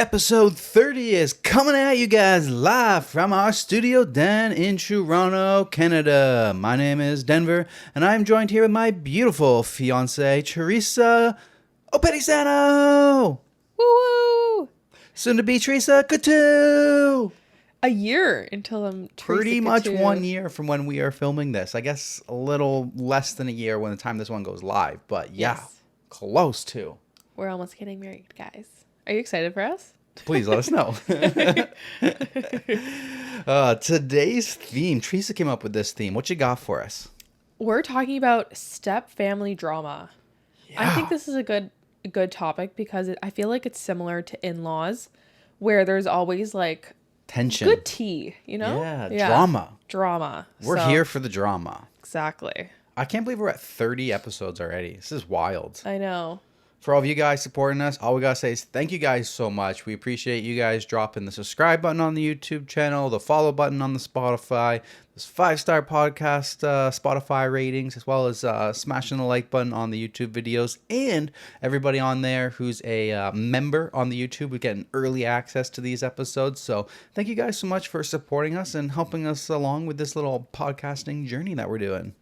Episode 30 is coming at you guys live from our studio den in Toronto, Canada. My name is Denver, and I'm joined here with my beautiful fiancé, Teresa Opedisano. Woo! Soon to be Teresa Couture. A year until I'm Pretty much 1 year from when we are filming this. I guess a little less than a year when the time this one goes live. But yeah, Yes. close to. We're almost getting married, guys. Are you excited for us? Please let us know. Today's theme, Teresa came up with this theme. What you got for us? We're talking about step family drama. I Yeah. think this is a good topic because I feel like it's similar to in-laws where there's always like Tension. good tea, you know? Yeah, drama. Drama. We're So, here for the drama. Exactly. I can't believe we're at 30 episodes already. This is wild. I know. For all of you guys supporting us, all we gotta say is thank you guys so much. We appreciate you guys dropping the subscribe button on the YouTube channel, the follow button on the Spotify, this 5-star podcast Spotify ratings, as well as smashing the like button on the YouTube videos, and everybody on there who's a member on the YouTube. We get an early access to these episodes. So thank you guys so much for supporting us and helping us along with this little podcasting journey that we're doing.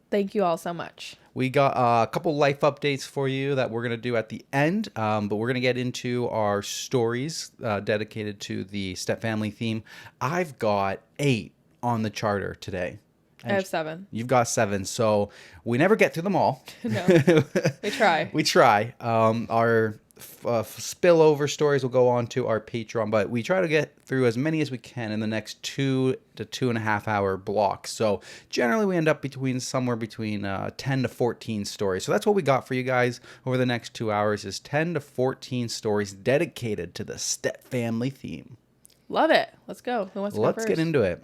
Thank you all so much. We got a couple life updates for you that we're going to do at the end, but we're going to get into our stories dedicated to the step family theme. I've got 8 on the charter today. I have 7. You've got 7, so we never get through them all. No, we try. We try. Our spillover stories will go on to our Patreon, but we try to get through as many as we can in the next 2 to 2.5 hour blocks. So generally we end up somewhere between 10 to 14 stories. So that's what we got for you guys over the next 2 hours is 10 to 14 stories dedicated to the step family theme. Love it. Let's go. Who wants to go Let's first? get into it.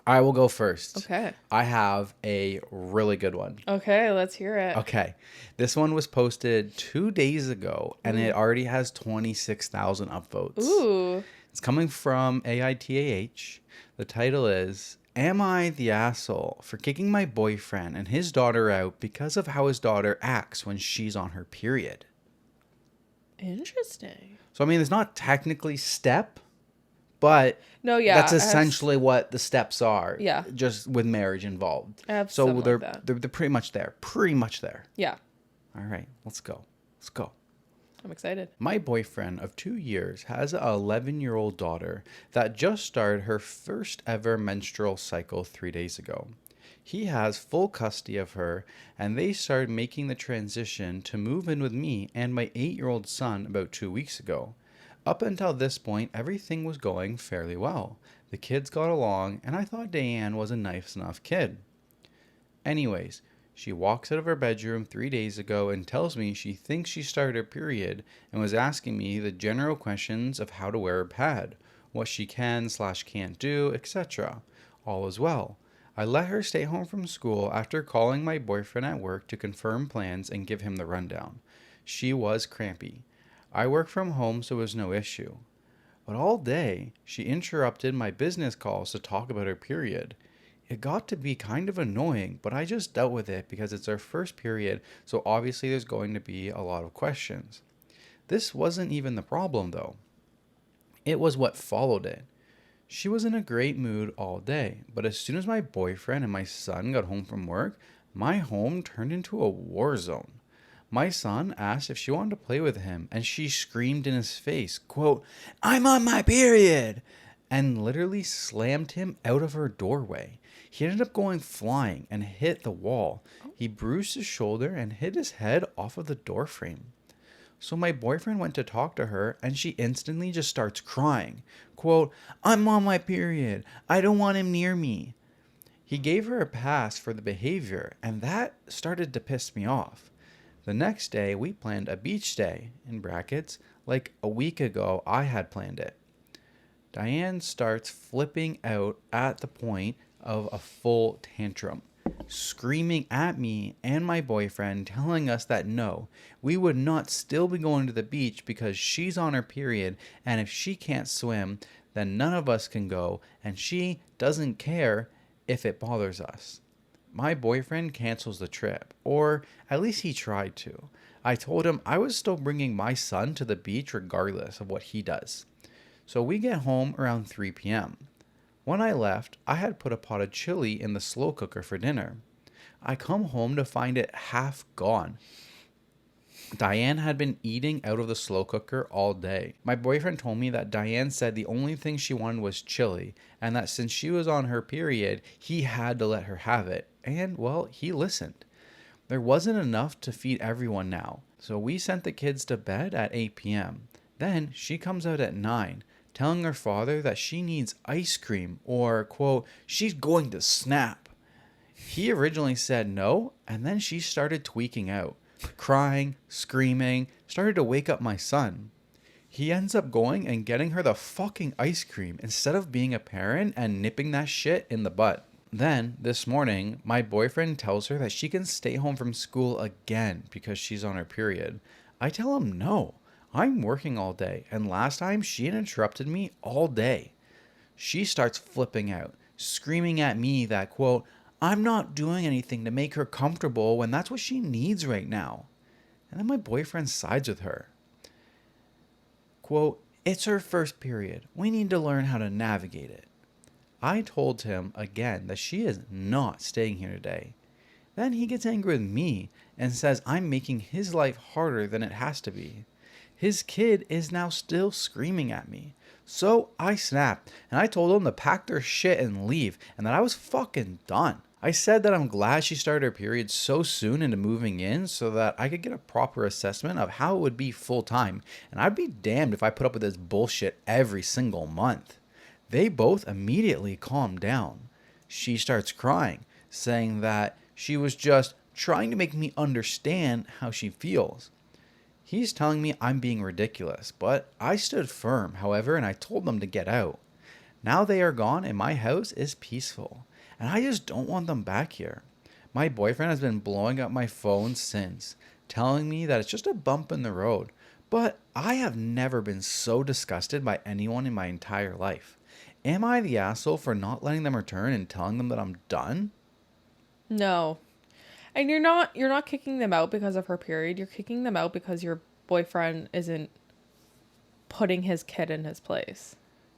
I will go first. Okay. I have a really good one. Okay, let's hear it. Okay. This one was posted 2 days ago, and it already has 26,000 upvotes. Ooh. It's coming from AITAH. The title is, Am I the asshole for kicking my boyfriend and his daughter out because of how his daughter acts when she's on her period? Interesting. So, I mean, it's not technically step, but No, yeah. that's essentially what the steps are. Yeah. Just with marriage involved. I have So something they're, like that. they're pretty much there. Pretty much there. Yeah. All right, let's go. Let's go. I'm excited. My boyfriend of 2 years has an 11-year-old daughter that just started her first ever menstrual cycle 3 days ago. He has full custody of her, and they started making the transition to move in with me and my 8-year-old son about 2 weeks ago. Up until this point, everything was going fairly well. The kids got along, and I thought Diane was a nice enough kid. Anyways, she walks out of her bedroom 3 days ago and tells me she thinks she started her period and was asking me the general questions of how to wear a pad, what she can/can't do, etc. All is well. I let her stay home from school after calling my boyfriend at work to confirm plans and give him the rundown. She was crampy. I work from home, so it was no issue. But all day, she interrupted my business calls to talk about her period. It got to be kind of annoying, but I just dealt with it because it's our first period, so obviously there's going to be a lot of questions. This wasn't even the problem, though. It was what followed it. She was in a great mood all day, but as soon as my boyfriend and my son got home from work, my home turned into a war zone. My son asked if she wanted to play with him, and she screamed in his face, quote, "I'm on my period!" and literally slammed him out of her doorway. He ended up going flying and hit the wall. He bruised his shoulder and hit his head off of the door frame. So my boyfriend went to talk to her, and she instantly just starts crying. Quote, "I'm on my period. I don't want him near me." He gave her a pass for the behavior, and that started to piss me off. The next day, we planned a beach day, in brackets, like a week ago I had planned it. Diane starts flipping out at the point of a full tantrum, screaming at me and my boyfriend, telling us that no, we would not still be going to the beach because she's on her period, and if she can't swim, then none of us can go, and she doesn't care if it bothers us. My boyfriend cancels the trip, or at least he tried to. I told him I was still bringing my son to the beach regardless of what he does. So we get home around 3 p.m. When I left, I had put a pot of chili in the slow cooker for dinner. I come home to find it half gone. Diane had been eating out of the slow cooker all day. My boyfriend told me that Diane said the only thing she wanted was chili, and that since she was on her period, he had to let her have it. And, well, he listened. There wasn't enough to feed everyone now, so we sent the kids to bed at 8 p.m. Then she comes out at 9, telling her father that she needs ice cream or, quote, she's going to snap. He originally said no, and then she started tweaking out. Crying, screaming, started to wake up my son. He ends up going and getting her the fucking ice cream instead of being a parent and nipping that shit in the butt. Then, this morning, my boyfriend tells her that she can stay home from school again because she's on her period. I tell him no, I'm working all day, and last time she interrupted me all day. She starts flipping out, screaming at me that, quote, I'm not doing anything to make her comfortable when that's what she needs right now. And then my boyfriend sides with her. Quote, it's her first period. We need to learn how to navigate it. I told him again that she is not staying here today. Then he gets angry with me and says I'm making his life harder than it has to be. His kid is now still screaming at me. So I snapped and I told him to pack their shit and leave and that I was fucking done. I said that I'm glad she started her period so soon into moving in so that I could get a proper assessment of how it would be full time, and I'd be damned if I put up with this bullshit every single month. They both immediately calmed down. She starts crying, saying that she was just trying to make me understand how she feels. He's telling me I'm being ridiculous, but I stood firm, however, and I told them to get out. Now they are gone and my house is peaceful. And I just don't want them back here. My boyfriend has been blowing up my phone since, telling me that it's just a bump in the road. But I have never been so disgusted by anyone in my entire life. Am I the asshole for not letting them return and telling them that I'm done? No. And you're not kicking them out because of her period. You're kicking them out because your boyfriend isn't putting his kid in his place.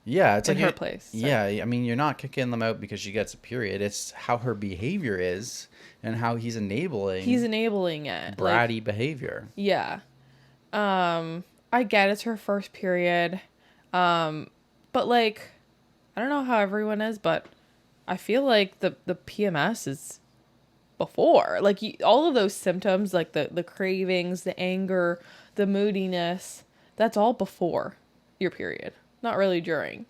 Yeah, it's in like her place. Sorry. Yeah, I mean, you're not kicking them out because she gets a period. It's how her behavior is and how he's enabling it. bratty behavior. Yeah. I get it's her first period. But like, I don't know how everyone is, but I feel like the PMS is before. Like all of those symptoms, like the cravings, the anger, the moodiness, that's all before your period. Not really during.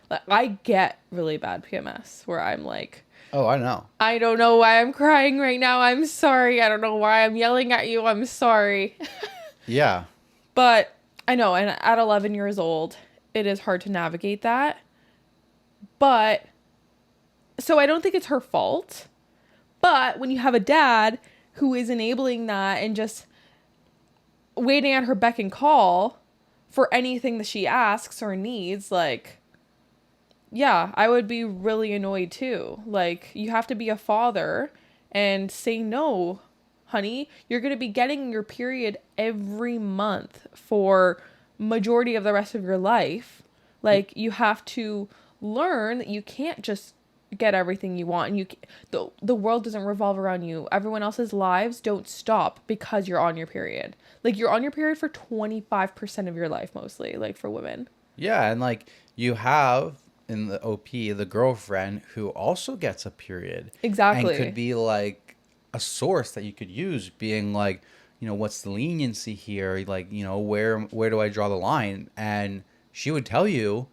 Like I get really bad PMS where I'm like, oh, I know. I don't know why I'm crying right now. I'm sorry. I don't know why I'm yelling at you. I'm sorry. Yeah. But I know, and at 11 years old, it is hard to navigate that. But so I don't think it's her fault. But when you have a dad who is enabling that and just waiting at her beck and call for anything that she asks or needs, like, yeah, I would be really annoyed too. Like, you have to be a father and say, no, honey, you're going to be getting your period every month for majority of the rest of your life. Like, you have to learn that you can't just get everything you want, and the world doesn't revolve around you. Everyone else's lives don't stop because you're on your period. Like, you're on your period for 25% of your life, mostly, like, for women. Yeah, and like you have in the OP the girlfriend who also gets a period. Exactly. And could be like a source that you could use, being like, you know, what's the leniency here? Like, you know, where do I draw the line? And she would tell you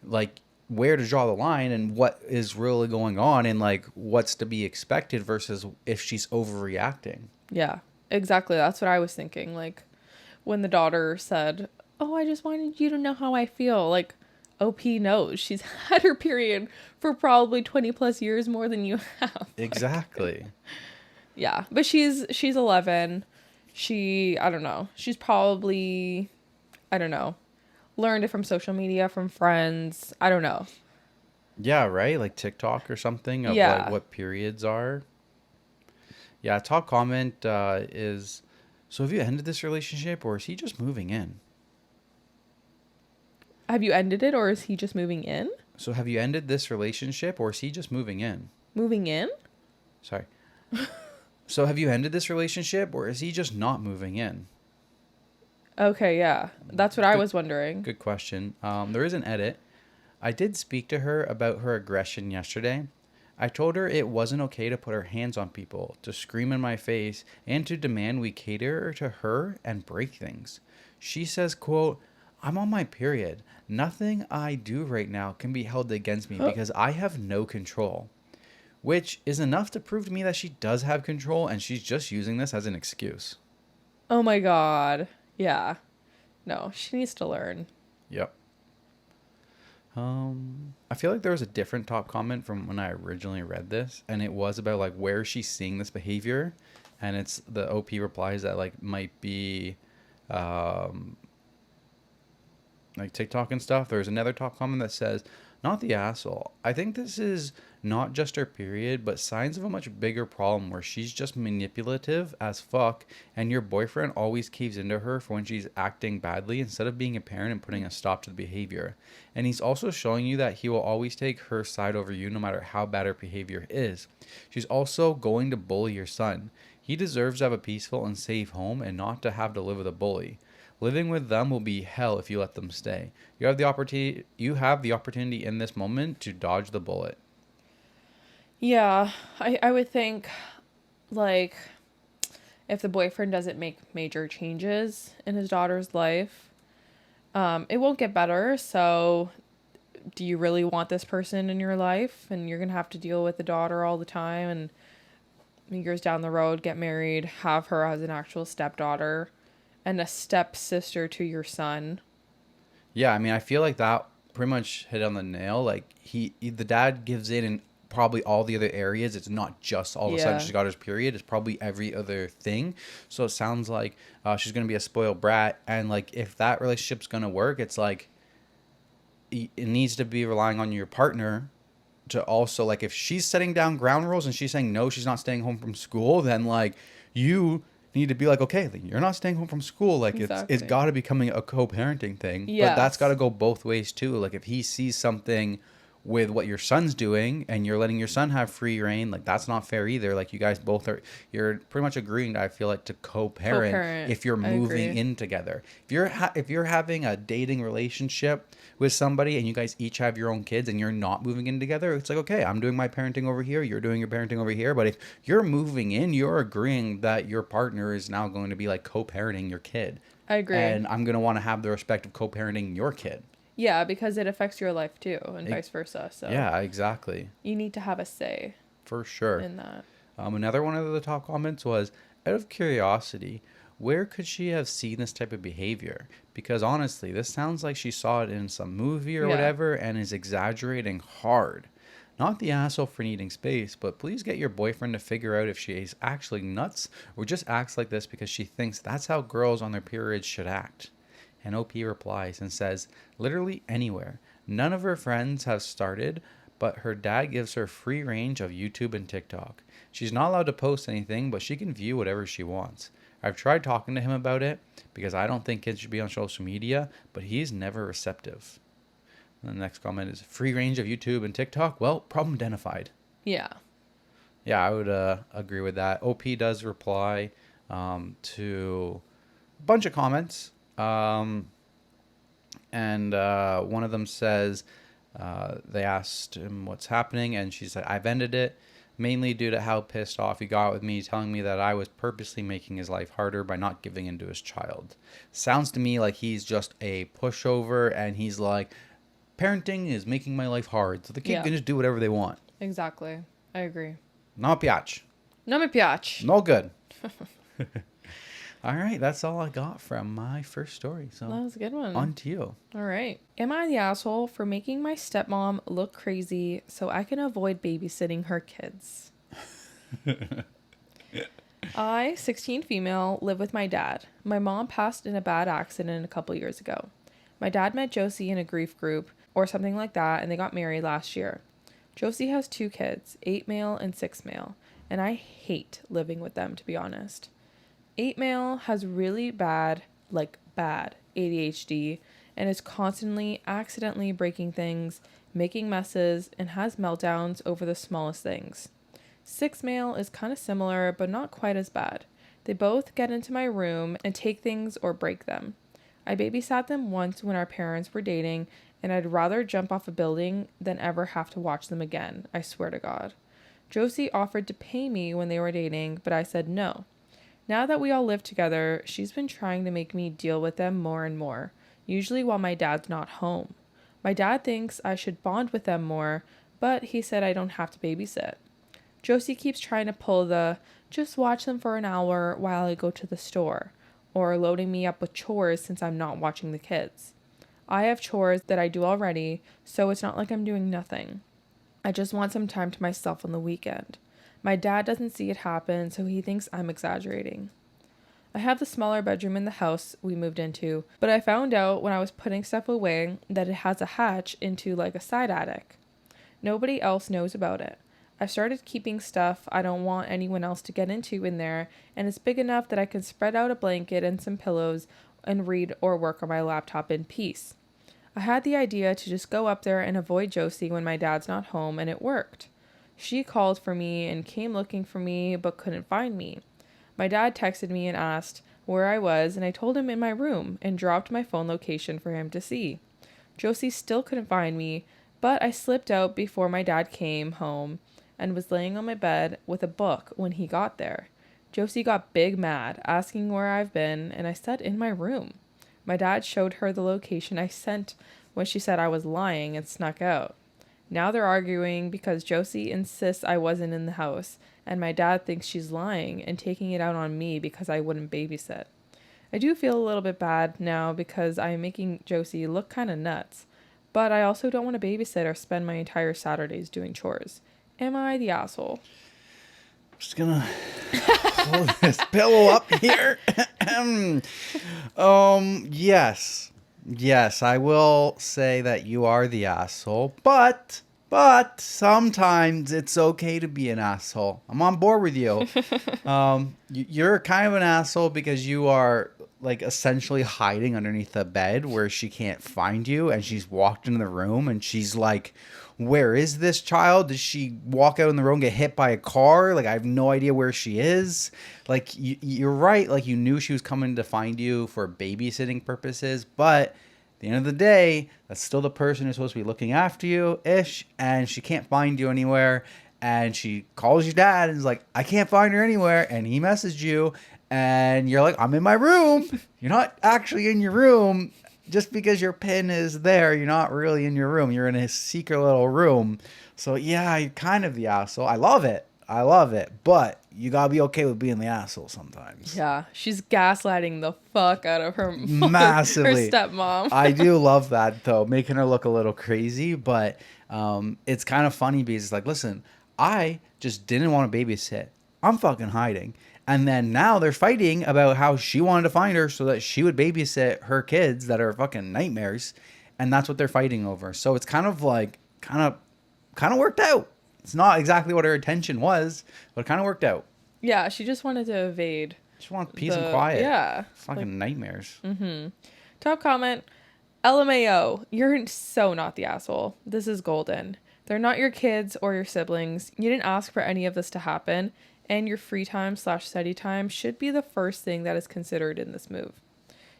like where to draw the line and what is really going on and like what's to be expected versus if she's overreacting. Yeah, exactly. That's what I was thinking. Like when the daughter said, oh, I just wanted you to know how I feel. Like OP knows she's had her period for probably 20 plus years more than you have. Exactly. Like, yeah, but she's 11. I don't know. She's probably, I don't know, learned it from social media, from friends. I don't know. Yeah, right? Like TikTok or something of like what periods are. Yeah, top comment is So have you ended this relationship or is he just moving in? Have you ended it or is he just moving in? So have you ended this relationship or is he just moving in? Moving in? Sorry. So have you ended this relationship or is he just not moving in? Okay, yeah. That's what I Good, was wondering. good question. There is an edit. I did speak to her about her aggression yesterday. I told her it wasn't okay to put her hands on people, to scream in my face, and to demand we cater to her and break things. She says, quote, I'm on my period. Nothing I do right now can be held against me because I have no control. Which is enough to prove to me that she does have control and she's just using this as an excuse. Oh my God. Yeah. No, she needs to learn. Yep. I feel like there was a different top comment from when I originally read this, and it was about like where she's seeing this behavior, and it's the OP replies that like might be, um, like TikTok and stuff. There's another top comment that says, "Not the asshole. I think this is not just her period, but signs of a much bigger problem where she's just manipulative as fuck, and your boyfriend always caves into her for when she's acting badly instead of being a parent and putting a stop to the behavior. And he's also showing you that he will always take her side over you no matter how bad her behavior is. She's also going to bully your son. He deserves to have a peaceful and safe home and not to have to live with a bully. Living with them will be hell if you let them stay. You have the opportunity in this moment to dodge the bullet." Yeah, I would think, like, if the boyfriend doesn't make major changes in his daughter's life, it won't get better. So, do you really want this person in your life? And you're going to have to deal with the daughter all the time. And years down the road, get married, have her as an actual stepdaughter and a stepsister to your son. Yeah, I mean, I feel like that pretty much hit on the nail. Like the dad gives in probably all the other areas. It's not just all of a sudden Yeah, she's got his period. It's probably every other thing. So it sounds like she's gonna be a spoiled brat, and like if that relationship's gonna work, it's like it needs to be relying on your partner to also like if she's setting down ground rules and she's saying no, she's not staying home from school, then like you need to be like, okay, like, you're not staying home from school, like it's exactly. got to becoming a co-parenting thing, but that's got Yes, to go both ways too. Like if he sees something with what your son's doing and you're letting your son have free reign, like that's not fair either. Like you guys both are, you're pretty much agreeing, I feel like, to co-parent co-parent. if you're I moving agree. in together. If you're having a dating relationship with somebody and you guys each have your own kids and you're not moving in together, it's like, okay, I'm doing my parenting over here, you're doing your parenting over here. But if you're moving in, you're agreeing that your partner is now going to be like co-parenting your kid, I agree. and I'm going to want to have the respect of co-parenting your kid. Yeah, because it affects your life too, and It, vice versa. So yeah, exactly. you need to have a say For sure. in that. Another one of the top comments was, out of curiosity, where could she have seen this type of behavior? Because honestly, this sounds like she saw it in some movie or Yeah, whatever and is exaggerating hard. Not the asshole for needing space, but please get your boyfriend to figure out if she is actually nuts or just acts like this because she thinks that's how girls on their periods should act. And OP replies and says, literally anywhere. None of her friends have started, but her dad gives her free range of YouTube and TikTok. She's not allowed to post anything, but she can view whatever she wants. I've tried talking to him about it because I don't think kids should be on social media, but he's never receptive. And the next comment is free range of YouTube and TikTok. Well, problem identified. yeah, Yeah, I would agree with that. OP does reply to a bunch of comments. And one of them says they asked him what's happening, and she's like, I've ended it mainly due to how pissed off he got with me, telling me that I was purposely making his life harder by not giving in to his child. Sounds to me like he's just a pushover, and he's like, parenting is making my life hard, so the kid yeah, can just do whatever they want. exactly. I agree. No piace. No mi piace. No good. All right, that's all I got from my first story. That So was a good one. on to you. All right. Am I the asshole for making my stepmom look crazy so I can avoid babysitting her kids? I, 16 female, live with my dad. My mom passed in a bad accident a couple years ago. My dad met Josie in a grief group or something like that, and they got married last year. Josie has 2 kids, 8 male and 6 male, and I hate living with them, to be honest. 8 male has really bad, like bad, ADHD and is constantly accidentally breaking things, making messes, and has meltdowns over the smallest things. 6 male is kind of similar, but not quite as bad. They both get into my room and take things or break them. I babysat them once when our parents were dating, and I'd rather jump off a building than ever have to watch them again, I swear to God. Josie offered to pay me when they were dating, but I said no. Now that we all live together, she's been trying to make me deal with them more and more, usually while my dad's not home. My dad thinks I should bond with them more, but he said I don't have to babysit. Josie keeps trying to pull the just watch them for an hour while I go to the store, or loading me up with chores since I'm not watching the kids. I have chores that I do already, so it's not like I'm doing nothing. I just want some time to myself on the weekend. My dad doesn't see it happen, so he thinks I'm exaggerating. I have the smaller bedroom in the house we moved into, but I found out when I was putting stuff away that it has a hatch into like a side attic. Nobody else knows about it. I've started keeping stuff I don't want anyone else to get into in there, and it's big enough that I can spread out a blanket and some pillows and read or work on my laptop in peace. I had the idea to just go up there and avoid Josie when my dad's not home, and it worked. She called for me and came looking for me, but couldn't find me. My dad texted me and asked where I was, and I told him in my room and dropped my phone location for him to see. Josie still couldn't find me, but I slipped out before my dad came home and was laying on my bed with a book when he got there. Josie got big mad, asking where I've been, and I said in my room. My dad showed her the location I sent when she said I was lying and snuck out. Now they're arguing because Josie insists I wasn't in the house, and my dad thinks she's lying and taking it out on me because I wouldn't babysit. I do feel a little bit bad now because I am making Josie look kind of nuts, but I also don't want to babysit or spend my entire Saturdays doing chores. Am I the asshole? Just gonna hold this pillow up here. Yes, I will say that you are the asshole, but sometimes it's okay to be an asshole. I'm on board with you. You're kind of an asshole because you are like essentially hiding underneath the bed where she can't find you, and she's walked into the room and she's like, where is this child? Did she walk out in the road and get hit by a car? Like, I have no idea where she is. Like, you're right. Like, you knew she was coming to find you for babysitting purposes. But at the end of the day, that's still the person who's supposed to be looking after you-ish. And she can't find you anywhere. And she calls your dad and is like, I can't find her anywhere. And he messaged you. And you're like, I'm in my room. You're not actually in your room. Just because your pin is there, you're not really in your room. You're in a secret little room. So, yeah, you're kind of the asshole. I love it. But you got to be okay with being the asshole sometimes. Yeah, she's gaslighting the fuck out of her Massively. her stepmom. I do love that, though, making her look a little crazy. But it's kind of funny because it's like, listen, I just didn't want to babysit. I'm fucking hiding. And then now they're fighting about how she wanted to find her so that she would babysit her kids that are fucking nightmares. And that's what they're fighting over. So it's kind of like, kind of worked out. It's not exactly what her intention was, but it kind of worked out. Yeah, she just wanted to evade. She wants peace and quiet. Yeah. Fucking nightmares. Mm-hmm. Top comment. LMAO, you're so not the asshole. This is golden. They're not your kids or your siblings. You didn't ask for any of this to happen. And your free time/study time should be the first thing that is considered in this move.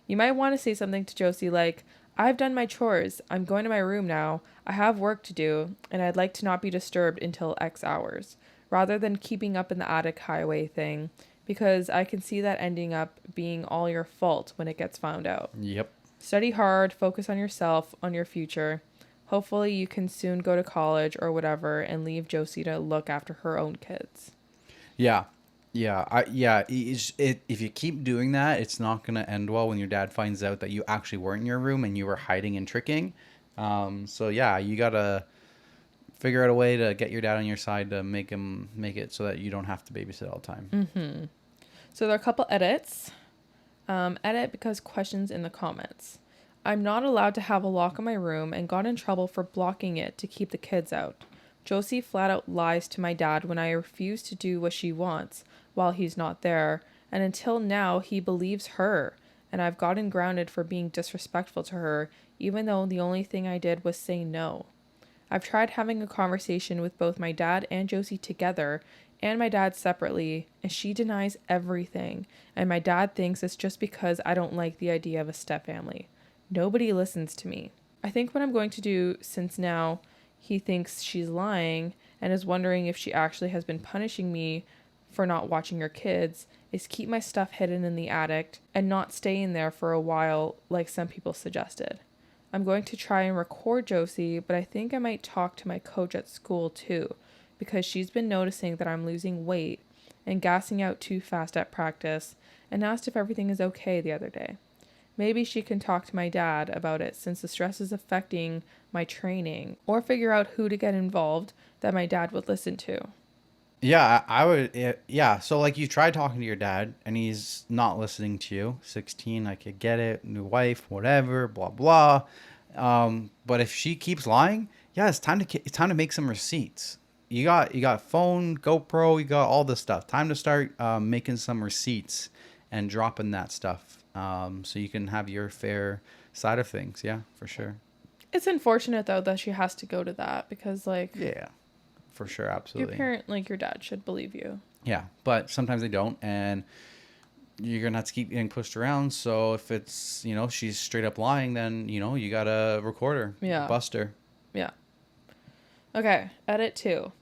You might want to say something to Josie like, I've done my chores. I'm going to my room now. I have work to do, and I'd like to not be disturbed until X hours, rather than keeping up in the attic highway thing, because I can see that ending up being all your fault when it gets found out. Yep. Study hard, focus on yourself, on your future. Hopefully you can soon go to college or whatever and leave Josie to look after her own kids. Yeah. If you keep doing that, it's not going to end well when your dad finds out that you actually weren't in your room and you were hiding and tricking. So yeah, you got to figure out a way to get your dad on your side to make it so that you don't have to babysit all the time. Mm-hmm. So there are a couple edits. Edit because questions in the comments. I'm not allowed to have a lock on my room and got in trouble for blocking it to keep the kids out. Josie flat out lies to my dad when I refuse to do what she wants while he's not there, And until now, he believes her. And I've gotten grounded for being disrespectful to her, even though the only thing I did was say no. I've tried having a conversation with both my dad and Josie together and my dad separately, and she denies everything. And my dad thinks it's just because I don't like the idea of a stepfamily. Nobody listens to me. I think what I'm going to do, since now he thinks she's lying and is wondering if she actually has been punishing me for not watching her kids, is keep my stuff hidden in the attic and not stay in there for a while like some people suggested. I'm going to try and record Josie, but I think I might talk to my coach at school too, because she's been noticing that I'm losing weight and gassing out too fast at practice, and asked if everything is okay the other day. Maybe she can talk to my dad about it since the stress is affecting my training, or figure out who to get involved that my dad would listen to. Yeah, I would. Yeah, so like you tried talking to your dad and he's not listening to you. 16, I could get it. New wife, whatever, blah blah. But if she keeps lying, yeah, it's time to make some receipts. You got phone, GoPro, you got all this stuff. Time to start making some receipts and dropping that stuff. So you can have your fair side of things. Yeah, for sure. It's unfortunate though that she has to go to that because like Yeah, for sure, your absolutely. parent, like your dad, should believe you. Yeah, but sometimes they don't, and you're gonna have to keep getting pushed around. So if it's, she's straight up lying, then you gotta record her, Yeah. bust her. Yeah. Okay, edit 2.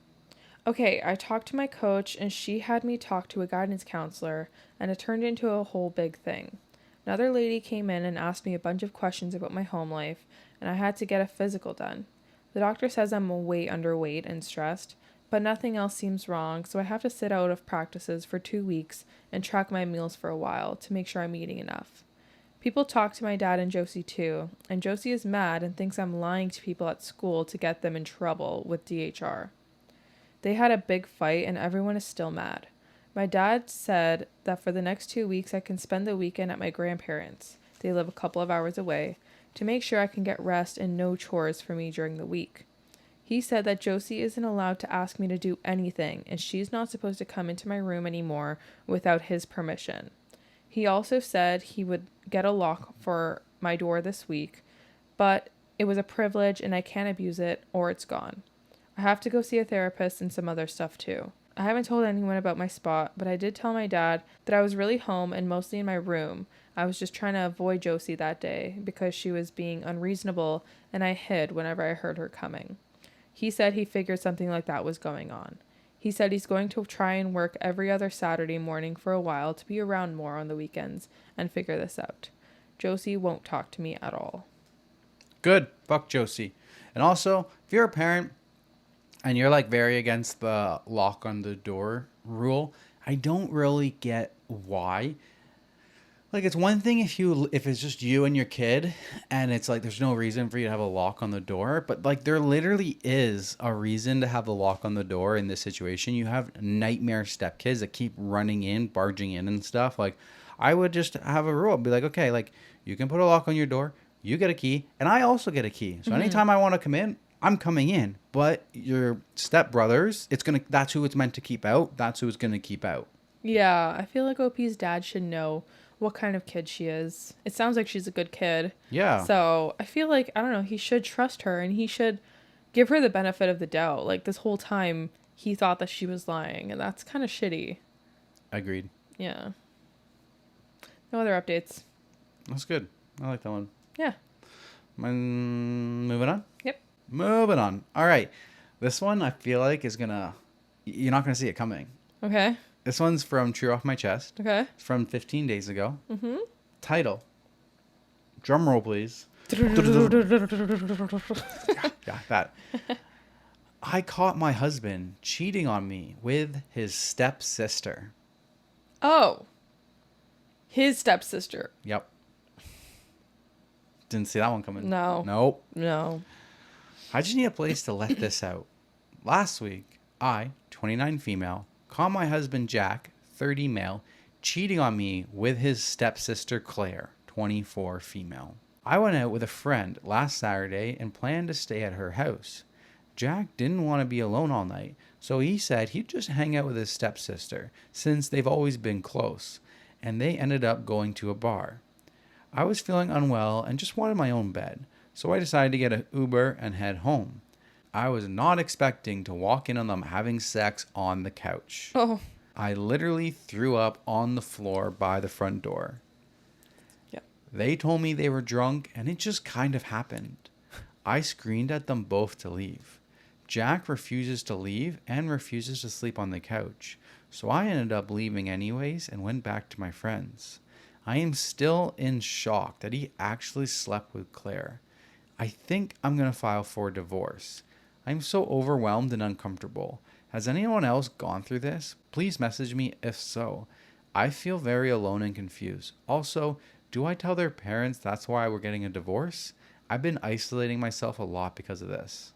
Okay, I talked to my coach and she had me talk to a guidance counselor, and it turned into a whole big thing. Another lady came in and asked me a bunch of questions about my home life, and I had to get a physical done. The doctor says I'm way underweight and stressed, but nothing else seems wrong, so I have to sit out of practices for 2 weeks and track my meals for a while to make sure I'm eating enough. People talk to my dad and Josie too, and Josie is mad and thinks I'm lying to people at school to get them in trouble with DHR. They had a big fight and everyone is still mad. My dad said that for the next 2 weeks I can spend the weekend at my grandparents', they live a couple of hours away, to make sure I can get rest and no chores for me during the week. He said that Josie isn't allowed to ask me to do anything and she's not supposed to come into my room anymore without his permission. He also said he would get a lock for my door this week, but it was a privilege and I can't abuse it or it's gone. I have to go see a therapist and some other stuff too. I haven't told anyone about my spot, but I did tell my dad that I was really home and mostly in my room. I was just trying to avoid Josie that day because she was being unreasonable and I hid whenever I heard her coming. He said he figured something like that was going on. He said he's going to try and work every other Saturday morning for a while to be around more on the weekends and figure this out. Josie won't talk to me at all. Good. Fuck Josie. And also, if you're a parent and you're like very against the lock on the door rule, I don't really get why. Like, it's one thing if it's just you and your kid and it's like there's no reason for you to have a lock on the door, but like there literally is a reason to have the lock on the door in this situation. You have nightmare stepkids that keep running in, barging in and stuff. Like, I would just have a rule, be like, okay, like you can put a lock on your door, you get a key, and I also get a key. So anytime I want to come in, I'm coming in. But your stepbrothers, that's who it's meant to keep out. That's who it's gonna keep out. Yeah, I feel like OP's dad should know what kind of kid she is. It sounds like she's a good kid. Yeah. So I feel like, I don't know, he should trust her and he should give her the benefit of the doubt. Like this whole time he thought that she was lying and that's kind of shitty. Agreed. Yeah. No other updates. That's good. I like that one. Yeah. Moving on? Yep. Moving on. All right. This one I feel like you're not going to see it coming. Okay. This one's from True Off My Chest. Okay. It's from 15 days ago. Mm-hmm. Title. Drum roll, please. Yeah, that. I caught my husband cheating on me with his stepsister. Oh. His stepsister. Yep. Didn't see that one coming. No. Nope. No. I just need a place to let this out. Last week, I, 29 female, caught my husband Jack, 30 male, cheating on me with his stepsister Claire, 24 female. I went out with a friend last Saturday and planned to stay at her house. Jack didn't want to be alone all night, so he said he'd just hang out with his stepsister, since they've always been close. and they ended up going to a bar. I was feeling unwell and just wanted my own bed, so I decided to get an Uber and head home. I was not expecting to walk in on them having sex on the couch. Oh. I literally threw up on the floor by the front door. Yeah. They told me they were drunk, and it just kind of happened. I screamed at them both to leave. Jack refuses to leave and refuses to sleep on the couch, so I ended up leaving anyways and went back to my friends. I am still in shock that he actually slept with Claire. I think I'm going to file for divorce. I'm so overwhelmed and uncomfortable. Has anyone else gone through this? Please message me if so. I feel very alone and confused. Also, do I tell their parents that's why we're getting a divorce? I've been isolating myself a lot because of this.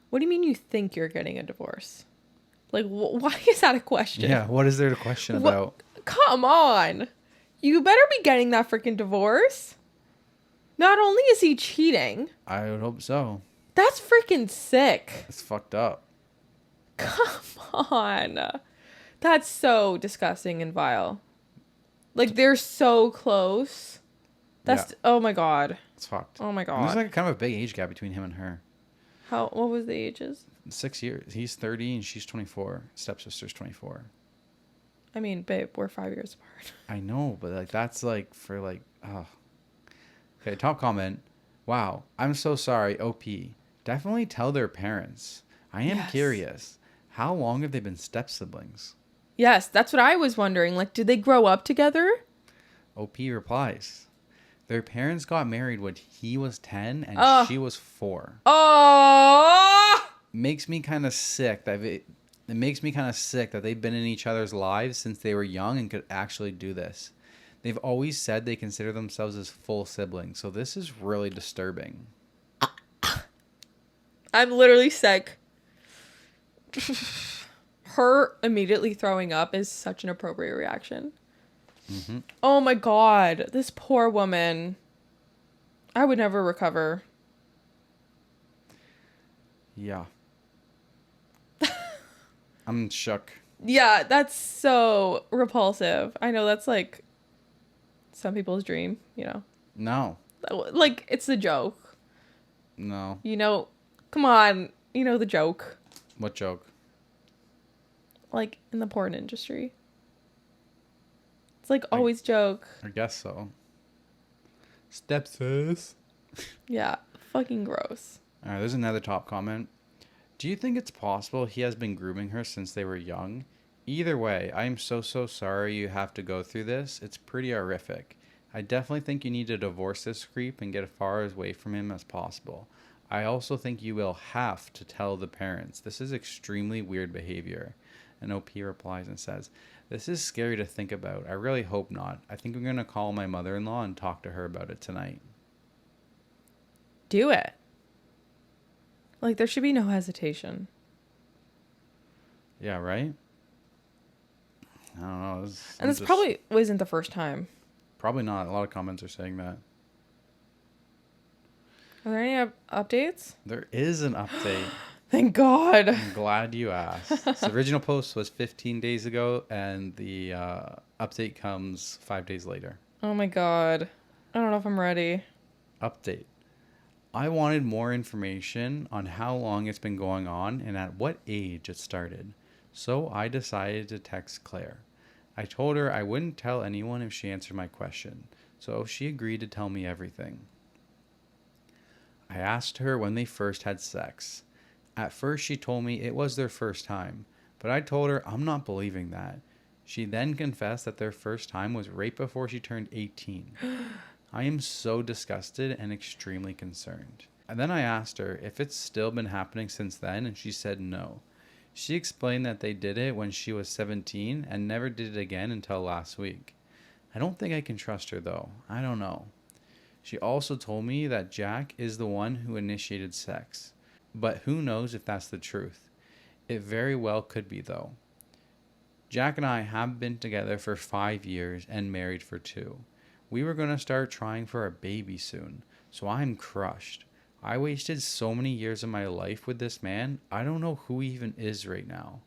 What do you mean you think you're getting a divorce? Like, why is that a question? Yeah, what is there to question about? Come on. You better be getting that freaking divorce. Not only is he cheating. I would hope so. That's freaking sick. It's fucked up. Come on. That's so disgusting and vile. Like, they're so close. That's, oh my God. It's fucked. Oh my And God. there's like kind of a big age gap between him and her. What was the ages? 6 years. He's 30 and she's 24. Stepsister's 24. I mean, babe, we're 5 years apart. I know, but like that's like for like, oh. Okay, top comment. Wow, I'm so sorry, OP. Definitely tell their parents. I am curious. How long have they been step-siblings? Yes, that's what I was wondering. Like, did they grow up together? OP replies. Their parents got married when he was 10 and she was 4. Oh! Makes me kind of sick that it makes me kind of sick that they've been in each other's lives since they were young and could actually do this. They've always said they consider themselves as full siblings, so this is really disturbing. I'm literally sick. Her immediately throwing up is such an appropriate reaction. Mm-hmm. Oh my God, this poor woman. I would never recover. Yeah. I'm shook. Yeah, that's so repulsive. I know that's like some people's dream, you know. No. Like, it's a joke. No. You know, come on. You know the joke. What joke? Like, in the porn industry. It's like always joke. I guess so. Stepsis. Yeah, fucking gross. All right, there's another top comment. Do you think it's possible he has been grooming her since they were young? Either way, I am so sorry you have to go through this. It's pretty horrific. I definitely think you need to divorce this creep and get as far away from him as possible. I also think you will have to tell the parents. This is extremely weird behavior. And OP replies and says, this is scary to think about. I really hope not. I think I'm going to call my mother-in-law and talk to her about it tonight. Do it. Like, there should be no hesitation. Yeah, right? I don't know. And this probably wasn't the first time. Probably not. A lot of comments are saying that. Are there any updates? There is an update. Thank God. I'm glad you asked. The original post was 15 days ago, and the update comes 5 days later. Oh my God. I don't know if I'm ready. Update. I wanted more information on how long it's been going on and at what age it started. So I decided to text Claire. I told her I wouldn't tell anyone if she answered my question. So she agreed to tell me everything. I asked her when they first had sex. At first she told me it was their first time, but I told her I'm not believing that. She then confessed that their first time was right before she turned 18. I am so disgusted and extremely concerned. And then I asked her if it's still been happening since then, and she said no. She explained that they did it when she was 17 and never did it again until last week. I don't think I can trust her though. I don't know. She also told me that Jack is the one who initiated sex. But who knows if that's the truth. It very well could be though. Jack and I have been together for 5 years and married for 2. We were going to start trying for a baby soon, so I'm crushed. I wasted so many years of my life with this man, I don't know who he even is right now.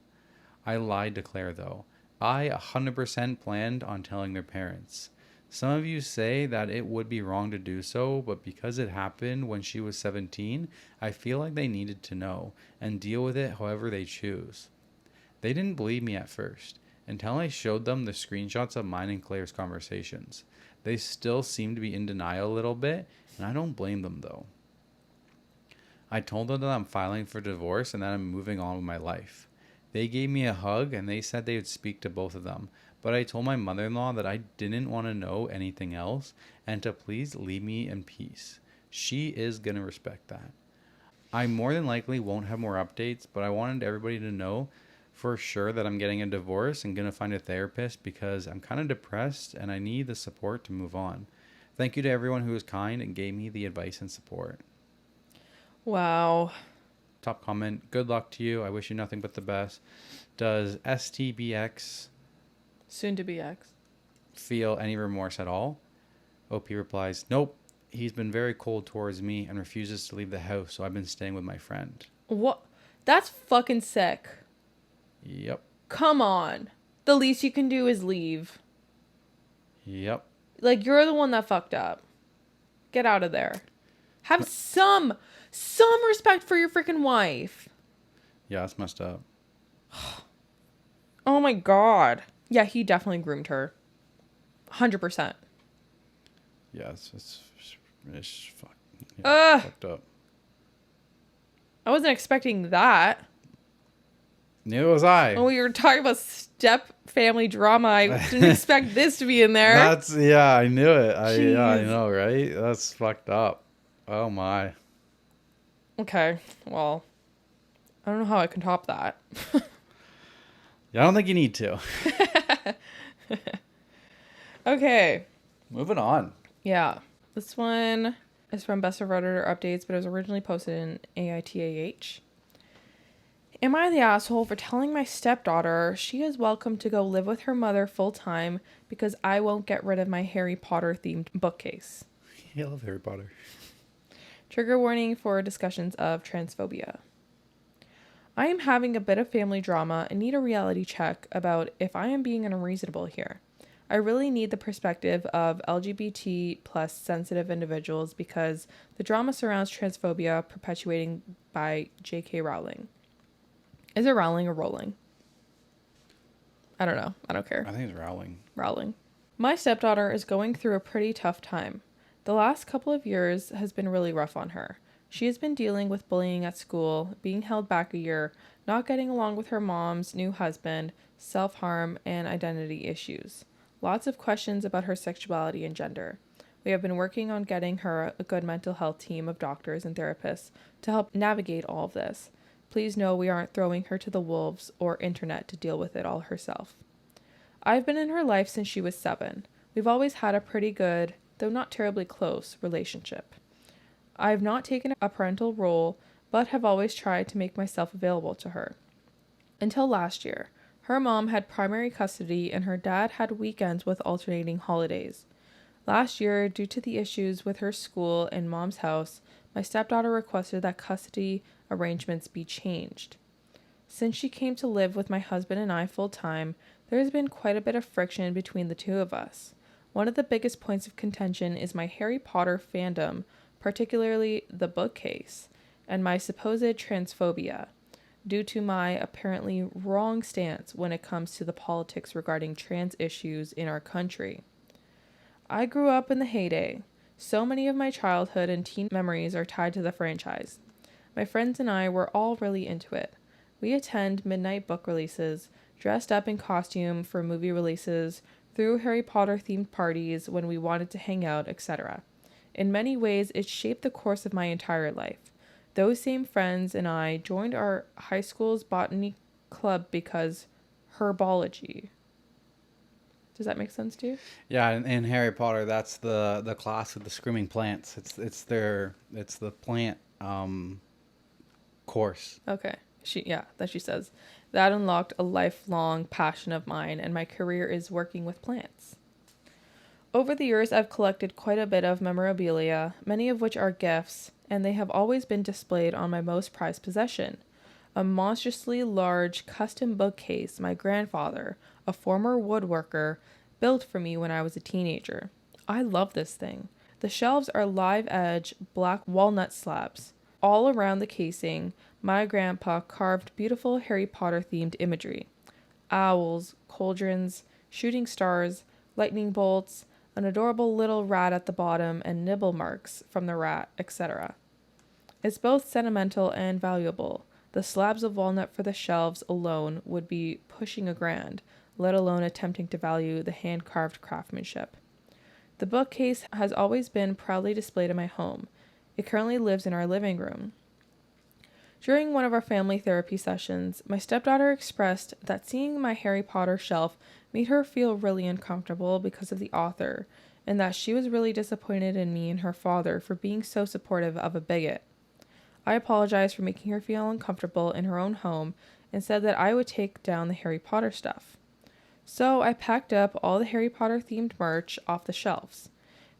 I lied to Claire though. I 100% planned on telling their parents. Some of you say that it would be wrong to do so, but because it happened when she was 17, I feel like they needed to know and deal with it however they choose. They didn't believe me at first, until I showed them the screenshots of mine and Claire's conversations. They still seem to be in denial a little bit, and I don't blame them though. I told them that I'm filing for divorce and that I'm moving on with my life. They gave me a hug and they said they would speak to both of them, but I told my mother-in-law that I didn't want to know anything else and to please leave me in peace. She is going to respect that. I more than likely won't have more updates, but I wanted everybody to know for sure that I'm getting a divorce and going to find a therapist because I'm kind of depressed and I need the support to move on. Thank you to everyone who was kind and gave me the advice and support. Wow. Top comment, good luck to you. I wish you nothing but the best. Does STBX Soon to be ex. feel any remorse at all? OP replies, nope. He's been very cold towards me and refuses to leave the house, so I've been staying with my friend. What? That's fucking sick. Yep. Come on. The least you can do is leave. Yep. Like, you're the one that fucked up. Get out of there. Have some respect for your freaking wife. Yeah, that's messed up. Oh my god. Yeah, he definitely groomed her. 100%. Yeah, it's fucked up. I wasn't expecting that. Neither was I. When we were talking about step family drama, I didn't expect this to be in there. I knew it. I Jeez. know, right? That's fucked up. Oh my. Okay, well, I don't know how I can top that. Yeah, I don't think you need to. Okay. Moving on. Yeah. This one is from Best of Redditor Updates, but it was originally posted in AITAH. Am I the asshole for telling my stepdaughter she is welcome to go live with her mother full time because I won't get rid of my Harry Potter themed bookcase? I love Harry Potter. Trigger warning for discussions of transphobia. I am having a bit of family drama and need a reality check about if I am being unreasonable here. I really need the perspective of LGBT plus sensitive individuals because the drama surrounds transphobia perpetuating by J.K. Rowling. Is it Rowling or Rowling? I don't know. I don't care. I think it's Rowling. Rowling. My stepdaughter is going through a pretty tough time. The last couple of years has been really rough on her. She has been dealing with bullying at school, being held back a year, not getting along with her mom's new husband, self-harm, and identity issues. Lots of questions about her sexuality and gender. We have been working on getting her a good mental health team of doctors and therapists to help navigate all of this. Please know we aren't throwing her to the wolves or internet to deal with it all herself. I've been in her life since she was 7. We've always had a pretty good, though not terribly close, relationship. I've not taken a parental role, but have always tried to make myself available to her. Until last year, her mom had primary custody and her dad had weekends with alternating holidays. Last year, due to the issues with her school and mom's house, my stepdaughter requested that custody arrangements be changed. Since she came to live with my husband and I full time, there has been quite a bit of friction between the two of us. One of the biggest points of contention is my Harry Potter fandom, particularly the bookcase, and my supposed transphobia, due to my apparently wrong stance when it comes to the politics regarding trans issues in our country. I grew up in the heyday. So many of my childhood and teen memories are tied to the franchise. My friends and I were all really into it. We attend midnight book releases, dressed up in costume for movie releases, threw Harry Potter themed parties when we wanted to hang out, etc. In many ways, it shaped the course of my entire life. Those same friends and I joined our high school's botany club because herbology. Does that make sense to you? Yeah, in Harry Potter, that's the class with the screaming plants. It's the plant course. Okay. She says. That unlocked a lifelong passion of mine, and my career is working with plants. Over the years, I've collected quite a bit of memorabilia, many of which are gifts, and they have always been displayed on my most prized possession, a monstrously large custom bookcase my grandfather, a former woodworker, built for me when I was a teenager. I love this thing. The shelves are live edge black walnut slabs. All around the casing, my grandpa carved beautiful Harry Potter themed imagery: owls, cauldrons, shooting stars, lightning bolts, an adorable little rat at the bottom, and nibble marks from the rat, etc. It's both sentimental and valuable. The slabs of walnut for the shelves alone would be pushing $1,000, let alone attempting to value the hand-carved craftsmanship. The bookcase has always been proudly displayed in my home. It currently lives in our living room. During one of our family therapy sessions, my stepdaughter expressed that seeing my Harry Potter shelf made her feel really uncomfortable because of the author, and that she was really disappointed in me and her father for being so supportive of a bigot. I apologized for making her feel uncomfortable in her own home and said that I would take down the Harry Potter stuff. So I packed up all the Harry Potter themed merch off the shelves,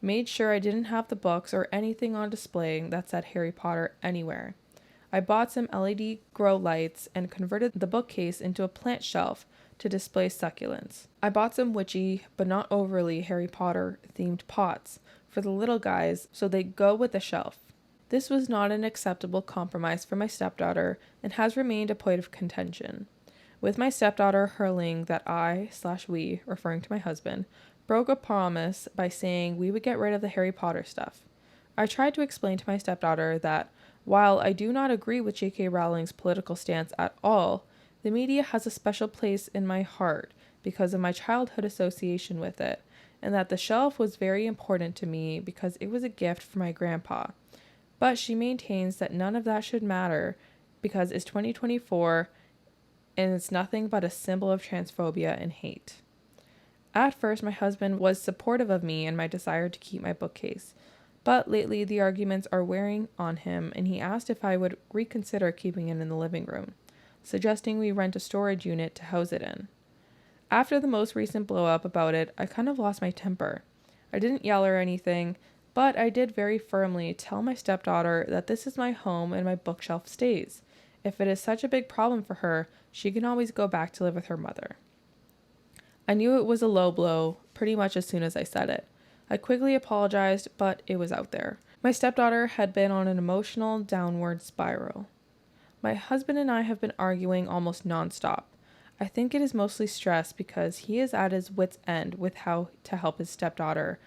made sure I didn't have the books or anything on display that said Harry Potter anywhere. I bought some LED grow lights and converted the bookcase into a plant shelf to display succulents. I bought some witchy, but not overly Harry Potter themed pots for the little guys so they go with the shelf. This was not an acceptable compromise for my stepdaughter and has remained a point of contention, with my stepdaughter hurling that we, referring to my husband, broke a promise by saying we would get rid of the Harry Potter stuff. I tried to explain to my stepdaughter that while I do not agree with J.K. Rowling's political stance at all, the media has a special place in my heart because of my childhood association with it, and that the shelf was very important to me because it was a gift from my grandpa. But she maintains that none of that should matter because it's 2024 and it's nothing but a symbol of transphobia and hate. At first, my husband was supportive of me and my desire to keep my bookcase, but lately the arguments are wearing on him and he asked if I would reconsider keeping it in the living room, suggesting we rent a storage unit to house it in. After the most recent blow up about it, I kind of lost my temper. I didn't yell or anything, but I did very firmly tell my stepdaughter that this is my home and my bookshelf stays. If it is such a big problem for her, she can always go back to live with her mother. I knew it was a low blow pretty much as soon as I said it. I quickly apologized, but it was out there. My stepdaughter had been on an emotional downward spiral. My husband and I have been arguing almost nonstop. I think it is mostly stress because he is at his wit's end with how to help his stepdaughter,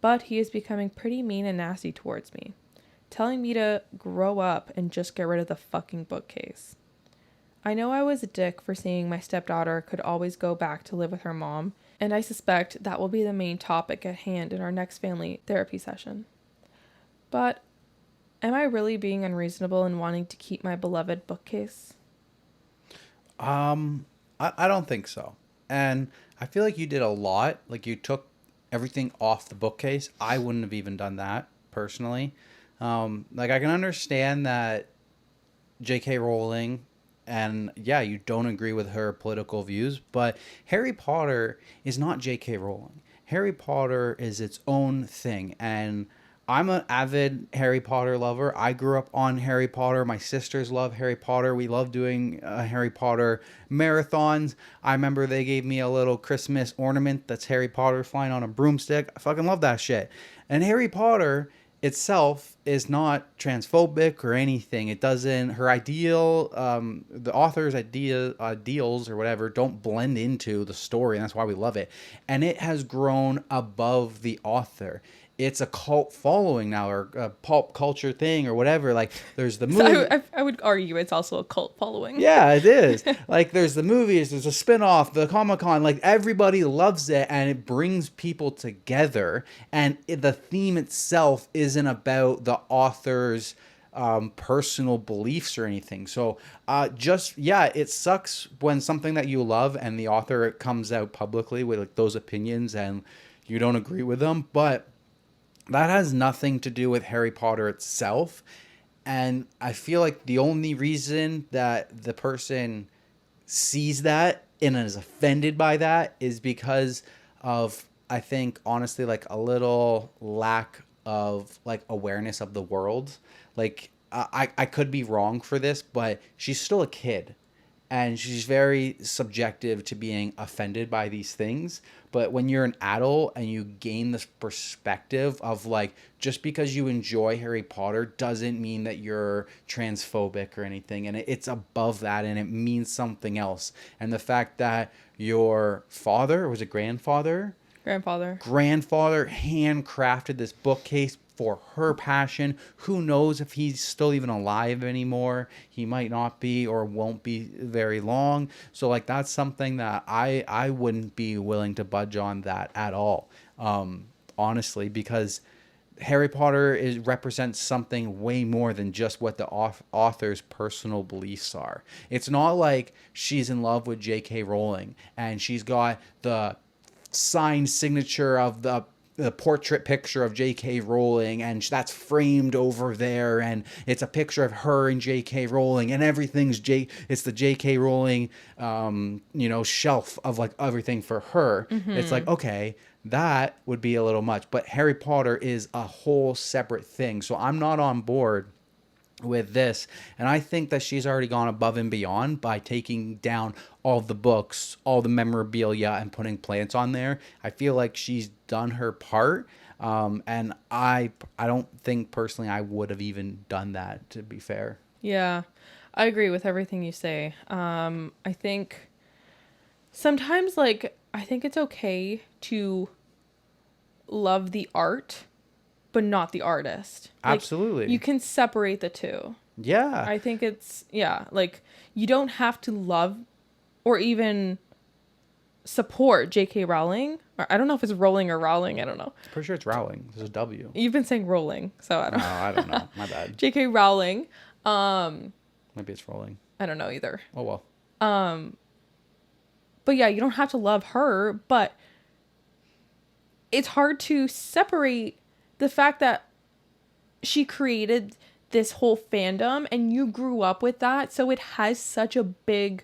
but he is becoming pretty mean and nasty towards me, telling me to grow up and just get rid of the fucking bookcase. I know I was a dick for saying my stepdaughter could always go back to live with her mom, and I suspect that will be the main topic at hand in our next family therapy session. But am I really being unreasonable in wanting to keep my beloved bookcase? I don't think so. And I feel like you did a lot. Like you took everything off the bookcase. I wouldn't have even done that personally. Like I can understand that J.K. Rowling, and yeah, you don't agree with her political views, but Harry Potter is not J.K. Rowling. Harry Potter is its own thing, and I'm an avid Harry Potter lover. I grew up on Harry Potter. My sisters love Harry Potter. We love doing Harry Potter marathons. I remember they gave me a little Christmas ornament that's Harry Potter flying on a broomstick. I fucking love that shit. And Harry Potter itself is not transphobic or anything. It doesn't, her the author's ideals or whatever don't blend into the story, and that's why we love it. And it has grown above the author. It's a cult following now, or a pop culture thing, or whatever. Like there's the movie. So I would argue it's also a cult following. Yeah, it is. Like there's the movies, there's a spin-off, the Comic-Con, like everybody loves it and it brings people together. And the theme itself isn't about the author's personal beliefs or anything. So it sucks when something that you love and the author comes out publicly with like those opinions and you don't agree with them. But that has nothing to do with Harry Potter itself. And I feel like the only reason that the person sees that and is offended by that is because of, I think, honestly, like a little lack of like awareness of the world. Like I could be wrong for this, but she's still a kid. And she's very subjective to being offended by these things. But when you're an adult and you gain this perspective of like, just because you enjoy Harry Potter doesn't mean that you're transphobic or anything. And it's above that, and it means something else. And the fact that your father, or was it grandfather? Grandfather handcrafted this bookcase for her passion. Who knows if he's still even alive anymore? He might not be, or won't be very long. So like, that's something that I wouldn't be willing to budge on that at all. Honestly, because Harry Potter represents something way more than just what the author's personal beliefs are. It's not like she's in love with J.K. Rowling and she's got the signed signature of the portrait picture of J.K. Rowling, and that's framed over there, and it's a picture of her and J.K. Rowling, and everything's it's the J.K. Rowling shelf of like everything for her. It's like, okay, that would be a little much, but Harry Potter is a whole separate thing. So I'm not on board with this, and I think that she's already gone above and beyond by taking down all the books, all the memorabilia, and putting plants on there. I feel like she's done her part, and I don't think personally I would have even done that, to be fair. Yeah, I agree with everything you say. I think sometimes, like, I think it's okay to love the art but not the artist. Like, Absolutely. you can separate the two. Yeah. I think it's, like, you don't have to love or even support J.K. Rowling. Or, I don't know if it's Rowling or Rowling. I don't know. I'm pretty sure it's Rowling. There's a W. You've been saying Rowling, so I don't know. I don't know. My bad. J.K. Rowling. Maybe it's Rowling. I don't know either. Oh, well. But yeah, you don't have to love her, but it's hard to separate the fact that she created this whole fandom and you grew up with that. So it has such a big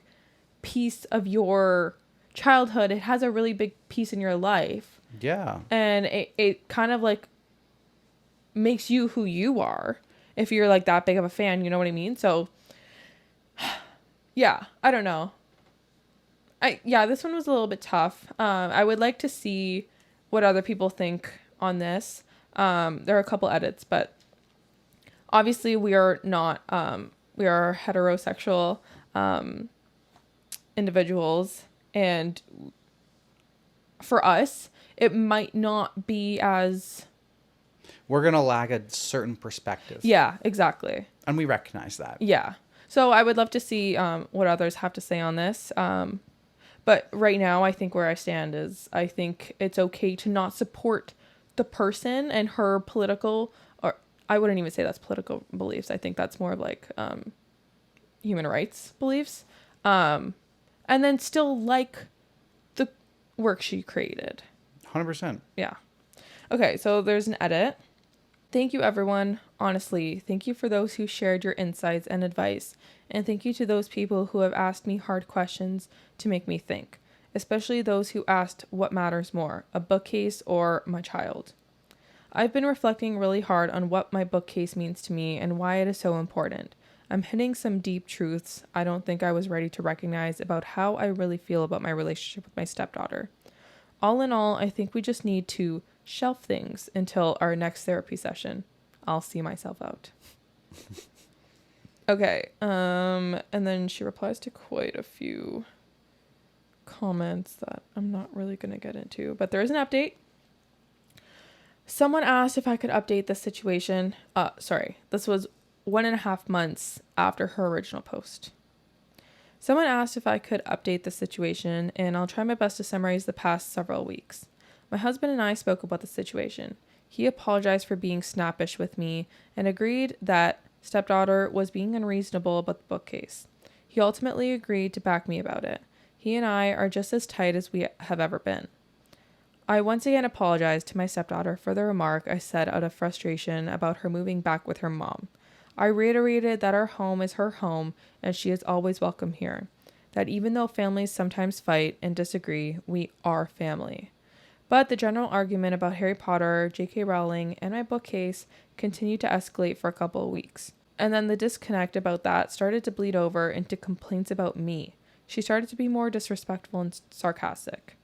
piece of your childhood. It has a really big piece in your life. Yeah. And it kind of like makes you who you are if you're like that big of a fan, you know what I mean? So yeah, I don't know. This one was a little bit tough. I would like to see what other people think on this. There are a couple edits, but obviously we are not, we are heterosexual, individuals, and for us, it might not be as... We're going to lag a certain perspective. Yeah, exactly. And we recognize that. Yeah. So I would love to see, what others have to say on this. But right now, I think where I stand is I think it's okay to not support the person and her political, or I wouldn't even say that's political beliefs. I think that's more of like human rights beliefs. And then still like the work she created. 100%. Yeah. Okay, so there's an edit. Thank you, everyone. Honestly, thank you for those who shared your insights and advice. And thank you to those people who have asked me hard questions to make me think, especially those who asked what matters more, a bookcase or my child. I've been reflecting really hard on what my bookcase means to me and why it is so important. I'm hitting some deep truths I don't think I was ready to recognize about how I really feel about my relationship with my stepdaughter. All in all, I think we just need to shelf things until our next therapy session. I'll see myself out. Okay, and then she replies to quite a few comments that I'm not really going to get into, but there is an update. Someone asked if I could update the situation. This was 1.5 months after her original post. Someone asked if I could update the situation, and I'll try my best to summarize the past several weeks. My husband and I spoke about the situation. He apologized for being snappish with me and agreed that stepdaughter was being unreasonable about the bookcase. He ultimately agreed to back me about it. He and I are just as tight as we have ever been. I once again apologized to my stepdaughter for the remark I said out of frustration about her moving back with her mom. I reiterated that our home is her home and she is always welcome here. That even though families sometimes fight and disagree, we are family. But the general argument about Harry Potter, J.K. Rowling, and my bookcase continued to escalate for a couple of weeks. And then the disconnect about that started to bleed over into complaints about me. She started to be more disrespectful and sarcastic.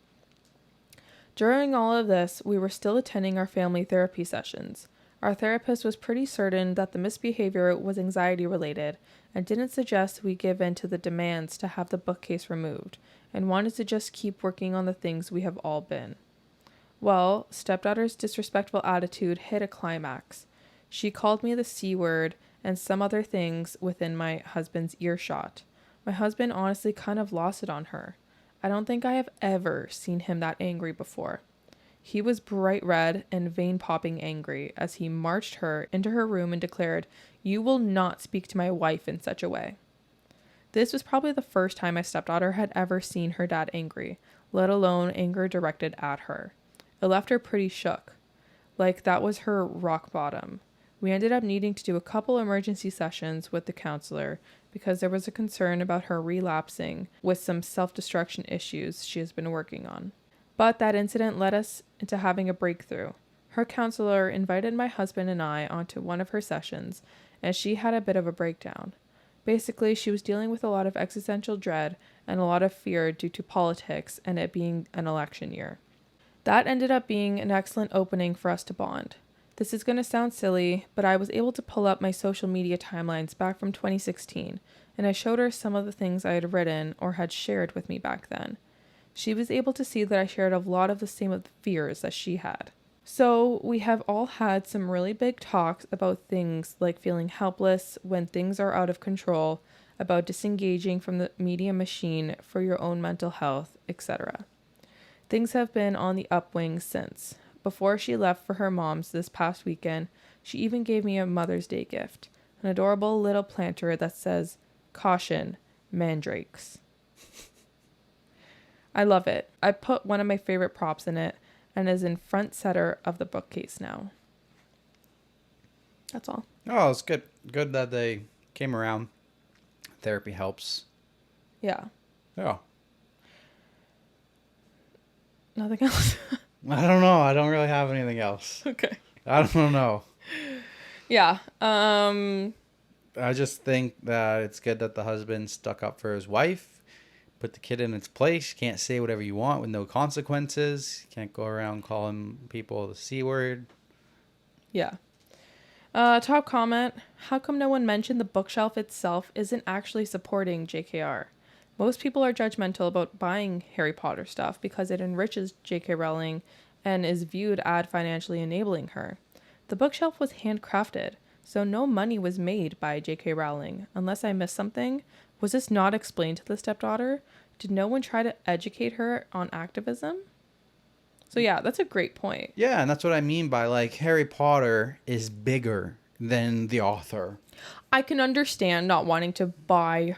During all of this, we were still attending our family therapy sessions. Our therapist was pretty certain that the misbehavior was anxiety related and didn't suggest we give in to the demands to have the bookcase removed and wanted to just keep working on the things we have all been. Well, stepdaughter's disrespectful attitude hit a climax. She called me the C word and some other things within my husband's earshot. My husband honestly kind of lost it on her. I don't think I have ever seen him that angry before. He was bright red and vein-popping angry as he marched her into her room and declared, "You will not speak to my wife in such a way." This was probably the first time my stepdaughter had ever seen her dad angry, let alone anger directed at her. It left her pretty shook, like that was her rock bottom. We ended up needing to do a couple emergency sessions with the counselor because there was a concern about her relapsing with some self-destruction issues she has been working on. But that incident led us into having a breakthrough. Her counselor invited my husband and I onto one of her sessions, and she had a bit of a breakdown. Basically, she was dealing with a lot of existential dread and a lot of fear due to politics and it being an election year. That ended up being an excellent opening for us to bond. This is going to sound silly, but I was able to pull up my social media timelines back from 2016, and I showed her some of the things I had written or had shared with me back then. She was able to see that I shared a lot of the same fears that she had. So we have all had some really big talks about things like feeling helpless when things are out of control, about disengaging from the media machine for your own mental health, etc. Things have been on the upswing since. Before she left for her mom's this past weekend, she even gave me a Mother's Day gift, an adorable little planter that says, "Caution, mandrakes." I love it. I put one of my favorite props in it and is in front center of the bookcase now. That's all. Oh, it's good. Good that they came around. Therapy helps. Yeah. Yeah. Nothing else? I don't know. I don't really have anything else. Okay. I don't know. Yeah. I just think that it's good that the husband stuck up for his wife. Put the kid in its place. You can't say whatever you want with no consequences. You can't go around calling people the C word. Yeah. Top comment. How come no one mentioned the bookshelf itself isn't actually supporting JKR? Most people are judgmental about buying Harry Potter stuff because it enriches J.K. Rowling and is viewed as financially enabling her. The bookshelf was handcrafted, so no money was made by J.K. Rowling. Unless I missed something, was this not explained to the stepdaughter? Did no one try to educate her on activism? So yeah, that's a great point. Yeah, and that's what I mean by like Harry Potter is bigger than the author. I can understand not wanting to buy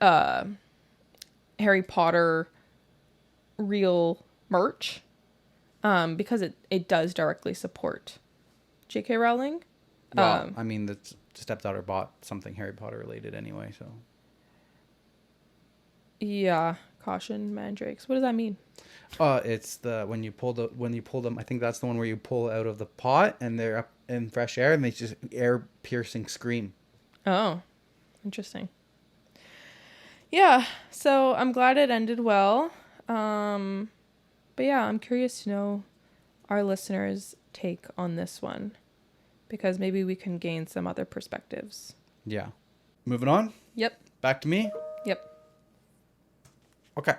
Harry Potter real merch because it does directly support J.K. Rowling. Well, I mean, the stepdaughter bought something Harry Potter related anyway, so. Yeah, caution mandrakes. What does that mean? It's when you pull them. I think that's the one where you pull out of the pot and they're up in fresh air and they just air piercing scream. Oh, interesting. Yeah, so I'm glad it ended well. But yeah, I'm curious to know our listeners' take on this one because maybe we can gain some other perspectives. Yeah. Moving on. Yep. Back to me. Yep. Okay.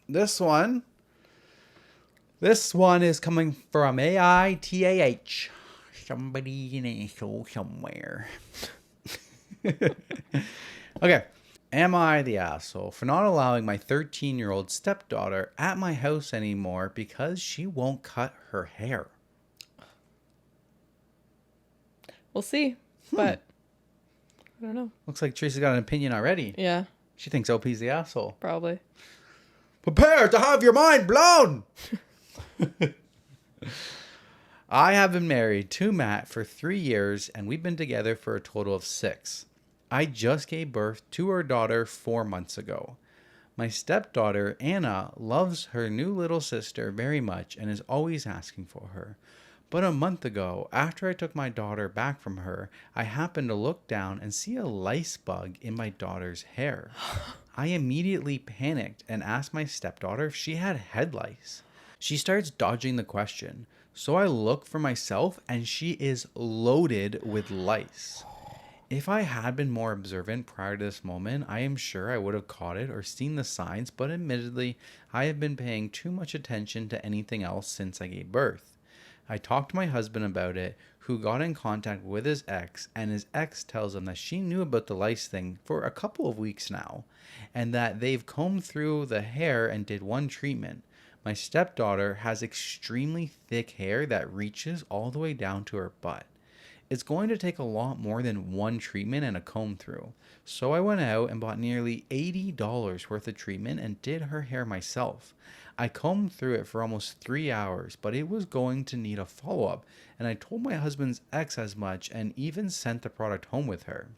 This one is coming from AITAH. Somebody in a show somewhere. Okay. Am I the asshole for not allowing my 13-year-old stepdaughter at my house anymore because she won't cut her hair? We'll see, but I don't know. Looks like Teresa's got an opinion already. Yeah, She thinks OP's the asshole. probably. Prepare to have your mind blown! I have been married to Matt for 3 years, and we've been together for a total of 6. I just gave birth to our daughter 4 months ago. My stepdaughter, Anna, loves her new little sister very much and is always asking for her. But a month ago, after I took my daughter back from her, I happened to look down and see a lice bug in my daughter's hair. I immediately panicked and asked my stepdaughter if she had head lice. She starts dodging the question, so I look for myself and she is loaded with lice. If I had been more observant prior to this moment, I am sure I would have caught it or seen the signs, but admittedly, I have been paying too much attention to anything else since I gave birth. I talked to my husband about it, who got in contact with his ex, and his ex tells him that she knew about the lice thing for a couple of weeks now, and that they've combed through the hair and did one treatment. My stepdaughter has extremely thick hair that reaches all the way down to her butt. It's going to take a lot more than one treatment and a comb through. So I went out and bought nearly $80 worth of treatment and did her hair myself. I combed through it for almost 3 hours, but it was going to need a follow-up, and I told my husband's ex as much and even sent the product home with her.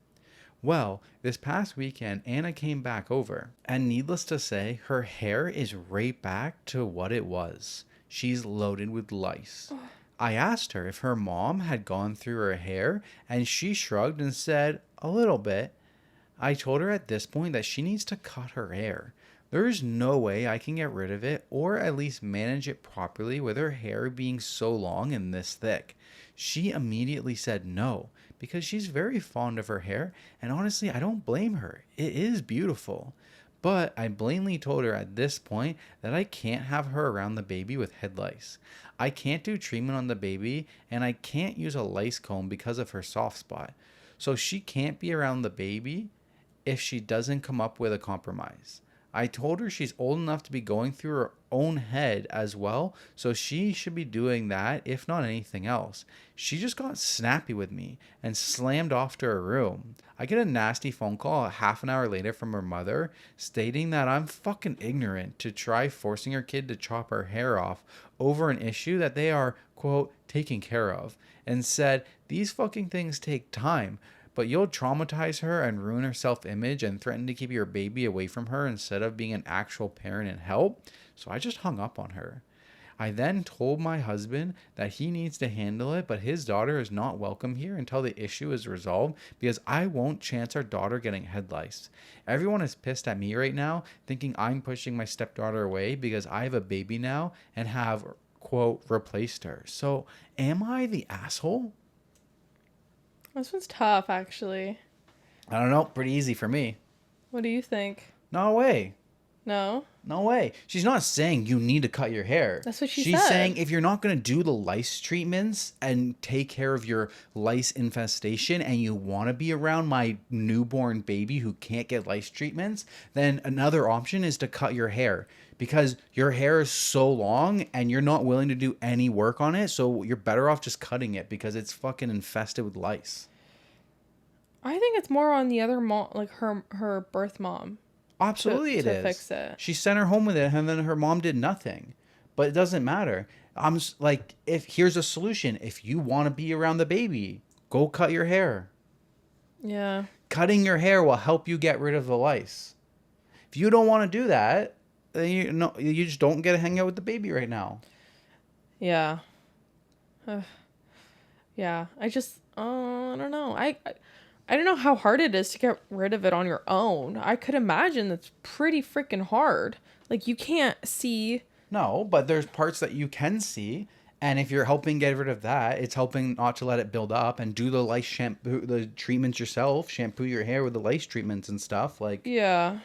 Well, this past weekend, Anna came back over, and needless to say, her hair is right back to what it was. She's loaded with lice. I asked her if her mom had gone through her hair, and she shrugged and said, a little bit. I told her at this point that she needs to cut her hair. There is no way I can get rid of it, or at least manage it properly with her hair being so long and this thick. She immediately said no, because she's very fond of her hair, and honestly, I don't blame her. It is beautiful. But I blatantly told her at this point that I can't have her around the baby with head lice. I can't do treatment on the baby, and I can't use a lice comb because of her soft spot. So she can't be around the baby if she doesn't come up with a compromise. I told her she's old enough to be going through her own head as well, so she should be doing that, if not anything else. She just got snappy with me and slammed off to her room. I get a nasty phone call a half an hour later from her mother stating that I'm fucking ignorant to try forcing her kid to chop her hair off over an issue that they are, quote, taking care of, and said, these fucking things take time. But you'll traumatize her and ruin her self-image and threaten to keep your baby away from her instead of being an actual parent and help. So I just hung up on her. I then told my husband that he needs to handle it, but his daughter is not welcome here until the issue is resolved because I won't chance our daughter getting head lice. Everyone is pissed at me right now, thinking I'm pushing my stepdaughter away because I have a baby now and have, quote, replaced her. So am I the asshole? This one's tough, actually. I don't know. Pretty easy for me. What do you think? No way. No? No way. She's not saying you need to cut your hair. That's what She's said. saying if you're not going to do the lice treatments and take care of your lice infestation and you want to be around my newborn baby who can't get lice treatments, then another option is to cut your hair because your hair is so long and you're not willing to do any work on it. So you're better off just cutting it because it's fucking infested with lice. I think it's more on the other mom, like her birth mom. Absolutely, to it is. Fix it. She sent her home with it, and then her mom did nothing. But it doesn't matter. I'm like, if here's a solution. If you want to be around the baby, go cut your hair. Yeah. Cutting your hair will help you get rid of the lice. If you don't want to do that, then you just don't get to hang out with the baby right now. Yeah. Yeah. I just, I don't know. I don't know how hard it is to get rid of it on your own. I could imagine that's pretty freaking hard. Like, you can't see. No, but there's parts that you can see. And if you're helping get rid of that, it's helping not to let it build up and do the lice shampoo, the treatments yourself, shampoo your hair with the lice treatments and stuff. Like, Yeah.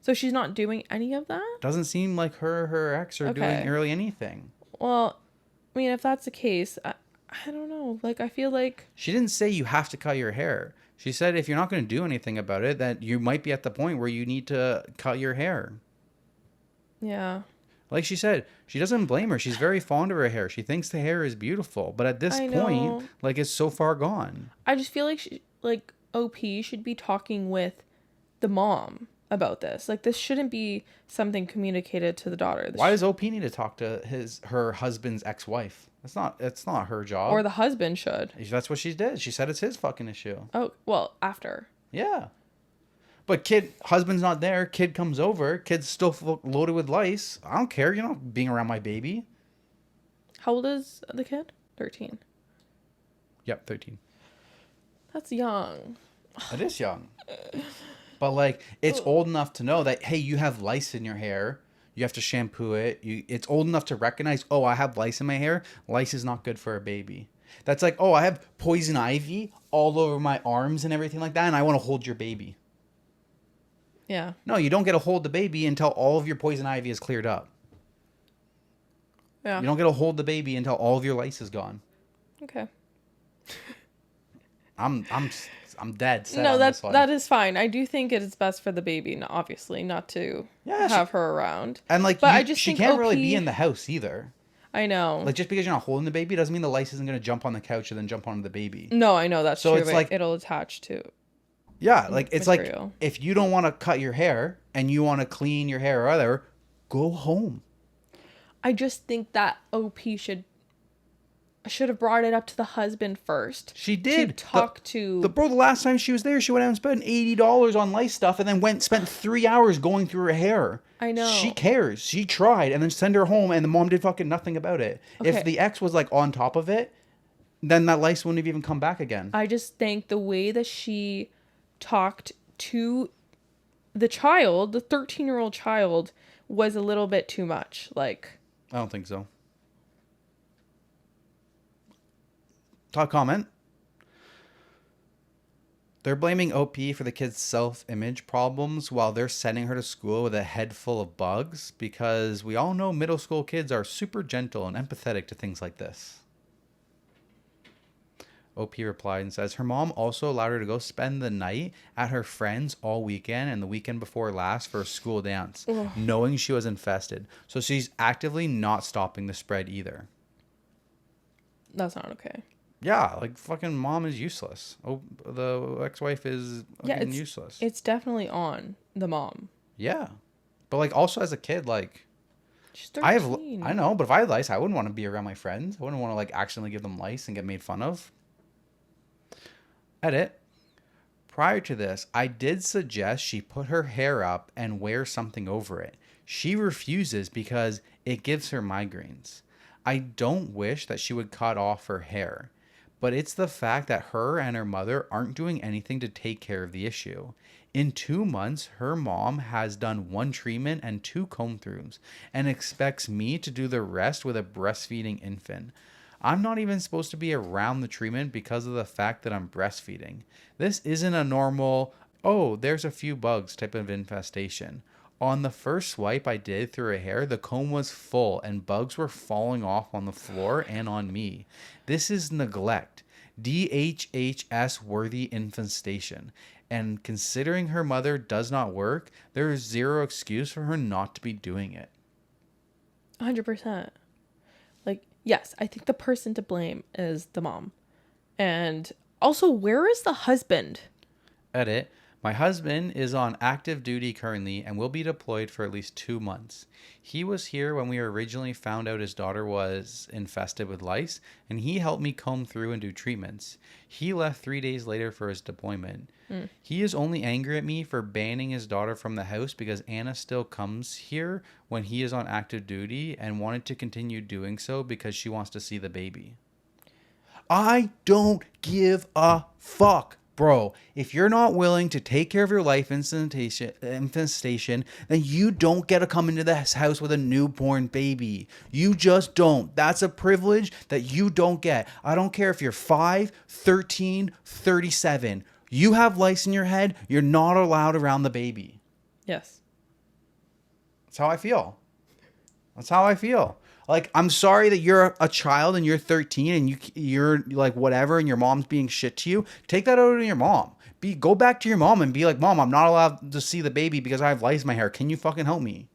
So she's not doing any of that? Doesn't seem like her ex are doing really anything. Well, I mean, if that's the case, I don't know. Like, I feel like... She didn't say you have to cut your hair. She said if you're not going to do anything about it, that you might be at the point where you need to cut your hair. Yeah. Like she said, she doesn't blame her. She's very fond of her hair. She thinks the hair is beautiful. But at this point, like, it's so far gone. I just feel like OP should be talking with the mom about this. Like, this shouldn't be something communicated to the daughter. Why does OP need to talk to her husband's ex-wife? It's not her job. Or the husband should. That's what she did. She said it's his fucking issue. Oh, well, after. Yeah. But husband's not there. Kid comes over. Kid's still loaded with lice. I don't care. You're not being around my baby. How old is the kid? 13. Yep, 13. That's young. It is young. But, like, it's old enough to know that, hey, you have lice in your hair. You have to shampoo it. It's old enough to recognize, oh, I have lice in my hair. Lice is not good for a baby. That's like, oh, I have poison ivy all over my arms and everything like that, and I want to hold your baby. Yeah. No, you don't get to hold the baby until all of your poison ivy is cleared up. Yeah. You don't get to hold the baby until all of your lice is gone. Okay. I'm dead set No, on this one. that is fine. I do think it is best for the baby, obviously, not to have her around. And, like, but I just she think can't OP, really be in the house either. I know. Like, just because you're not holding the baby doesn't mean the lice isn't going to jump on the couch and then jump onto the baby. No, I know that's so true. It's like, it'll attach to. Yeah, like, it's material. like, if you don't want to cut your hair and you want to clean your hair or other, go home. I just think that OP should have brought it up to the husband first. She did. To talk to... The last time she was there, she went out and spent $80 on lice stuff and then spent 3 hours going through her hair. I know. She cares. She tried and then send her home and the mom did fucking nothing about it. Okay. If the ex was, like, on top of it, then that lice wouldn't have even come back again. I just think the way that she talked to the child, the 13-year-old child, was a little bit too much. Like... I don't think so. Top comment. They're blaming OP for the kid's self-image problems while they're sending her to school with a head full of bugs because we all know middle school kids are super gentle and empathetic to things like this. OP replied and says her mom also allowed her to go spend the night at her friend's all weekend and the weekend before last for a school dance, knowing she was infested. So she's actively not stopping the spread either. That's not okay. Yeah, like, fucking mom is useless. Oh, the ex-wife is useless. It's definitely on the mom. Yeah. But, like, also as a kid, like... She's 13. I know, but if I had lice, I wouldn't want to be around my friends. I wouldn't want to, like, accidentally give them lice and get made fun of. Edit. Prior to this, I did suggest she put her hair up and wear something over it. She refuses because it gives her migraines. I don't wish that she would cut off her hair. But it's the fact that her and her mother aren't doing anything to take care of the issue. In 2 months, her mom has done 1 treatment and 2 comb-throughs and expects me to do the rest with a breastfeeding infant. I'm not even supposed to be around the treatment because of the fact that I'm breastfeeding. This isn't a normal, oh, there's a few bugs type of infestation. On the first swipe I did through her hair, the comb was full and bugs were falling off on the floor and on me. This is neglect. DHHS worthy infestation. And considering her mother does not work, there is zero excuse for her not to be doing it. 100%. Like, yes, I think the person to blame is the mom. And also, where is the husband? Edit. My husband is on active duty currently and will be deployed for at least 2 months. He was here when we originally found out his daughter was infested with lice, and he helped me comb through and do treatments. He left 3 days later for his deployment. He is only angry at me for banning his daughter from the house because Anna still comes here when he is on active duty and wanted to continue doing so because she wants to see the baby. I don't give a fuck. Bro, if you're not willing to take care of your life infestation, then you don't get to come into this house with a newborn baby. You just don't. That's a privilege that you don't get. I don't care if you're 5, 13, 37. You have lice in your head. You're not allowed around the baby. Yes. That's how I feel. That's how I feel. Like, I'm sorry that you're a child and you're 13 and you're like whatever and your mom's being shit to you. Take that out to your mom. Go back to your mom and be like, Mom, I'm not allowed to see the baby because I have lice in my hair. Can you fucking help me?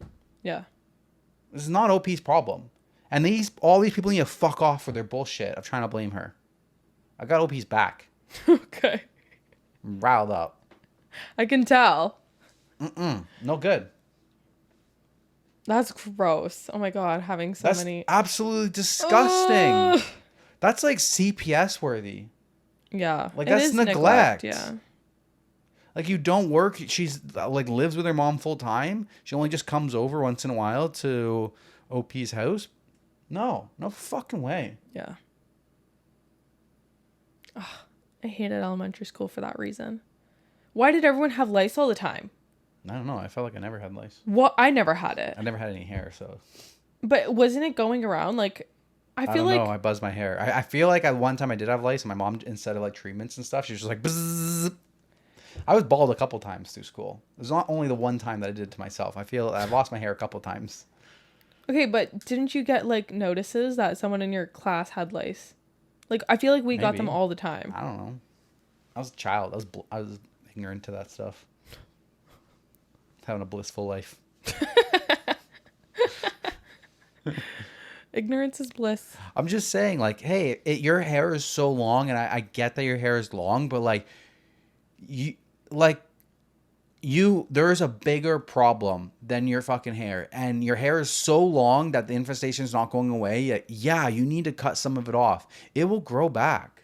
Yeah. This is not OP's problem. And all these people need to fuck off for their bullshit of trying to blame her. I got OP's back. Okay. I'm riled up. I can tell. No good. That's gross. Oh my God, having so many. That's absolutely disgusting. That's like CPS worthy. Yeah. Like, that's neglect. Yeah. Like, you don't work. She's like lives with her mom full time. She only just comes over once in a while to OP's house. No fucking way. Yeah. I hated elementary school for that reason. Why did everyone have lice all the time? I don't know. I felt like I never had lice. What? I never had it. I never had any hair, so But wasn't it going around? Like, I I feel don't know. like I buzzed my hair. I feel like at one time I did have lice, and my mom, instead of like treatments and stuff, she was just like, bzzz. I was bald a couple times through school. It was not only the one time that I did it to myself. I feel I've lost my hair a couple times. okay, but didn't you get like notices that someone in your class had lice? Like, I feel like we got them Maybe. all the time. I don't know. I was a child. I was ignorant to that stuff. Having a blissful life. Ignorance is bliss. I'm just saying, like, hey, your hair is so long, and I get that your hair is long, but like, you like there is a bigger problem than your fucking hair, and your hair is so long that the infestation is not going away. Yeah, you need to cut some of it off. It will grow back.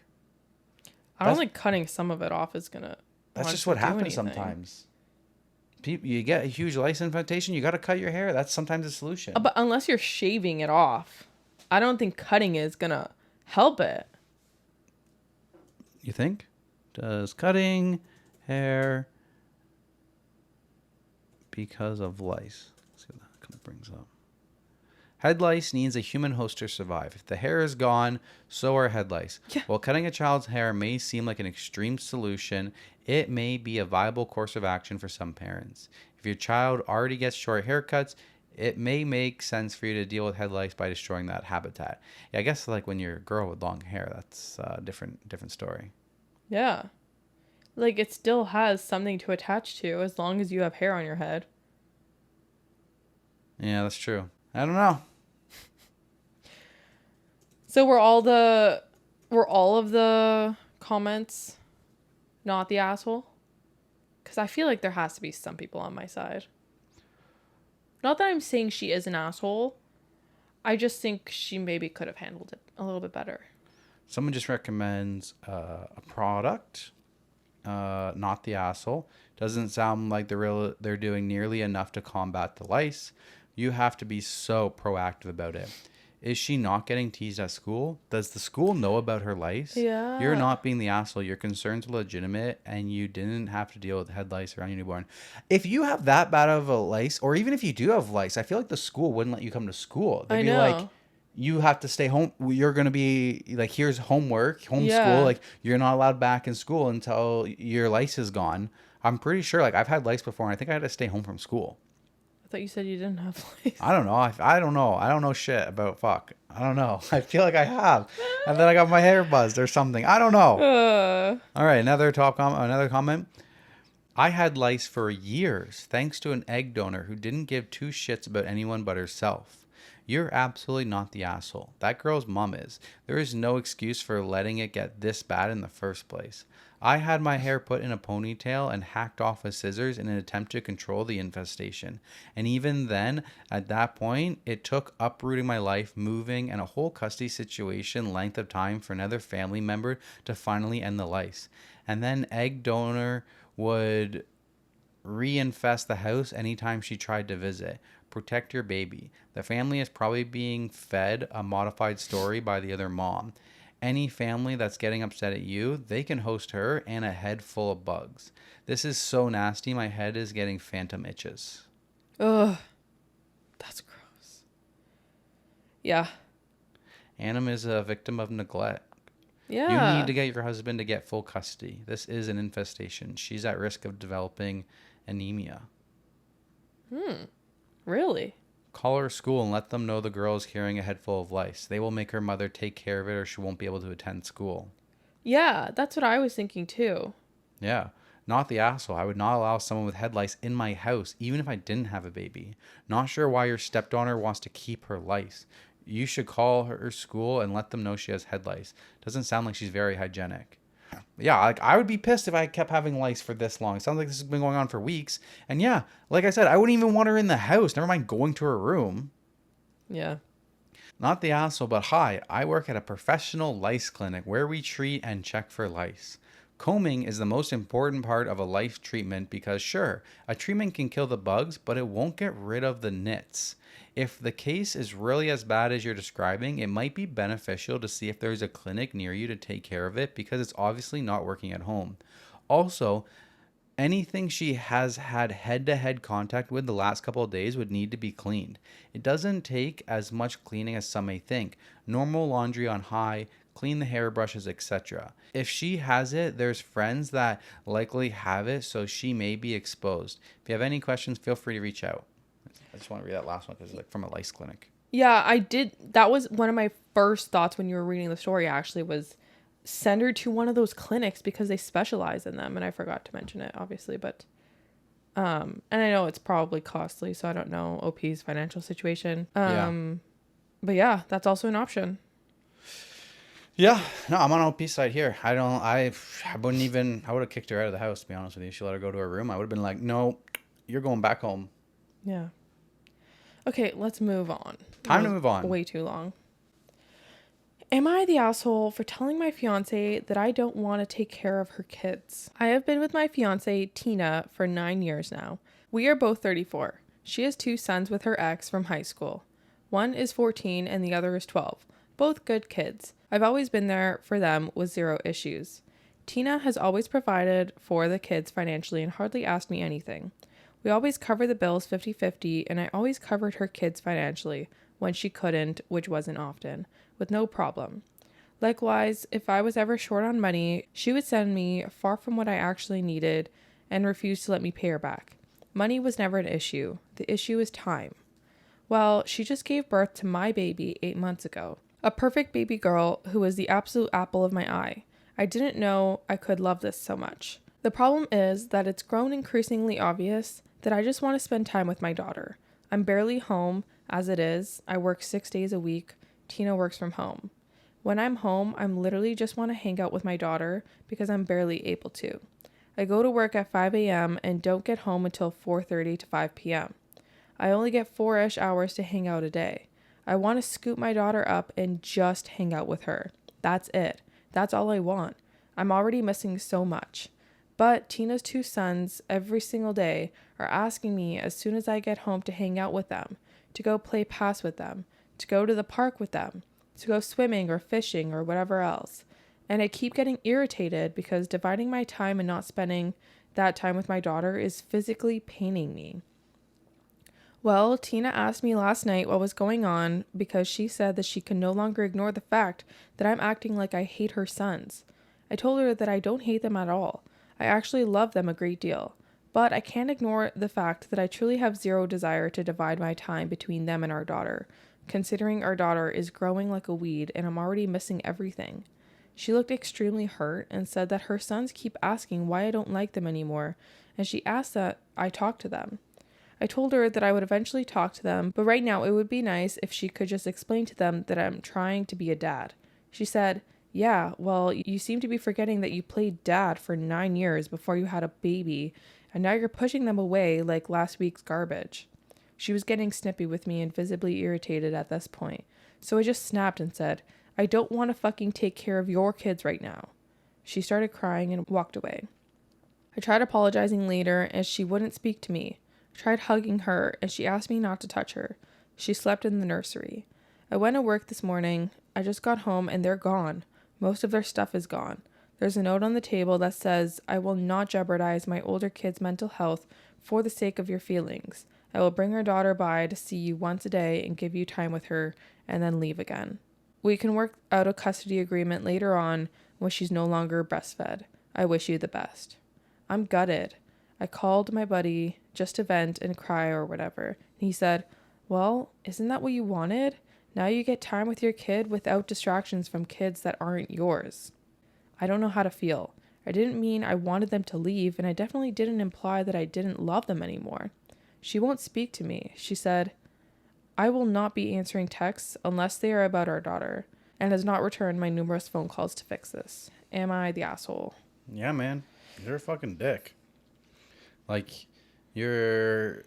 I don't think cutting some of it off is gonna. That's want just to what do happens anything. sometimes. People, you get a huge lice infestation, you got to cut your hair. That's sometimes a solution. But unless you're shaving it off, I don't think cutting is gonna help it. You think? Does cutting hair because of lice? Let's see what that kind of brings up. Head lice needs a human host to survive. If the hair is gone, so are head lice. Yeah. While cutting a child's hair may seem like an extreme solution, it may be a viable course of action for some parents. If your child already gets short haircuts, it may make sense for you to deal with head lice by destroying that habitat. Yeah, I guess like when you're a girl with long hair, that's a different story. Yeah. Like, it still has something to attach to as long as you have hair on your head. Yeah, that's true. I don't know. So were all of the comments not the asshole? Because I feel like there has to be some people on my side. Not that I'm saying she is an asshole. I just think she maybe could have handled it a little bit better. Someone just recommends a product, not the asshole. Doesn't sound like they're doing nearly enough to combat the lice. You have to be so proactive about it. Is she not getting teased at school? Does the school know about her lice? Yeah. You're not being the asshole. Your concerns are legitimate, and you didn't have to deal with head lice around your newborn. If you have that bad of a lice, or even if you do have lice, I feel like the school wouldn't let you come to school. They'd be like, you have to stay home. You're going to be like, here's homework, homeschool. Yeah. Like, you're not allowed back in school until your lice is gone. I'm pretty sure, like, I've had lice before, and I think I had to stay home from school. I thought you said you didn't have lice. I don't know. I don't know. I don't know shit about fuck. I don't know. I feel like I have. And then I got my hair buzzed or something. I don't know. All right. Another comment. I had lice for years thanks to an egg donor who didn't give two shits about anyone but herself. You're absolutely not the asshole. That girl's mom is. There is no excuse for letting it get this bad in the first place. I had my hair put in a ponytail and hacked off with scissors in an attempt to control the infestation. And even then, at that point, it took uprooting my life, moving, and a whole custody situation length of time for another family member to finally end the lice. And then egg donor would reinfest the house anytime she tried to visit. Protect your baby. The family is probably being fed a modified story by the other mom. Any family that's getting upset at you, they can host her and a head full of bugs. This is so nasty. My head is getting phantom itches. Ugh. That's gross. Yeah. Annam is a victim of neglect. Yeah. You need to get your husband to get full custody. This is an infestation. She's at risk of developing anemia. Really? Call her school and let them know the girl is carrying a head full of lice. They will make her mother take care of it or she won't be able to attend school. Yeah, that's what I was thinking too. Yeah. Not the asshole. I would not allow someone with head lice in my house, even if I didn't have a baby. Not sure why your stepdaughter wants to keep her lice. You should call her school and let them know she has head lice. Doesn't sound like she's very hygienic. Yeah, like I would be pissed if I kept having lice for this long. It sounds like this has been going on for weeks. And yeah, like I said, I wouldn't even want her in the house. Never mind going to her room. Yeah. Not the asshole, but hi, I work at a professional lice clinic where we treat and check for lice. Combing is the most important part of a life treatment because, sure, a treatment can kill the bugs, but it won't get rid of the nits. If the case is really as bad as you're describing, it might be beneficial to see if there's a clinic near you to take care of it because it's obviously not working at home. Also, anything she has had head-to-head contact with the last couple of days would need to be cleaned. It doesn't take as much cleaning as some may think. Normal laundry on high, clean the hairbrushes, etc. If she has it, there's friends that likely have it, so she may be exposed. If you have any questions, feel free to reach out. I just want to read that last one because it's like from a lice clinic. Yeah, I did. That was one of my first thoughts when you were reading the story, actually, was send her to one of those clinics because they specialize in them. And I forgot to mention it, obviously, but and I know it's probably costly, so I don't know OP's financial situation. Yeah. But yeah, that's also an option. Yeah, no, I'm on OP side here. I wouldn't even, I would have kicked her out of the house, to be honest with you. She let her go to her room. I would have been like, no, you're going back home. Yeah. Okay, let's move on. Time to move on. Way too long. Am I the asshole for telling my fiance that I don't want to take care of her kids? I have been with my fiance, Tina, for 9 years now. We are both 34. She has 2 sons with her ex from high school. One is 14 and the other is 12. Both good kids. I've always been there for them with 0 issues. Tina has always provided for the kids financially and hardly asked me anything. We always cover the bills 50-50, and I always covered her kids financially when she couldn't, which wasn't often, with no problem. Likewise, if I was ever short on money, she would send me far from what I actually needed and refuse to let me pay her back. Money was never an issue. The issue is time. Well, she just gave birth to my baby 8 months ago. A perfect baby girl who was the absolute apple of my eye. I didn't know I could love this so much. The problem is that it's grown increasingly obvious that I just want to spend time with my daughter. I'm barely home as it is. I work 6 days a week. Tina works from home. When I'm home, I'm literally just want to hang out with my daughter because I'm barely able to. I go to work at 5 a.m. and don't get home until 4:30 to 5 p.m. I only get 4-ish hours to hang out a day. I want to scoop my daughter up and just hang out with her. That's it. That's all I want. I'm already missing so much. But Tina's 2 sons every single day are asking me as soon as I get home to hang out with them, to go play pass with them, to go to the park with them, to go swimming or fishing or whatever else. And I keep getting irritated because dividing my time and not spending that time with my daughter is physically paining me. Well, Tina asked me last night what was going on because she said that she can no longer ignore the fact that I'm acting like I hate her sons. I told her that I don't hate them at all. I actually love them a great deal. But I can't ignore the fact that I truly have 0 desire to divide my time between them and our daughter, considering our daughter is growing like a weed and I'm already missing everything. She looked extremely hurt and said that her sons keep asking why I don't like them anymore, and she asked that I talk to them. I told her that I would eventually talk to them, but right now it would be nice if she could just explain to them that I'm trying to be a dad. She said, yeah, well, you seem to be forgetting that you played dad for 9 years before you had a baby, and now you're pushing them away like last week's garbage. She was getting snippy with me and visibly irritated at this point, so I just snapped and said, I don't want to fucking take care of your kids right now. She started crying and walked away. I tried apologizing later and she wouldn't speak to me. I tried hugging her and she asked me not to touch her. She slept in the nursery. I went to work this morning. I just got home and they're gone. Most of their stuff is gone. There's a note on the table that says, I will not jeopardize my older kids' mental health for the sake of your feelings. I will bring our daughter by to see you once a day and give you time with her and then leave again. We can work out a custody agreement later on when she's no longer breastfed. I wish you the best. I'm gutted. I called my buddy just to vent and cry or whatever. He said, well, isn't that what you wanted? Now you get time with your kid without distractions from kids that aren't yours. I don't know how to feel. I didn't mean I wanted them to leave, and I definitely didn't imply that I didn't love them anymore. She won't speak to me. She said, I will not be answering texts unless they are about our daughter, and has not returned my numerous phone calls to fix this. Am I the asshole? Yeah, man. You're a fucking dick. Like, you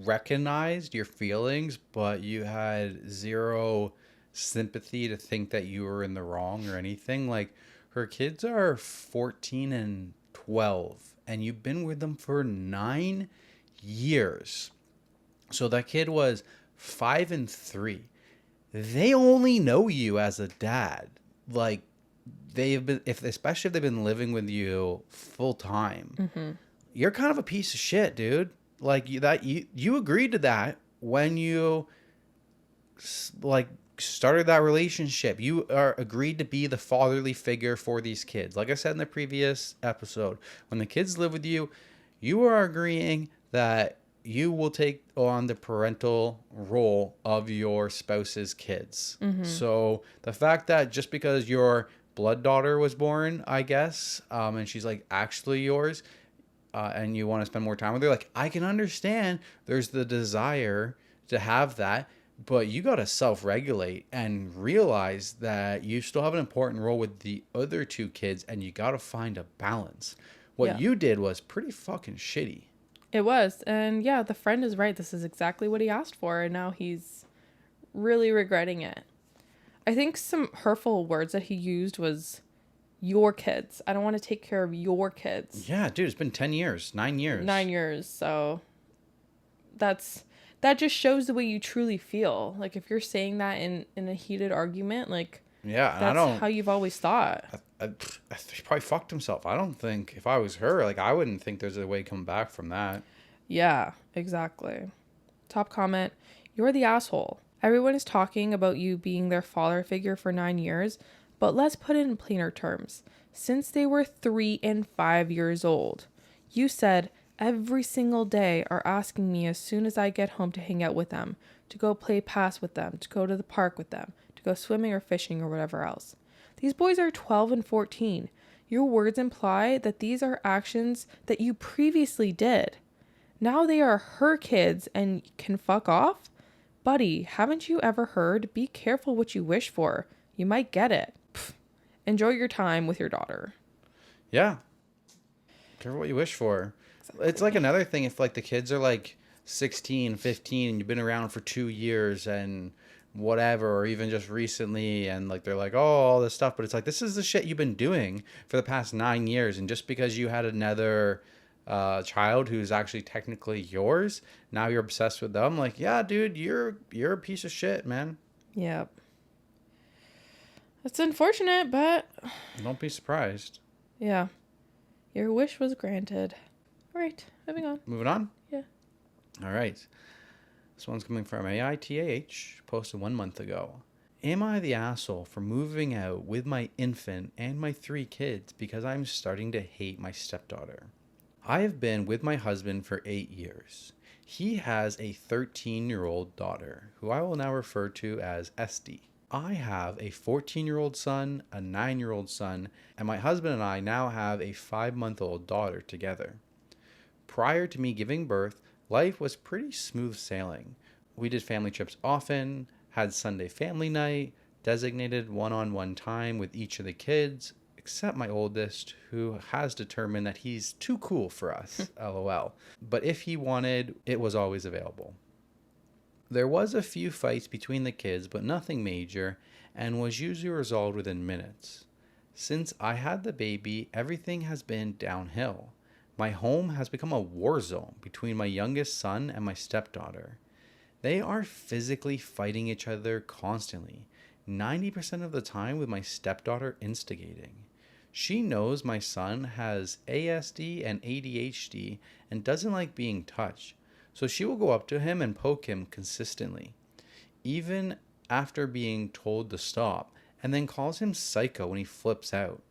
recognized your feelings, but you had 0 sympathy to think that you were in the wrong or anything. Like, Her kids are 14 and 12, and you've been with them for 9 years. So that kid was 5 and 3. They only know you as a dad. Like, they've been, if especially if they've been living with you full time, you're kind of a piece of shit, dude. Like, you agreed to that when you like started that relationship. You are agreed to be the fatherly figure for these kids. Like I said in the previous episode, when the kids live with you, you are agreeing that you will take on the parental role of your spouse's kids. So the fact that just because your blood daughter was born, I guess, and she's like actually yours, and you want to spend more time with her, like, I can understand there's the desire to have that, but you got to self-regulate and realize that you still have an important role with the other two kids, and you got to find a balance. What Yeah. you did was pretty fucking shitty. It was. And yeah, the friend is right. This is exactly what he asked for. And now he's really regretting it. I think some hurtful words that he used was your kids. I don't want to take care of your kids. Yeah, dude, it's been 10 years, 9 years. 9 years. So that just shows the way you truly feel. Like if you're saying that in a heated argument, like Yeah, and that's how you've always thought. he probably fucked himself. I don't think, if I was her, like, I wouldn't think there's a way to come back from that. Yeah, exactly. Top comment. You're the asshole. Everyone is talking about you being their father figure for 9 years, but let's put it in plainer terms. Since they were 3 and 5 years old, you said every single day are asking me as soon as I get home to hang out with them, to go play pass with them, to go to the park with them, to go swimming or fishing or whatever else. These boys are 12 and 14. Your words imply that these are actions that you previously did. Now they are her kids and can fuck off? Buddy, haven't you ever heard, be careful what you wish for? You might get it. Pfft. Enjoy your time with your daughter. Yeah. Careful what you wish for. Exactly. It's like another thing if, like, the kids are like 16, 15, and you've been around for 2 years and whatever, or even just recently, and like they're like, oh, all this stuff, but it's like, this is the shit you've been doing for the past 9 years, and just because you had another child who's actually technically yours, now you're obsessed with them. Like, yeah, dude, you're a piece of shit, man. Yep. It's unfortunate, but Don't be surprised. yeah, your wish was granted. All right, moving on. Moving on. Yeah. All right. This one's coming from AITAH, posted 1 month ago. Am I the asshole for moving out with my infant and my 3 kids because I'm starting to hate my stepdaughter? I have been with my husband for 8 years. He has a 13-year-old daughter, who I will now refer to as Esty. I have a 14-year-old son, a 9-year-old son, and my husband and I now have a 5-month-old daughter together. Prior to me giving birth, life was pretty smooth sailing. We did family trips often, had Sunday family night, designated one-on-one time with each of the kids, except my oldest, who has determined that he's too cool for us, lol. But if he wanted, it was always available. There was a few fights between the kids, but nothing major, and was usually resolved within minutes. Since I had the baby, everything has been downhill. My home has become a war zone between my youngest son and my stepdaughter. They are physically fighting each other constantly, 90% of the time with my stepdaughter instigating. She knows my son has ASD and ADHD and doesn't like being touched, so she will go up to him and poke him consistently, even after being told to stop, and then calls him psycho when he flips out.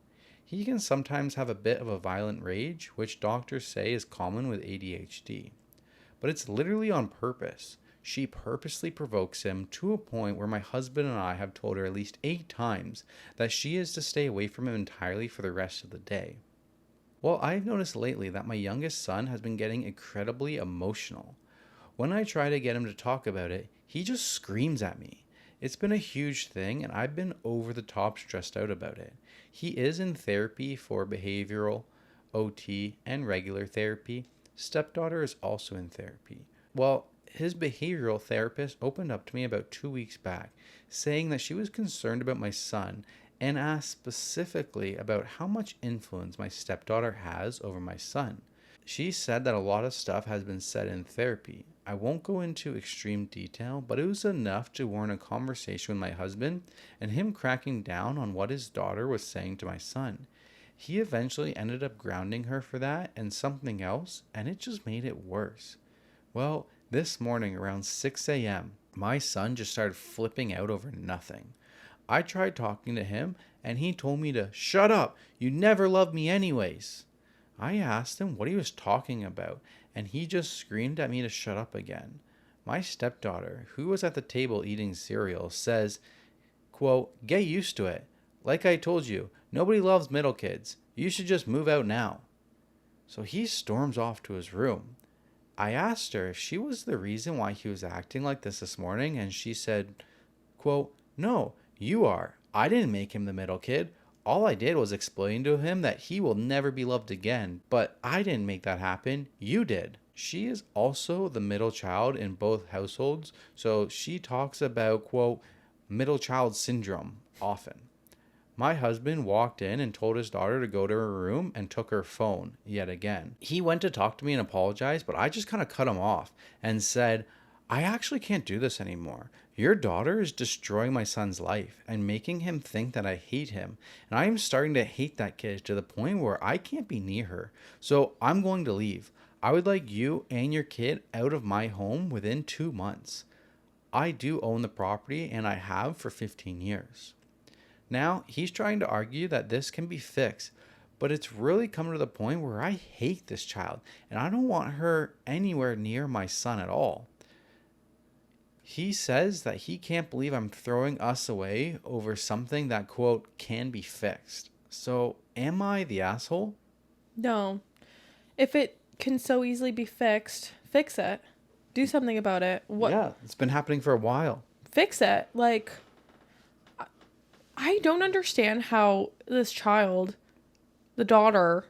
He can sometimes have a bit of a violent rage, which doctors say is common with ADHD. But it's literally on purpose. She purposely provokes him to a point where my husband and I have told her at least 8 times that she is to stay away from him entirely for the rest of the day. Well, I've noticed lately that my youngest son has been getting incredibly emotional. When I try to get him to talk about it, he just screams at me. It's been a huge thing, and I've been over the top stressed out about it. He is in therapy for behavioral, OT, and regular therapy. Stepdaughter is also in therapy. Well, his behavioral therapist opened up to me about 2 weeks back, saying that she was concerned about my son and asked specifically about how much influence my stepdaughter has over my son. She said that a lot of stuff has been said in therapy. I won't go into extreme detail, but it was enough to warrant a conversation with my husband and him cracking down on what his daughter was saying to my son. He eventually ended up grounding her for that and something else, and it just made it worse. Well, this morning around 6 a.m., my son just started flipping out over nothing. I tried talking to him, and he told me to shut up. You never loved me anyways. I asked him what he was talking about, and he just screamed at me to shut up again. My stepdaughter, who was at the table eating cereal, says, quote, "Get used to it. Like I told you, nobody loves middle kids. You should just move out now." So he storms off to his room. I asked her if she was the reason why he was acting like this morning, and she said, quote, "No, you are. I didn't make him the middle kid. All I did was explain to him that he will never be loved again, but I didn't make that happen. You did." She is also the middle child in both households, so she talks about, quote, middle child syndrome often. My husband walked in and told his daughter to go to her room and took her phone yet again. He went to talk to me and apologize, but I just kind of cut him off and said, "I actually can't do this anymore. Your daughter is destroying my son's life and making him think that I hate him. And I am starting to hate that kid to the point where I can't be near her. So I'm going to leave. I would like you and your kid out of my home within 2 months. I do own the property and I have for 15 years. Now, he's trying to argue that this can be fixed, but it's really come to the point where I hate this child and I don't want her anywhere near my son at all. He says that he can't believe I'm throwing us away over something that, quote, can be fixed. So, am I the asshole? No. If it can so easily be fixed, fix it. Do something about it. What? Yeah, it's been happening for a while. Fix it. Like, I don't understand how this child, the daughter,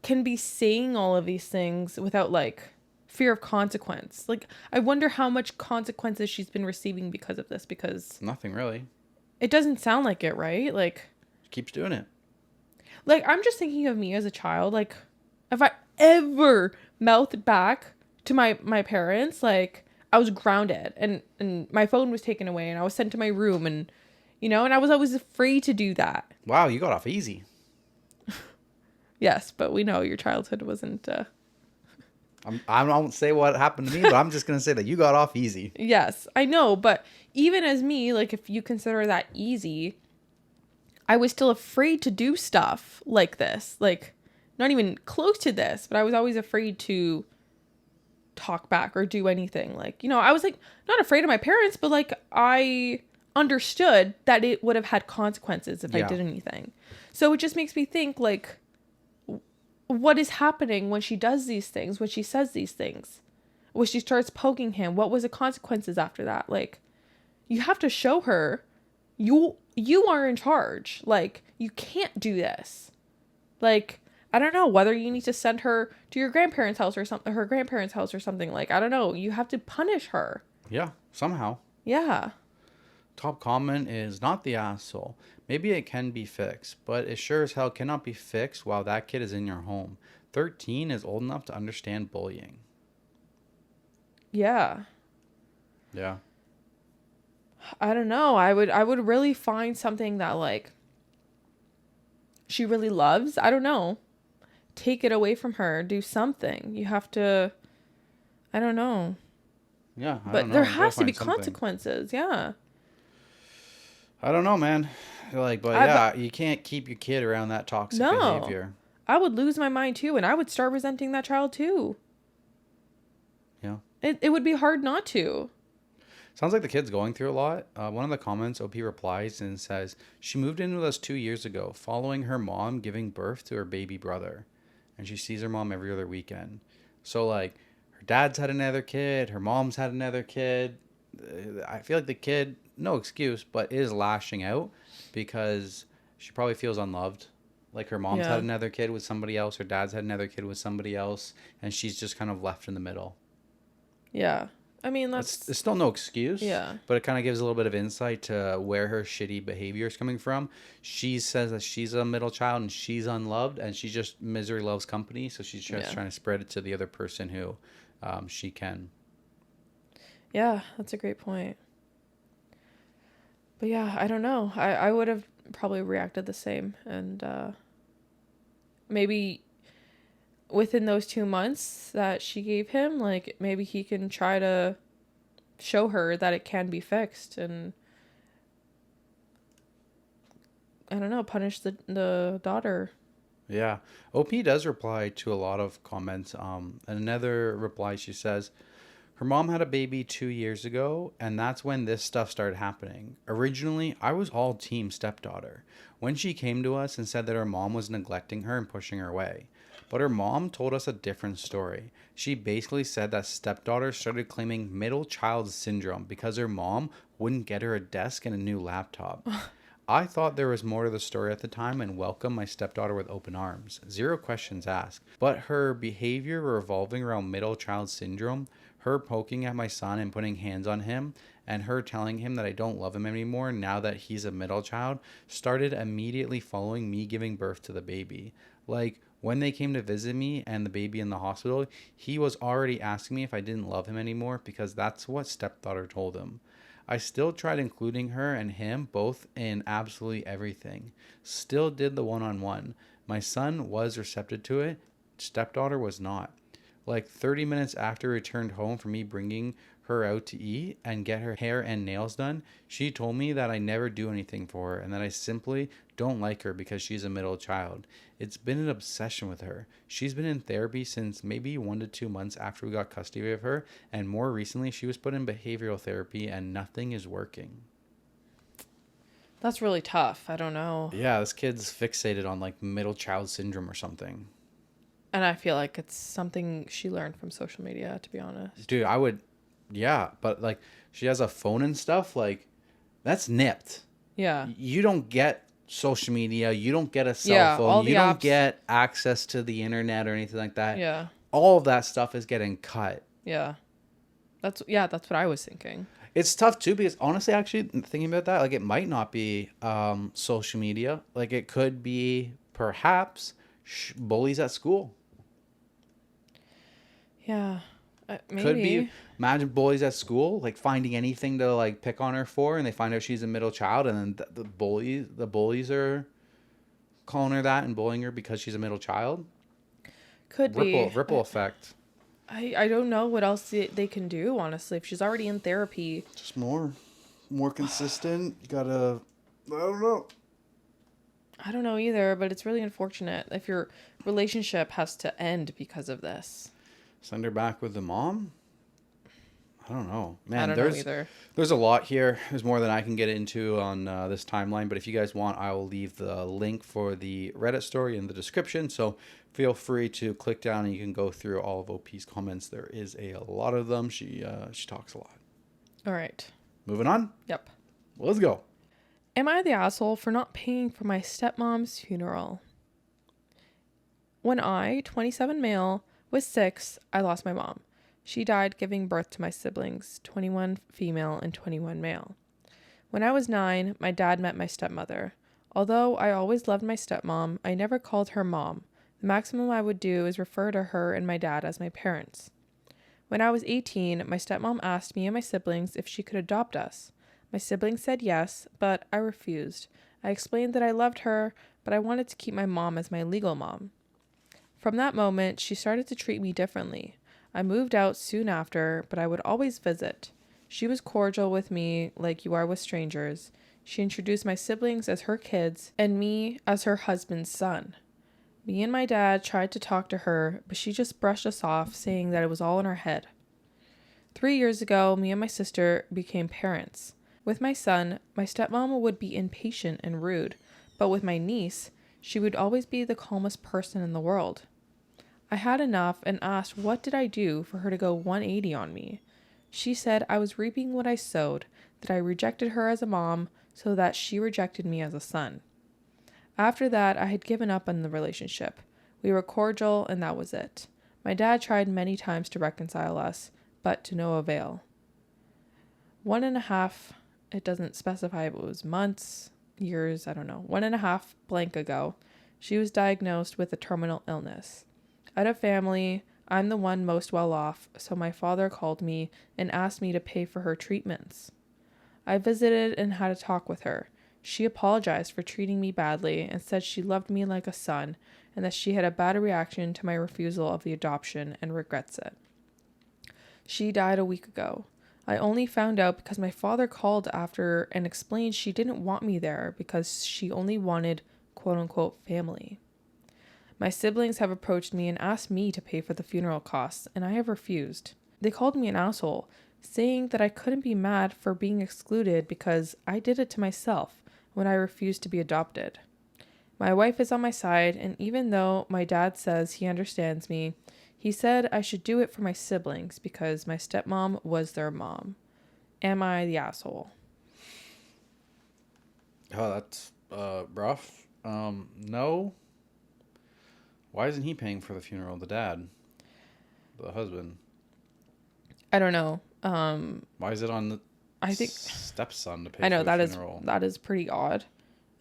can be saying all of these things without, like, fear of consequence. Like, I wonder how much consequences she's been receiving because of this, because Nothing really. it doesn't sound like it, right? Like, She keeps doing it. like, I'm just thinking of me as a child. Like, if I ever mouthed back to my parents, like, I was grounded and my phone was taken away and I was sent to my room and, you know, and I was always afraid to do that. Wow, you got off easy. Yes, but we know your childhood wasn't, I won't say what happened to me, but I'm just going to say that you got off easy. Yes, I know. But even as me, like, if you consider that easy, I was still afraid to do stuff like this. Like, not even close to this, but I was always afraid to talk back or do anything. Like, you know, I was, like, not afraid of my parents, but, like, I understood that it would have had consequences if I did anything. So it just makes me think, like, what is happening when she does these things, when she says these things, when she starts poking him? What was the consequences after that? Like, you have to show her you are in charge. Like, you can't do this. Like, I don't know whether you need to send her to your grandparents' house or something, her grandparents' house or something. Like, I don't know. You have to punish her. Yeah, somehow. Yeah. Top comment is not the asshole. Maybe it can be fixed, but it sure as hell cannot be fixed while that kid is in your home. 13 is old enough to understand bullying. Yeah. Yeah. I don't know. I would really find something that, like, she really loves. I don't know. Take it away from her. Do something. You have to, I don't know. Yeah, I But don't know. there You gotta has to be find something. consequences. Yeah. I don't know, man. Like, but yeah, you can't keep your kid around that toxic behavior. I would lose my mind too, and I would start resenting that child too. Yeah. It would be hard not to. Sounds like the kid's going through a lot. One of the comments, OP replies and says, she moved in with us 2 years ago, following her mom giving birth to her baby brother. And she sees her mom every other weekend. So, like, her dad's had another kid, her mom's had another kid. I feel like the kid, no excuse, but is lashing out because she probably feels unloved. Like, her mom's had another kid with somebody else, her dad's had another kid with somebody else, and she's just kind of left in the middle. Yeah. I mean, It's still no excuse. Yeah. But it kind of gives a little bit of insight to where her shitty behavior is coming from. She says that she's a middle child and she's unloved, and she just misery loves company. So she's just trying to spread it to the other person who she can. Yeah, that's a great point. But yeah, I don't know. I would have probably reacted the same. And maybe within those 2 months that she gave him, like, maybe he can try to show her that it can be fixed and, I don't know, punish the daughter. Yeah. OP does reply to a lot of comments. Another reply, she says, her mom had a baby 2 years ago, and that's when this stuff started happening. Originally, I was all team stepdaughter when she came to us and said that her mom was neglecting her and pushing her away. But her mom told us a different story. She basically said that stepdaughter started claiming middle child syndrome because her mom wouldn't get her a desk and a new laptop. I thought there was more to the story at the time and welcomed my stepdaughter with open arms. Zero questions asked. But her behavior revolving around middle child syndrome, her poking at my son and putting hands on him, and her telling him that I don't love him anymore now that he's a middle child, started immediately following me giving birth to the baby. Like, when they came to visit me and the baby in the hospital, he was already asking me if I didn't love him anymore because that's what stepdaughter told him. I still tried including her and him both in absolutely everything. Still did the one-on-one. My son was receptive to it. Stepdaughter was not. Like 30 minutes after returned home from me bringing her out to eat and get her hair and nails done, she told me that I never do anything for her and that I simply don't like her because she's a middle child. It's been an obsession with her. She's been in therapy since maybe 1 to 2 months after we got custody of her, and more recently she was put in behavioral therapy and nothing is working. That's really tough. I don't know. Yeah, this kid's fixated on like middle child syndrome or something. And I feel like it's something she learned from social media, to be honest. Dude, I would, yeah, but like she has a phone and stuff, like that's nipped. Yeah. You don't get social media, you don't get a cell phone, you don't apps. get access to the internet or anything like that. Yeah. All of that stuff is getting cut. Yeah. That's what I was thinking. It's tough too because honestly, actually thinking about that, like it might not be social media. Like it could be perhaps bullies at school. Yeah. Maybe. Could be. Imagine bullies at school, like finding anything to like pick on her for, and they find out she's a middle child, and then the bullies are calling her that and bullying her because she's a middle child. Could be. Ripple effect. I don't know what else they can do, honestly. If she's already in therapy. Just more consistent. You gotta, I don't know. I don't know either, but it's really unfortunate if your relationship has to end because of this. Send her back with the mom? I don't know. Man, I don't know either. There's a lot here. There's more than I can get into on this timeline. But if you guys want, I will leave the link for the Reddit story in the description. So feel free to click down and you can go through all of OP's comments. There is a lot of them. She talks a lot. All right. Moving on? Yep. Well, let's go. Am I the asshole for not paying for my stepmom's funeral? When I, 27 male, was 6, I lost my mom. She died giving birth to my siblings, 21 female and 21 male. When I was 9, my dad met my stepmother. Although I always loved my stepmom, I never called her mom. The maximum I would do is refer to her and my dad as my parents. When I was 18, my stepmom asked me and my siblings if she could adopt us. My siblings said yes, but I refused. I explained that I loved her, but I wanted to keep my mom as my legal mom. From that moment, she started to treat me differently. I moved out soon after, but I would always visit. She was cordial with me like you are with strangers. She introduced my siblings as her kids and me as her husband's son. Me and my dad tried to talk to her, but she just brushed us off, saying that it was all in her head. 3 years ago, me and my sister became parents. With my son, my stepmom would be impatient and rude, but with my niece, she would always be the calmest person in the world. I had enough and asked what did I do for her to go 180 on me. She said I was reaping what I sowed, that I rejected her as a mom so that she rejected me as a son. After that, I had given up on the relationship. We were cordial and that was it. My dad tried many times to reconcile us, but to no avail. 1.5, it doesn't specify if it was months, years, I don't know, 1.5 blank ago, she was diagnosed with a terminal illness. Out of family, I'm the one most well off, so my father called me and asked me to pay for her treatments. I visited and had a talk with her. She apologized for treating me badly and said she loved me like a son and that she had a bad reaction to my refusal of the adoption and regrets it. She died a week ago. I only found out because my father called after and explained she didn't want me there because she only wanted quote-unquote family. My siblings have approached me and asked me to pay for the funeral costs, and I have refused. They called me an asshole, saying that I couldn't be mad for being excluded because I did it to myself when I refused to be adopted. My wife is on my side, and even though my dad says he understands me, he said I should do it for my siblings because my stepmom was their mom. Am I the asshole? Oh, that's rough. No. Why isn't he paying for the funeral? The dad, the husband. I don't know. Why is it on the I think stepson to pay I know for the funeral? that is pretty odd.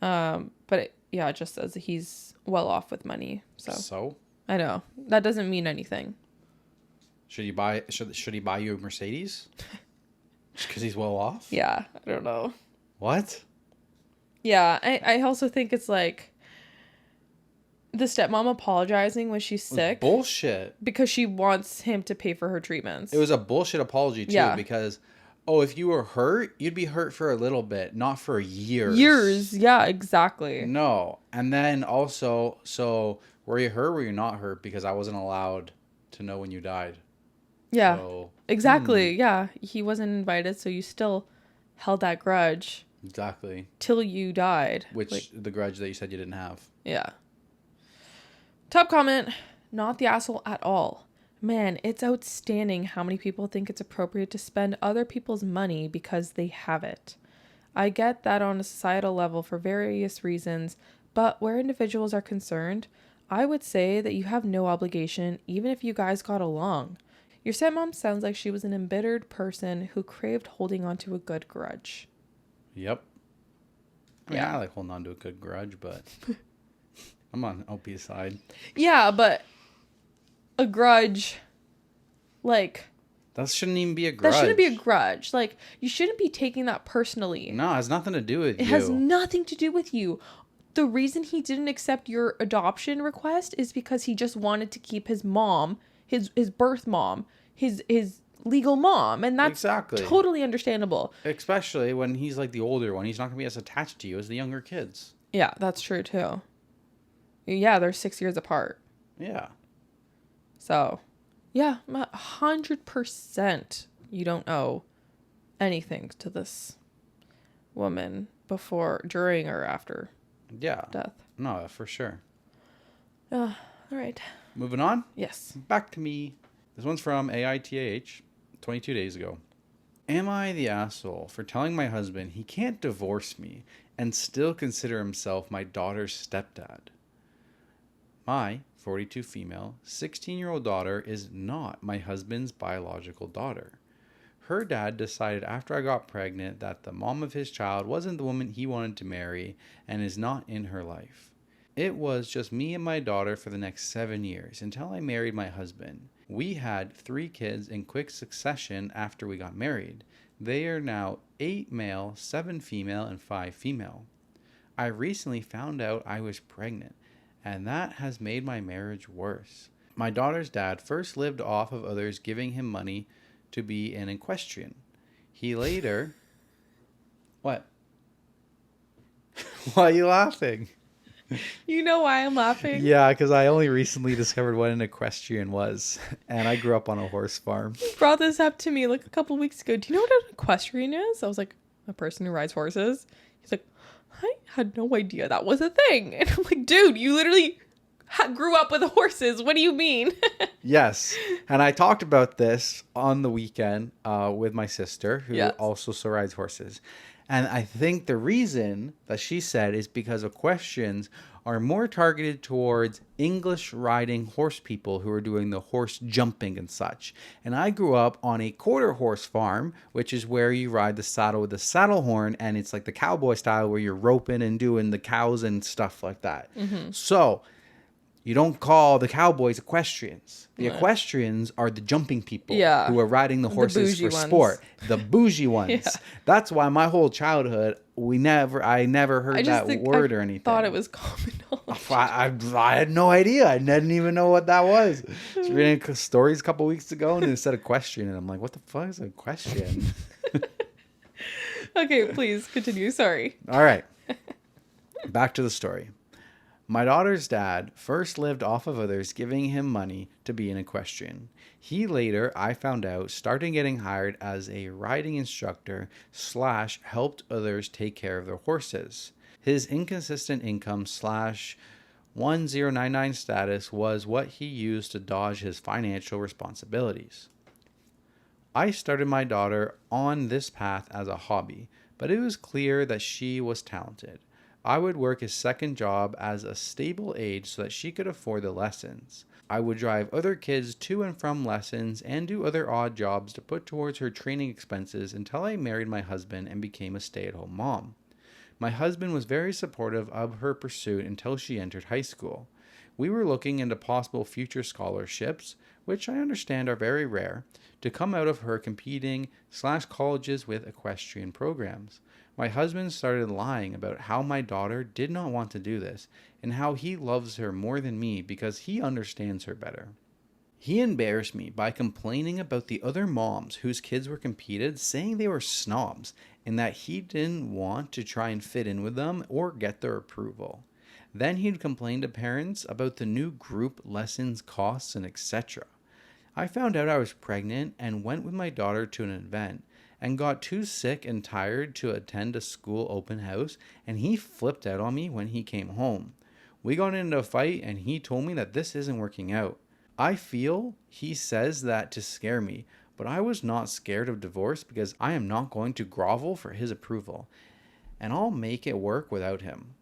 But it just says that he's well off with money. So I know that doesn't mean anything. Should he buy you a Mercedes? Because he's well off? Yeah, I don't know. What? Yeah, I also think it's like the stepmom apologizing when she's sick Bullshit. because she wants him to pay for her treatments. It was a bullshit apology too, Yeah. because if you were hurt, you'd be hurt for a little bit, not for years. Years, yeah, exactly. No. And then also, so were you hurt or were you not hurt? Because I wasn't allowed to know when you died. Yeah, So, exactly. Yeah, he wasn't invited, so you still held that grudge Exactly. till you died. Which, the grudge that you said you didn't have. Yeah. Top comment, not the asshole at all. Man, it's outstanding how many people think it's appropriate to spend other people's money because they have it. I get that on a societal level for various reasons, but where individuals are concerned, I would say that you have no obligation even if you guys got along. Your stepmom sounds like she was an embittered person who craved holding on to a good grudge. Yep. I like holding on to a good grudge, but I'm on OP's side. Yeah, but a grudge, like... That shouldn't even be a grudge. That shouldn't be a grudge. Like, you shouldn't be taking that personally. No, it has nothing to do with you. It has nothing to do with you. The reason he didn't accept your adoption request is because he just wanted to keep his mom, his birth mom, his legal mom. And that's totally understandable. Especially when he's like the older one. He's not going to be as attached to you as the younger kids. Yeah, that's true too. Yeah, they're 6 years apart. Yeah. So, yeah, 100% you don't owe anything to this woman before, during, or after death. No, for sure. All right. Moving on? Yes. Back to me. This one's from AITAH, 22 days ago. Am I the asshole for telling my husband he can't divorce me and still consider himself my daughter's stepdad? My 42 female, 16-year-old daughter is not my husband's biological daughter. Her dad decided after I got pregnant that the mom of his child wasn't the woman he wanted to marry and is not in her life. It was just me and my daughter for the next 7 years until I married my husband. We had 3 kids in quick succession after we got married. They are now 8 male, 7 female, and 5 female. I recently found out I was pregnant, and that has made my marriage worse. My daughter's dad first lived off of others giving him money to be an equestrian. He later... What? Why are you laughing? You know why I'm laughing? Yeah, because I only recently discovered what an equestrian was, and I grew up on a horse farm. You brought this up to me like a couple weeks ago. Do you know what an equestrian is? I was like, a person who rides horses. He's like, I had no idea that was a thing. And I'm like, dude, you literally grew up with horses. What do you mean? Yes. And I talked about this on the weekend with my sister, who also rides horses. And I think the reason that she said is because equestrians are more targeted towards English riding horse people who are doing the horse jumping and such. And I grew up on a quarter horse farm, which is where you ride the saddle with the saddle horn, and it's like the cowboy style where you're roping and doing the cows and stuff like that. So you don't call the cowboys equestrians. The equestrians are the jumping people Yeah. who are riding the horses bougie for ones. sport. The bougie ones. Yeah. That's why my whole childhood, I never heard that word or anything. Thought it was common knowledge. I had no idea. I didn't even know what that was. I was reading stories a couple weeks ago and it said equestrian. And I'm like, what the fuck is an equestrian? Okay, please continue. Sorry. All right. Back to the story. My daughter's dad first lived off of others giving him money to be an equestrian. He later, I found out, started getting hired as a riding instructor / helped others take care of their horses. His inconsistent income / 1099 status was what he used to dodge his financial responsibilities. I started my daughter on this path as a hobby, but it was clear that she was talented. I would work a second job as a stable aide so that she could afford the lessons. I would drive other kids to and from lessons and do other odd jobs to put towards her training expenses until I married my husband and became a stay-at-home mom. My husband was very supportive of her pursuit until she entered high school. We were looking into possible future scholarships, which I understand are very rare, to come out of her competing / colleges with equestrian programs. My husband started lying about how my daughter did not want to do this and how he loves her more than me because he understands her better. He embarrassed me by complaining about the other moms whose kids were competed, saying they were snobs and that he didn't want to try and fit in with them or get their approval. Then he'd complain to parents about the new group lessons costs and etc. I found out I was pregnant and went with my daughter to an event and got too sick and tired to attend a school open house, and he flipped out on me when he came home. We got into a fight and he told me that this isn't working out. I feel he says that to scare me, but I was not scared of divorce because I am not going to grovel for his approval, and I'll make it work without him.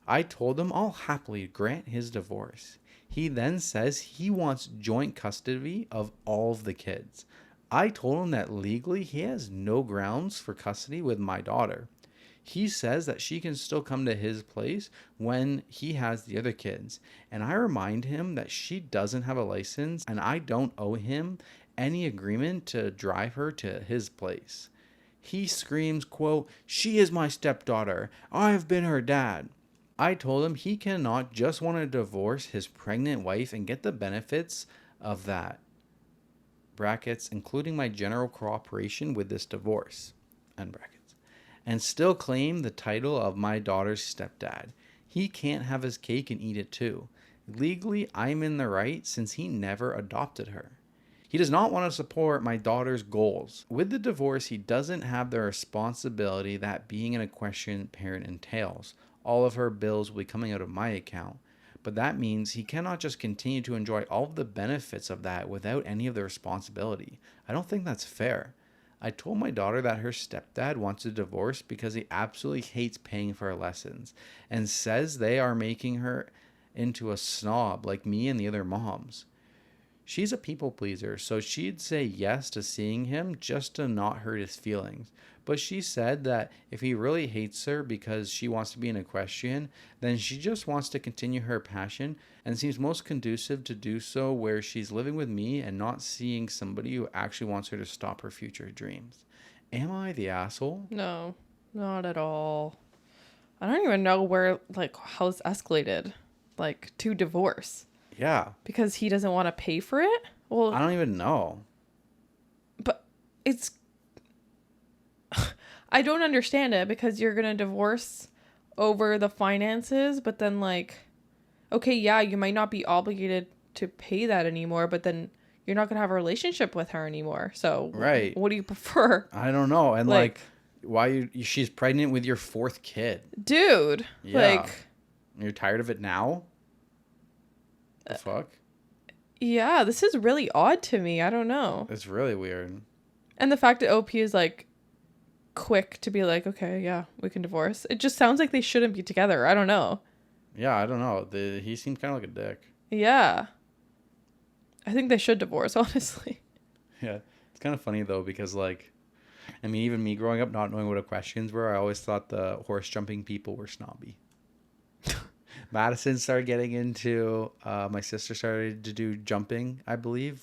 I told him I'll happily grant his divorce. He then says he wants joint custody of all of the kids. I told him that legally he has no grounds for custody with my daughter. He says that she can still come to his place when he has the other kids. And I remind him that she doesn't have a license and I don't owe him any agreement to drive her to his place. He screams, quote, "She is my stepdaughter. I have been her dad." I told him he cannot just want to divorce his pregnant wife and get the benefits of that. Brackets, including my general cooperation with this divorce, end brackets, and still claim the title of my daughter's stepdad. He can't have his cake and eat it too. Legally, I'm in the right since he never adopted her. He does not want to support my daughter's goals. With the divorce, he doesn't have the responsibility that being an equestrian parent entails. All of her bills will be coming out of my account. But that means he cannot just continue to enjoy all of the benefits of that without any of the responsibility. I don't think that's fair. I told my daughter that her stepdad wants a divorce because he absolutely hates paying for her lessons and says they are making her into a snob like me and the other moms. She's a people pleaser, so she'd say yes to seeing him just to not hurt his feelings. But she said that if he really hates her because she wants to be an equestrian, then she just wants to continue her passion and seems most conducive to do so where she's living with me and not seeing somebody who actually wants her to stop her future dreams. Am I the asshole? No, not at all. I don't even know how it's escalated, to divorce. Yeah. Because he doesn't want to pay for it? Well, I don't even know. But it's... I don't understand it because you're going to divorce over the finances, but then okay, yeah, you might not be obligated to pay that anymore, but then you're not going to have a relationship with her anymore. So right. What do you prefer? I don't know. And why she's pregnant with your 4th kid. Dude. Yeah. You're tired of it now? The fuck? Yeah, this is really odd to me. I don't know. It's really weird. And the fact that OP is quick to be like, okay, yeah, we can divorce. It just sounds like they shouldn't be together. I don't know. Yeah, I don't know. He seemed kind of like a dick. Yeah. I think they should divorce, honestly. Yeah. It's kind of funny, though, because, like, I mean, even me growing up not knowing what the questions were, I always thought the horse jumping people were snobby. Madison started getting into, my sister started to do jumping, I believe,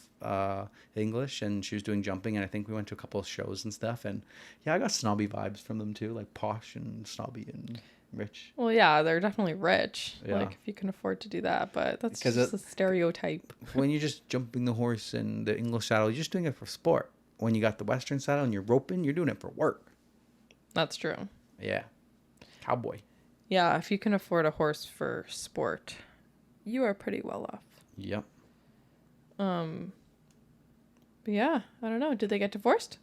English, and she was doing jumping, and I think we went to a couple of shows and stuff, and yeah, I got snobby vibes from them too, like posh and snobby and rich. Well, yeah, they're definitely rich. Yeah. Like, if you can afford to do that, but that's 'Cause just a stereotype. When you're just jumping the horse in the English saddle, you're just doing it for sport. When you got the Western saddle and you're roping, you're doing it for work. That's true. Yeah. Cowboy. Yeah, if you can afford a horse for sport, you are pretty well off. Yep. But yeah, I don't know. Did they get divorced?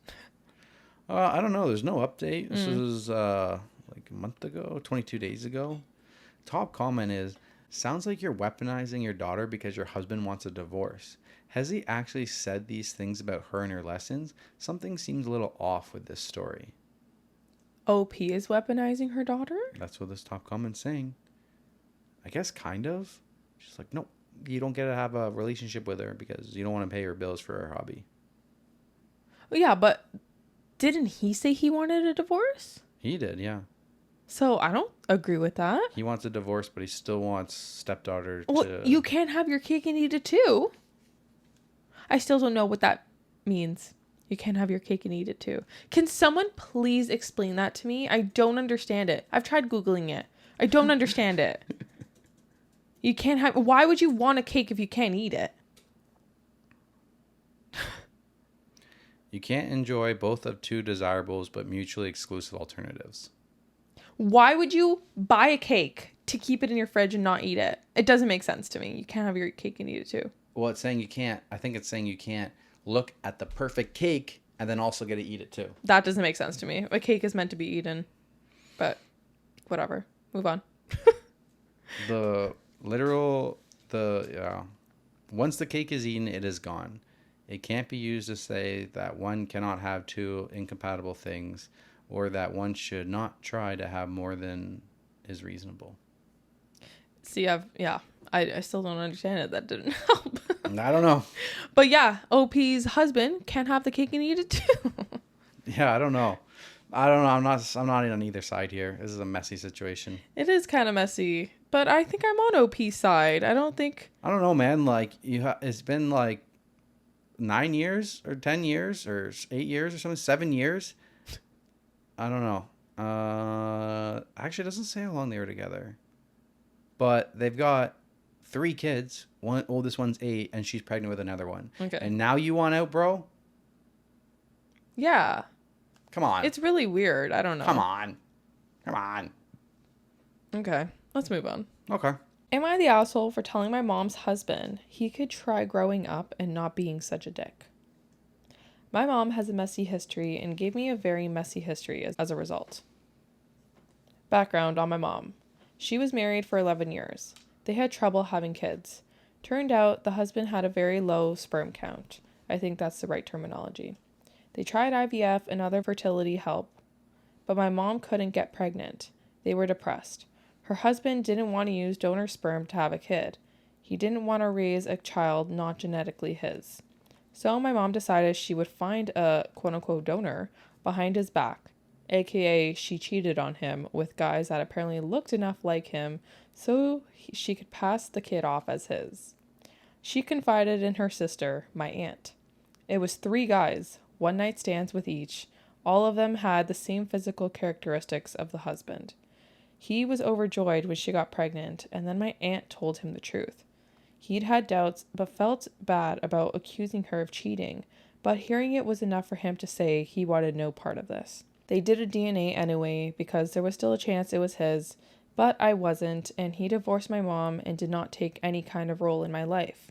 I don't know. There's no update. This was like a month ago, 22 days ago. Top comment is, sounds like you're weaponizing your daughter because your husband wants a divorce. Has he actually said these things about her and her lessons? Something seems a little off with this story. OP is weaponizing her daughter? That's what this top comment's saying. I guess kind of. She's like, nope, you don't get to have a relationship with her because you don't want to pay her bills for her hobby. Oh, yeah, but didn't he say he wanted a divorce? He did, yeah. So I don't agree with that. He wants a divorce, but he still wants stepdaughter Well, to... you can't have your cake and eat it too. I still don't know what that means. You can't have your cake and eat it too. Can someone please explain that to me? I don't understand it. I've tried Googling it. I don't understand it. You can't have... Why would you want a cake if you can't eat it? You can't enjoy both of two desirables but mutually exclusive alternatives. Why would you buy a cake to keep it in your fridge and not eat it? It doesn't make sense to me. You can't have your cake and eat it too. Well, it's saying you can't... I think it's saying you can't look at the perfect cake and then also get to eat it too. That doesn't make sense to me. A cake is meant to be eaten. But whatever. Move on. Once the cake is eaten, it is gone. It can't be used to say that one cannot have two incompatible things or that one should not try to have more than is reasonable. See, I still don't understand it. That didn't help. I don't know. But yeah, OP's husband can't have the cake and eat it too. Yeah, I don't know. I'm not on either side here. This is a messy situation. It is kind of messy, but I think I'm on OP's side. I don't know, man. Like it's been like 9 years or 10 years or 8 years or something, 7 years. I don't know. Actually, it doesn't say how long they were together, but they've got 3 kids. One oldest one's 8, and she's pregnant with another one. Okay. And now you want out, bro? Yeah. Come on. It's really weird. I don't know. Come on. Okay. Let's move on. Okay. Am I the asshole for telling my mom's husband he could try growing up and not being such a dick? My mom has a messy history and gave me a very messy history as a result. Background on my mom. She was married for 11 years. They had trouble having kids. Turned out the husband had a very low sperm count. I think that's the right terminology. They tried IVF and other fertility help, but my mom couldn't get pregnant. They were depressed. Her husband didn't want to use donor sperm to have a kid. He didn't want to raise a child not genetically his. So my mom decided she would find a quote-unquote donor behind his back, aka she cheated on him with guys that apparently looked enough like him so she could pass the kid off as his. She confided in her sister, my aunt. It was 3 guys, one-night stands with each. All of them had the same physical characteristics of the husband. He was overjoyed when she got pregnant, and then my aunt told him the truth. He'd had doubts, but felt bad about accusing her of cheating, but hearing it was enough for him to say he wanted no part of this. They did a DNA anyway, because there was still a chance it was his, but I wasn't, and he divorced my mom and did not take any kind of role in my life.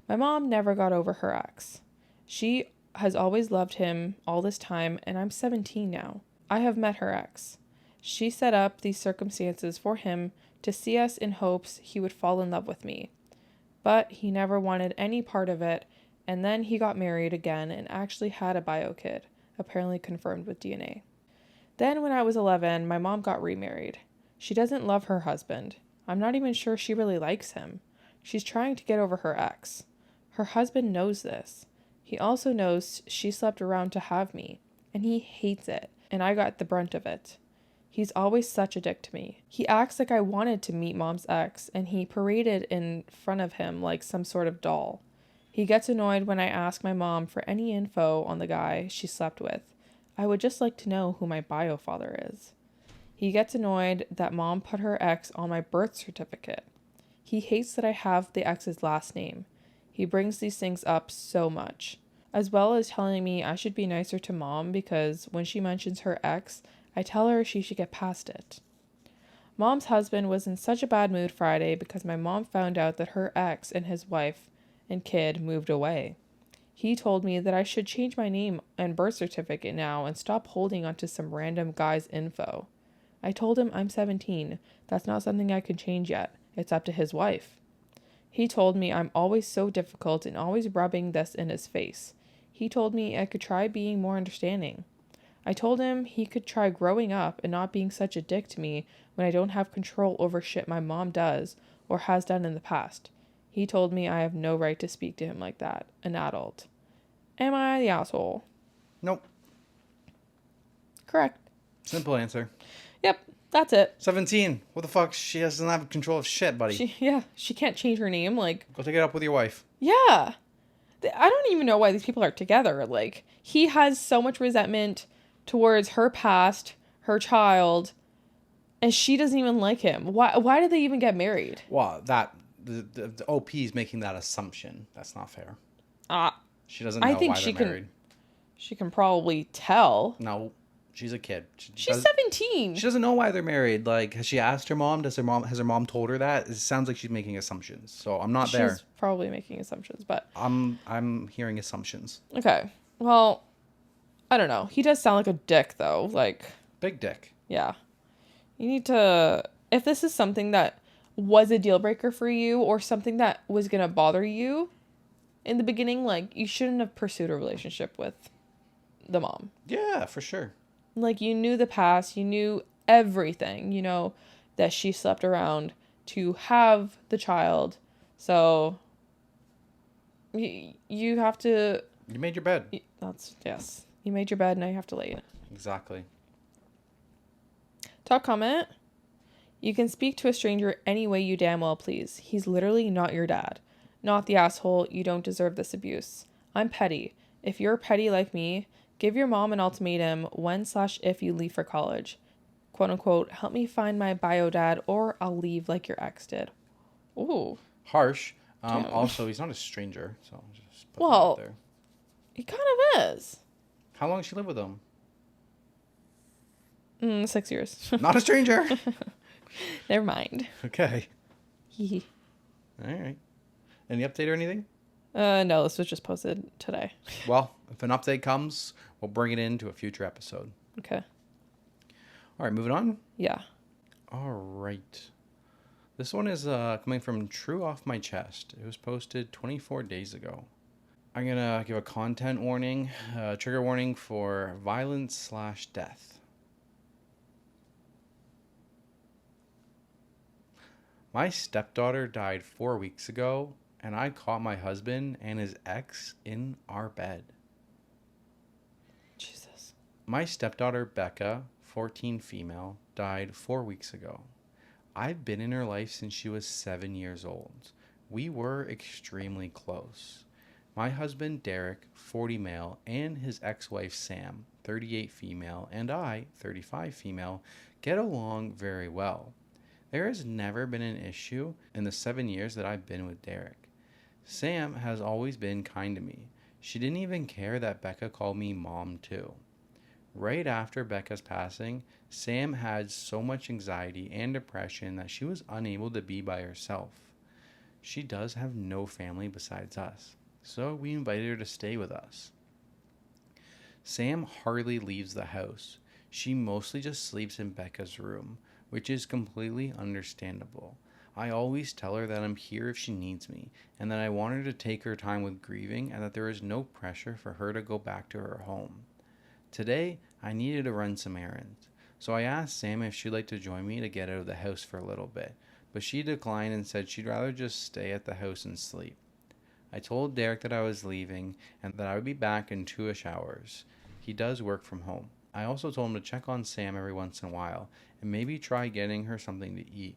My mom never got over her ex. She has always loved him all this time, and I'm 17 now. I have met her ex. She set up these circumstances for him to see us in hopes he would fall in love with me. But he never wanted any part of it, and then he got married again and actually had a bio kid, apparently confirmed with DNA. Then when I was 11, my mom got remarried. She doesn't love her husband. I'm not even sure she really likes him. She's trying to get over her ex. Her husband knows this. He also knows she slept around to have me, and he hates it, and I got the brunt of it. He's always such a dick to me. He acts like I wanted to meet mom's ex, and he paraded in front of him like some sort of doll. He gets annoyed when I ask my mom for any info on the guy she slept with. I would just like to know who my bio father is. He gets annoyed that mom put her ex on my birth certificate. He hates that I have the ex's last name. He brings these things up so much, as well as telling me I should be nicer to mom because when she mentions her ex, I tell her she should get past it. Mom's husband was in such a bad mood Friday because my mom found out that her ex and his wife and kid moved away. He told me that I should change my name and birth certificate now and stop holding onto some random guy's info. I told him I'm 17. That's not something I can change yet. It's up to his wife. He told me I'm always so difficult and always rubbing this in his face. He told me I could try being more understanding. I told him he could try growing up and not being such a dick to me when I don't have control over shit my mom does or has done in the past. He told me I have no right to speak to him like that, an adult. Am I the asshole? Nope. Correct. Simple answer. Yep, that's it. 17. What the fuck? She doesn't have control of shit, buddy. She can't change her name. Like, go take it up with your wife. Yeah. I don't even know why these people are together. Like, he has so much resentment towards her past, her child, and she doesn't even like him. Why did they even get married? Well, the OP is making that assumption. That's not fair. She doesn't know why they're married. She can probably tell. No, she's a kid. She's 17. She doesn't know why they're married. Like, has she asked her mom? Has her mom told her that? It sounds like she's making assumptions. So I'm not there. She's probably making assumptions, but I'm hearing assumptions. Okay. Well, I don't know. He does sound like a dick though. Like, big dick. Yeah. You need to, if this is something that was a deal breaker for you or something that was going to bother you in the beginning, like, you shouldn't have pursued a relationship with the mom. Yeah, for sure. Like, you knew the past, you knew everything, you know, that she slept around to have the child. So you have to. You made your bed. Yes. You made your bed, now you have to lay in it. Exactly. Top comment. You can speak to a stranger any way you damn well please. He's literally not your dad. Not the asshole. You don't deserve this abuse. I'm petty. If you're petty like me, give your mom an ultimatum when/if you leave for college. Quote unquote, help me find my bio dad or I'll leave like your ex did. Ooh. Harsh. Also, he's not a stranger, so just put that out there. He kind of is. How long did she live with him? 6 years. Not a stranger. Never mind. Okay. All right. Any update or anything? No, this was just posted today. Well, if an update comes, we'll bring it into a future episode. Okay. All right, moving on? Yeah. All right. This one is coming from True Off My Chest. It was posted 24 days ago. I'm going to give a content warning, trigger warning for violence/death. My stepdaughter died 4 weeks ago, and I caught my husband and his ex in our bed. Jesus. My stepdaughter, Becca, 14 female, died 4 weeks ago. I've been in her life since she was 7 years old. We were extremely close. My husband, Derek, 40 male, and his ex-wife, Sam, 38 female, and I, 35 female, get along very well. There has never been an issue in the 7 years that I've been with Derek. Sam has always been kind to me. She didn't even care that Becca called me mom too. Right after Becca's passing, Sam had so much anxiety and depression that she was unable to be by herself. She does have no family besides us, so we invited her to stay with us. Sam hardly leaves the house. She mostly just sleeps in Becca's room, which is completely understandable. I always tell her that I'm here if she needs me, and that I want her to take her time with grieving, and that there is no pressure for her to go back to her home. Today, I needed to run some errands. So I asked Sam if she'd like to join me to get out of the house for a little bit, but she declined and said she'd rather just stay at the house and sleep. I told Derek that I was leaving and that I would be back in 2-ish hours. He does work from home. I also told him to check on Sam every once in a while and maybe try getting her something to eat.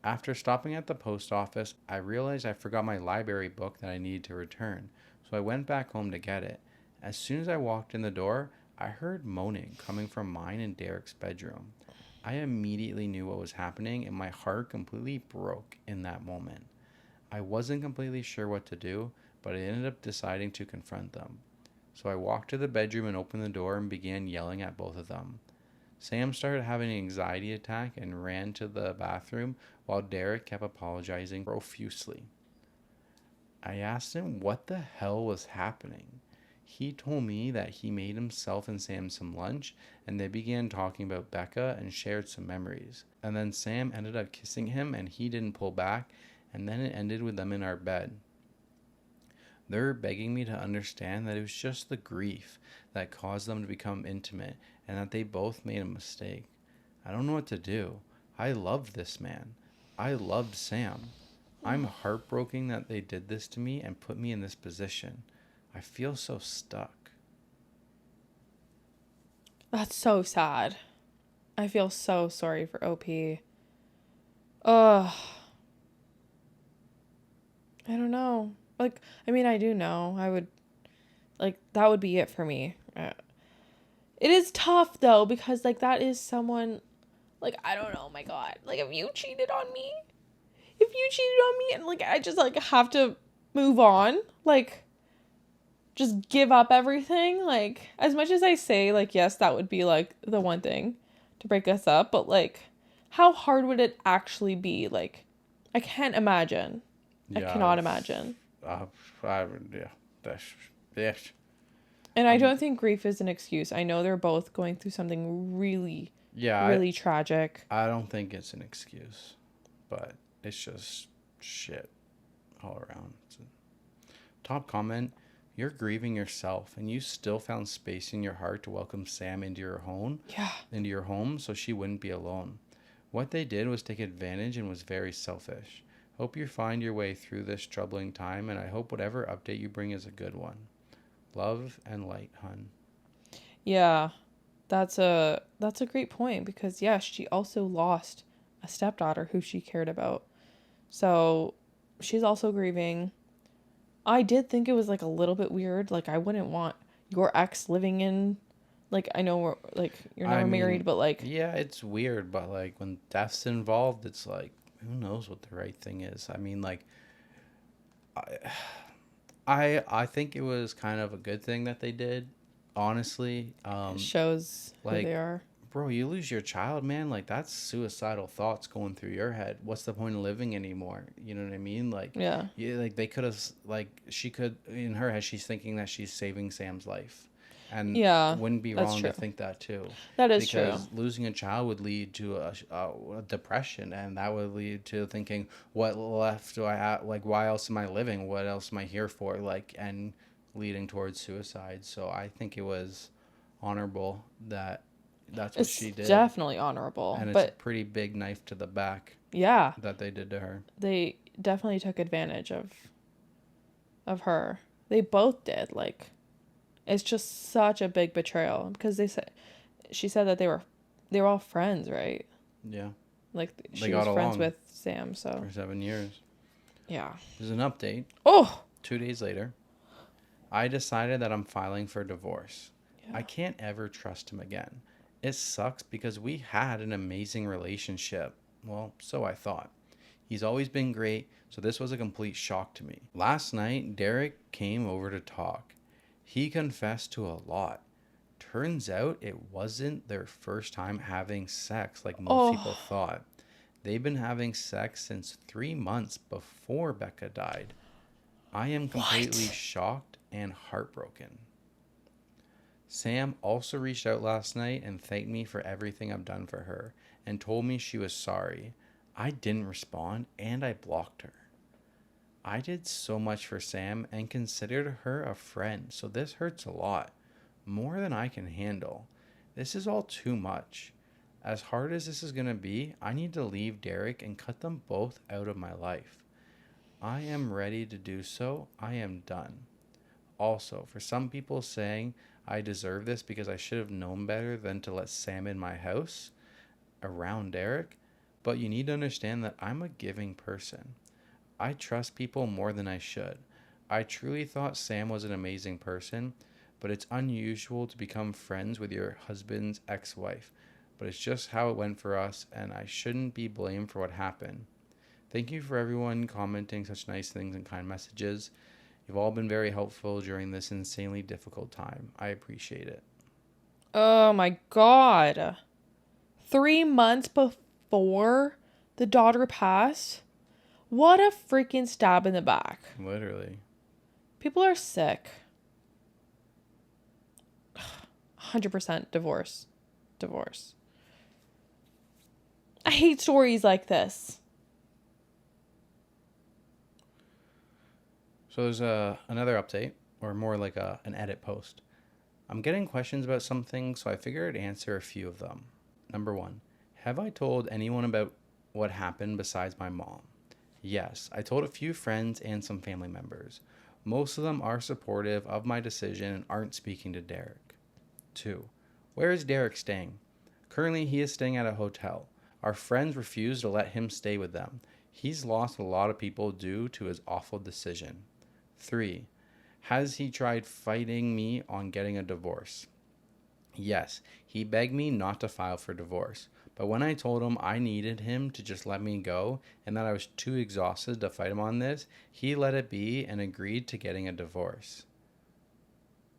After stopping at the post office, I realized I forgot my library book that I needed to return, so I went back home to get it. As soon as I walked in the door, I heard moaning coming from mine and Derek's bedroom. I immediately knew what was happening and my heart completely broke in that moment. I wasn't completely sure what to do, but I ended up deciding to confront them. So I walked to the bedroom and opened the door and began yelling at both of them. Sam started having an anxiety attack and ran to the bathroom while Derek kept apologizing profusely. I asked him what the hell was happening. He told me that he made himself and Sam some lunch and they began talking about Becca and shared some memories. And then Sam ended up kissing him and he didn't pull back, and then it ended with them in our bed. They're begging me to understand that it was just the grief that caused them to become intimate and that they both made a mistake. I don't know what to do. I loved this man. I loved Sam. I'm heartbroken that they did this to me and put me in this position. I feel so stuck. That's so sad. I feel so sorry for OP. Ugh. I don't know. Like, I mean, I do know. I would, like, that would be it for me. It is tough, though, because, like, that is someone, like, I don't know, my God. Like, if you cheated on me, and, like, I just, like, have to move on, like, just give up everything, like, as much as I say, like, yes, that would be, like, the one thing to break us up, but, like, how hard would it actually be? Like, I can't imagine. I cannot imagine. Yes. And I don't think grief is an excuse. I know they're both going through something really, really tragic. I don't think it's an excuse, but it's just shit all around. Top comment: you're grieving yourself, and you still found space in your heart to welcome Sam into your home. Yeah. Into your home, so she wouldn't be alone. What they did was take advantage and was very selfish. Hope you find your way through this troubling time, and I hope whatever update you bring is a good one. Love and light, hun. Yeah. That's a great point because yeah, she also lost a stepdaughter who she cared about. So she's also grieving. I did think it was like a little bit weird. Like I wouldn't want your ex living in, like, I know we're like you're never married, but like yeah, it's weird, but like when death's involved, it's like who knows what the right thing is. I mean, like I think it was kind of a good thing that they did, honestly. it shows like, who they are. Bro, you lose your child, man. Like that's suicidal thoughts going through your head. What's the point of living anymore? You know what I mean? Like, Yeah. Like they could have, like she could in her head, she's thinking that she's saving Sam's life, and Yeah, wouldn't be that's wrong true. to think that too. That is because true. losing a child would lead to a depression, and that would lead to thinking, what left do I have? Like, why else am I living? What else am I here for? Like, and leading towards suicide. So I think it was honorable that that's what she did. Definitely honorable. And it's but a pretty big knife to the back. Yeah. That they did to her. They definitely took advantage of her. They both did. Like, it's just such a big betrayal because she said that they were all friends, right? Yeah. Like she was friends with Sam, so for 7 years. Yeah. There's an update. Oh. 2 days later, I decided that I'm filing for divorce. Yeah. I can't ever trust him again. It sucks because we had an amazing relationship. Well, so I thought. He's always been great, so this was a complete shock to me. Last night, Derek came over to talk. He confessed to a lot. Turns out it wasn't their first time having sex like most people thought. They've been having sex since 3 months before Becca died. I am completely shocked and heartbroken. Sam also reached out last night and thanked me for everything I've done for her and told me she was sorry. I didn't respond and I blocked her. I did so much for Sam and considered her a friend, so this hurts a lot. more than I can handle. This is all too much. As hard as this is going to be, I need to leave Derek and cut them both out of my life. I am ready to do so. I am done. Also, for some people saying I deserve this because I should have known better than to let Sam in my house around Derek, but you need to understand that I'm a giving person. I trust people more than I should. I truly thought Sam was an amazing person, but it's unusual to become friends with your husband's ex-wife. But it's just how it went for us, and I shouldn't be blamed for what happened. Thank you for everyone commenting such nice things and kind messages. You've all been very helpful during this insanely difficult time. I appreciate it. Oh my God. 3 months before the daughter passed? What a freaking stab in the back. Literally. People are sick. 100% divorce. Divorce. I hate stories like this. So there's another update, or more like an edit post. I'm getting questions about something, so I figured I'd answer a few of them. Number 1, have I told anyone about what happened besides my mom? Yes, I told a few friends and some family members. Most of them are supportive of my decision and aren't speaking to Derek. 2, where is Derek staying? Currently, he is staying at a hotel. Our friends refuse to let him stay with them. He's lost a lot of people due to his awful decision. 3, has he tried fighting me on getting a divorce? Yes, he begged me not to file for divorce, but when I told him I needed him to just let me go and that I was too exhausted to fight him on this, he let it be and agreed to getting a divorce.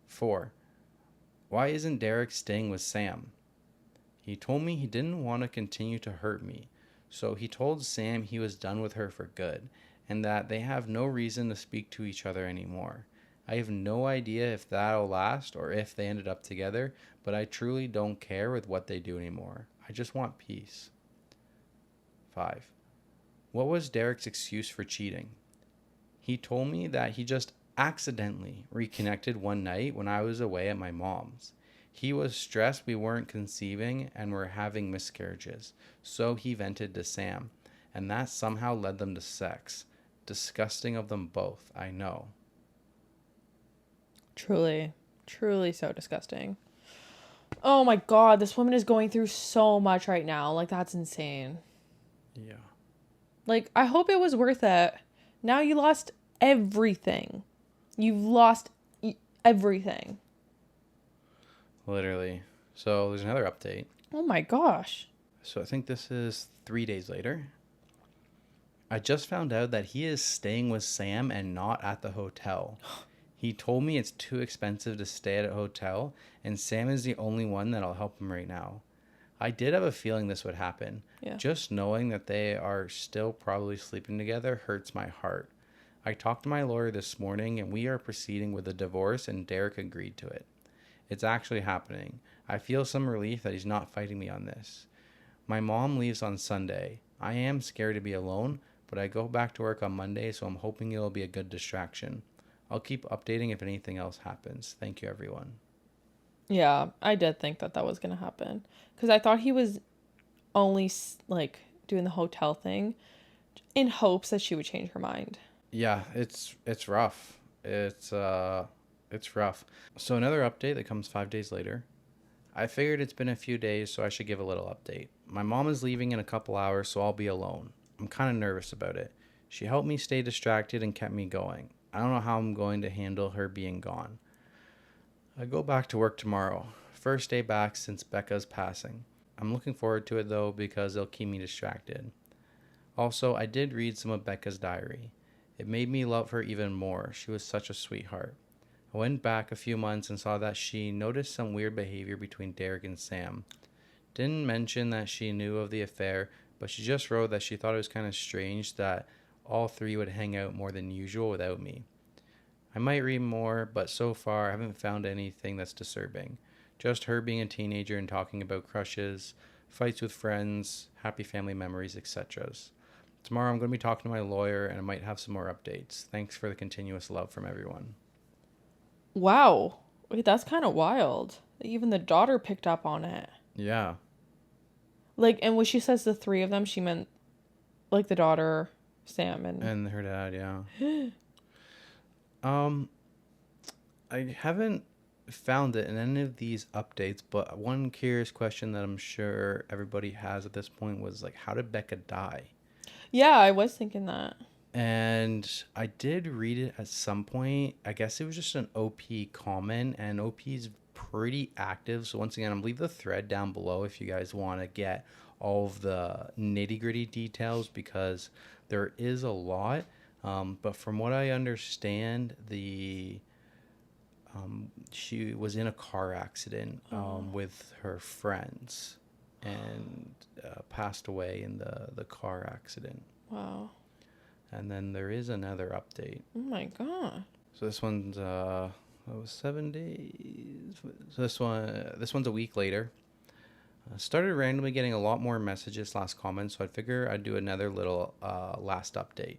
4, why isn't Derek staying with Sam? He told me he didn't want to continue to hurt me, so he told Sam he was done with her for good and that they have no reason to speak to each other anymore. I have no idea if that'll last or if they ended up together, but I truly don't care with what they do anymore. I just want peace. 5, what was Derek's excuse for cheating? He told me that he just accidentally reconnected one night when I was away at my mom's. He was stressed we weren't conceiving and were having miscarriages, so he vented to Sam, and that somehow led them to sex. Disgusting of them both, I know. Truly, truly so disgusting. Oh my God, this woman is going through so much right now. Like, that's insane. Yeah. Like, I hope it was worth it. Now you lost everything. You've lost everything. Literally. So there's another update. Oh my gosh. So I think this is 3 days later. I just found out that he is staying with Sam and not at the hotel. He told me it's too expensive to stay at a hotel, and Sam is the only one that'll help him right now. I did have a feeling this would happen. Yeah. Just knowing that they are still probably sleeping together hurts my heart. I talked to my lawyer this morning, and we are proceeding with the divorce, and Derek agreed to it. It's actually happening. I feel some relief that he's not fighting me on this. My mom leaves on Sunday. I am scared to be alone, but I go back to work on Monday, so I'm hoping it'll be a good distraction. I'll keep updating if anything else happens. Thank you, everyone. Yeah, I did think that was going to happen. Because I thought he was only, like, doing the hotel thing in hopes that she would change her mind. Yeah, it's rough. It's rough. So another update that comes 5 days later. I figured it's been a few days, so I should give a little update. My mom is leaving in a couple hours, so I'll be alone. I'm kind of nervous about it. She helped me stay distracted and kept me going. I don't know how I'm going to handle her being gone. I go back to work tomorrow. First day back since Becca's passing. I'm looking forward to it though because it'll keep me distracted. Also, I did read some of Becca's diary. It made me love her even more. She was such a sweetheart. I went back a few months and saw that she noticed some weird behavior between Derek and Sam. Didn't mention that she knew of the affair, but she just wrote that she thought it was kind of strange that all three would hang out more than usual without me. I might read more, but so far I haven't found anything that's disturbing. Just her being a teenager and talking about crushes, fights with friends, happy family memories, etc. Tomorrow I'm going to be talking to my lawyer and I might have some more updates. Thanks for the continuous love from everyone. Wow. Wait, that's kind of wild. Even the daughter picked up on it. Yeah. Like, and when she says the three of them, she meant like the daughter, Sam, and And her dad, yeah. Um, I haven't found it in any of these updates, but one curious question that I'm sure everybody has at this point was like, how did Becca die? yeah, I was thinking that. And I did read it at some point. I guess it was just an OP comment, and OP is pretty active. So once again, I'm leave the thread down below if you guys want to get all of the nitty gritty details, because there is a lot. But from what I understand, she was in a car accident with her friends, and passed away in the car accident. Wow. And then there is another update. Oh my god. So this one's 7 days. So this one's a week later. Started randomly getting a lot more messages / comments, so I figure I'd do another little last update.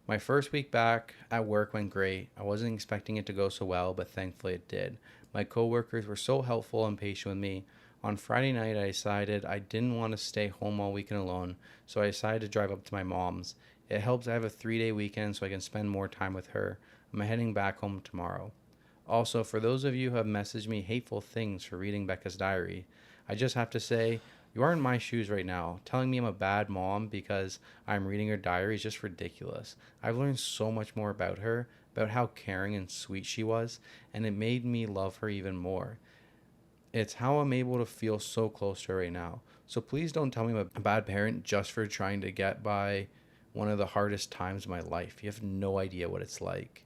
My first week back at work went great. I wasn't expecting it to go so well, but thankfully it did. My coworkers were so helpful and patient with me. On Friday night, I decided I didn't want to stay home all weekend alone, so I decided to drive up to my mom's. It helps I have a 3-day weekend so I can spend more time with her. I'm heading back home tomorrow. Also, for those of you who have messaged me hateful things for reading Becca's diary, I just have to say, you are in my shoes right now. Telling me I'm a bad mom because I'm reading her diary is just ridiculous. I've learned so much more about her, about how caring and sweet she was, and it made me love her even more. It's how I'm able to feel so close to her right now. So please don't tell me I'm a bad parent just for trying to get by one of the hardest times of my life. You have no idea what it's like.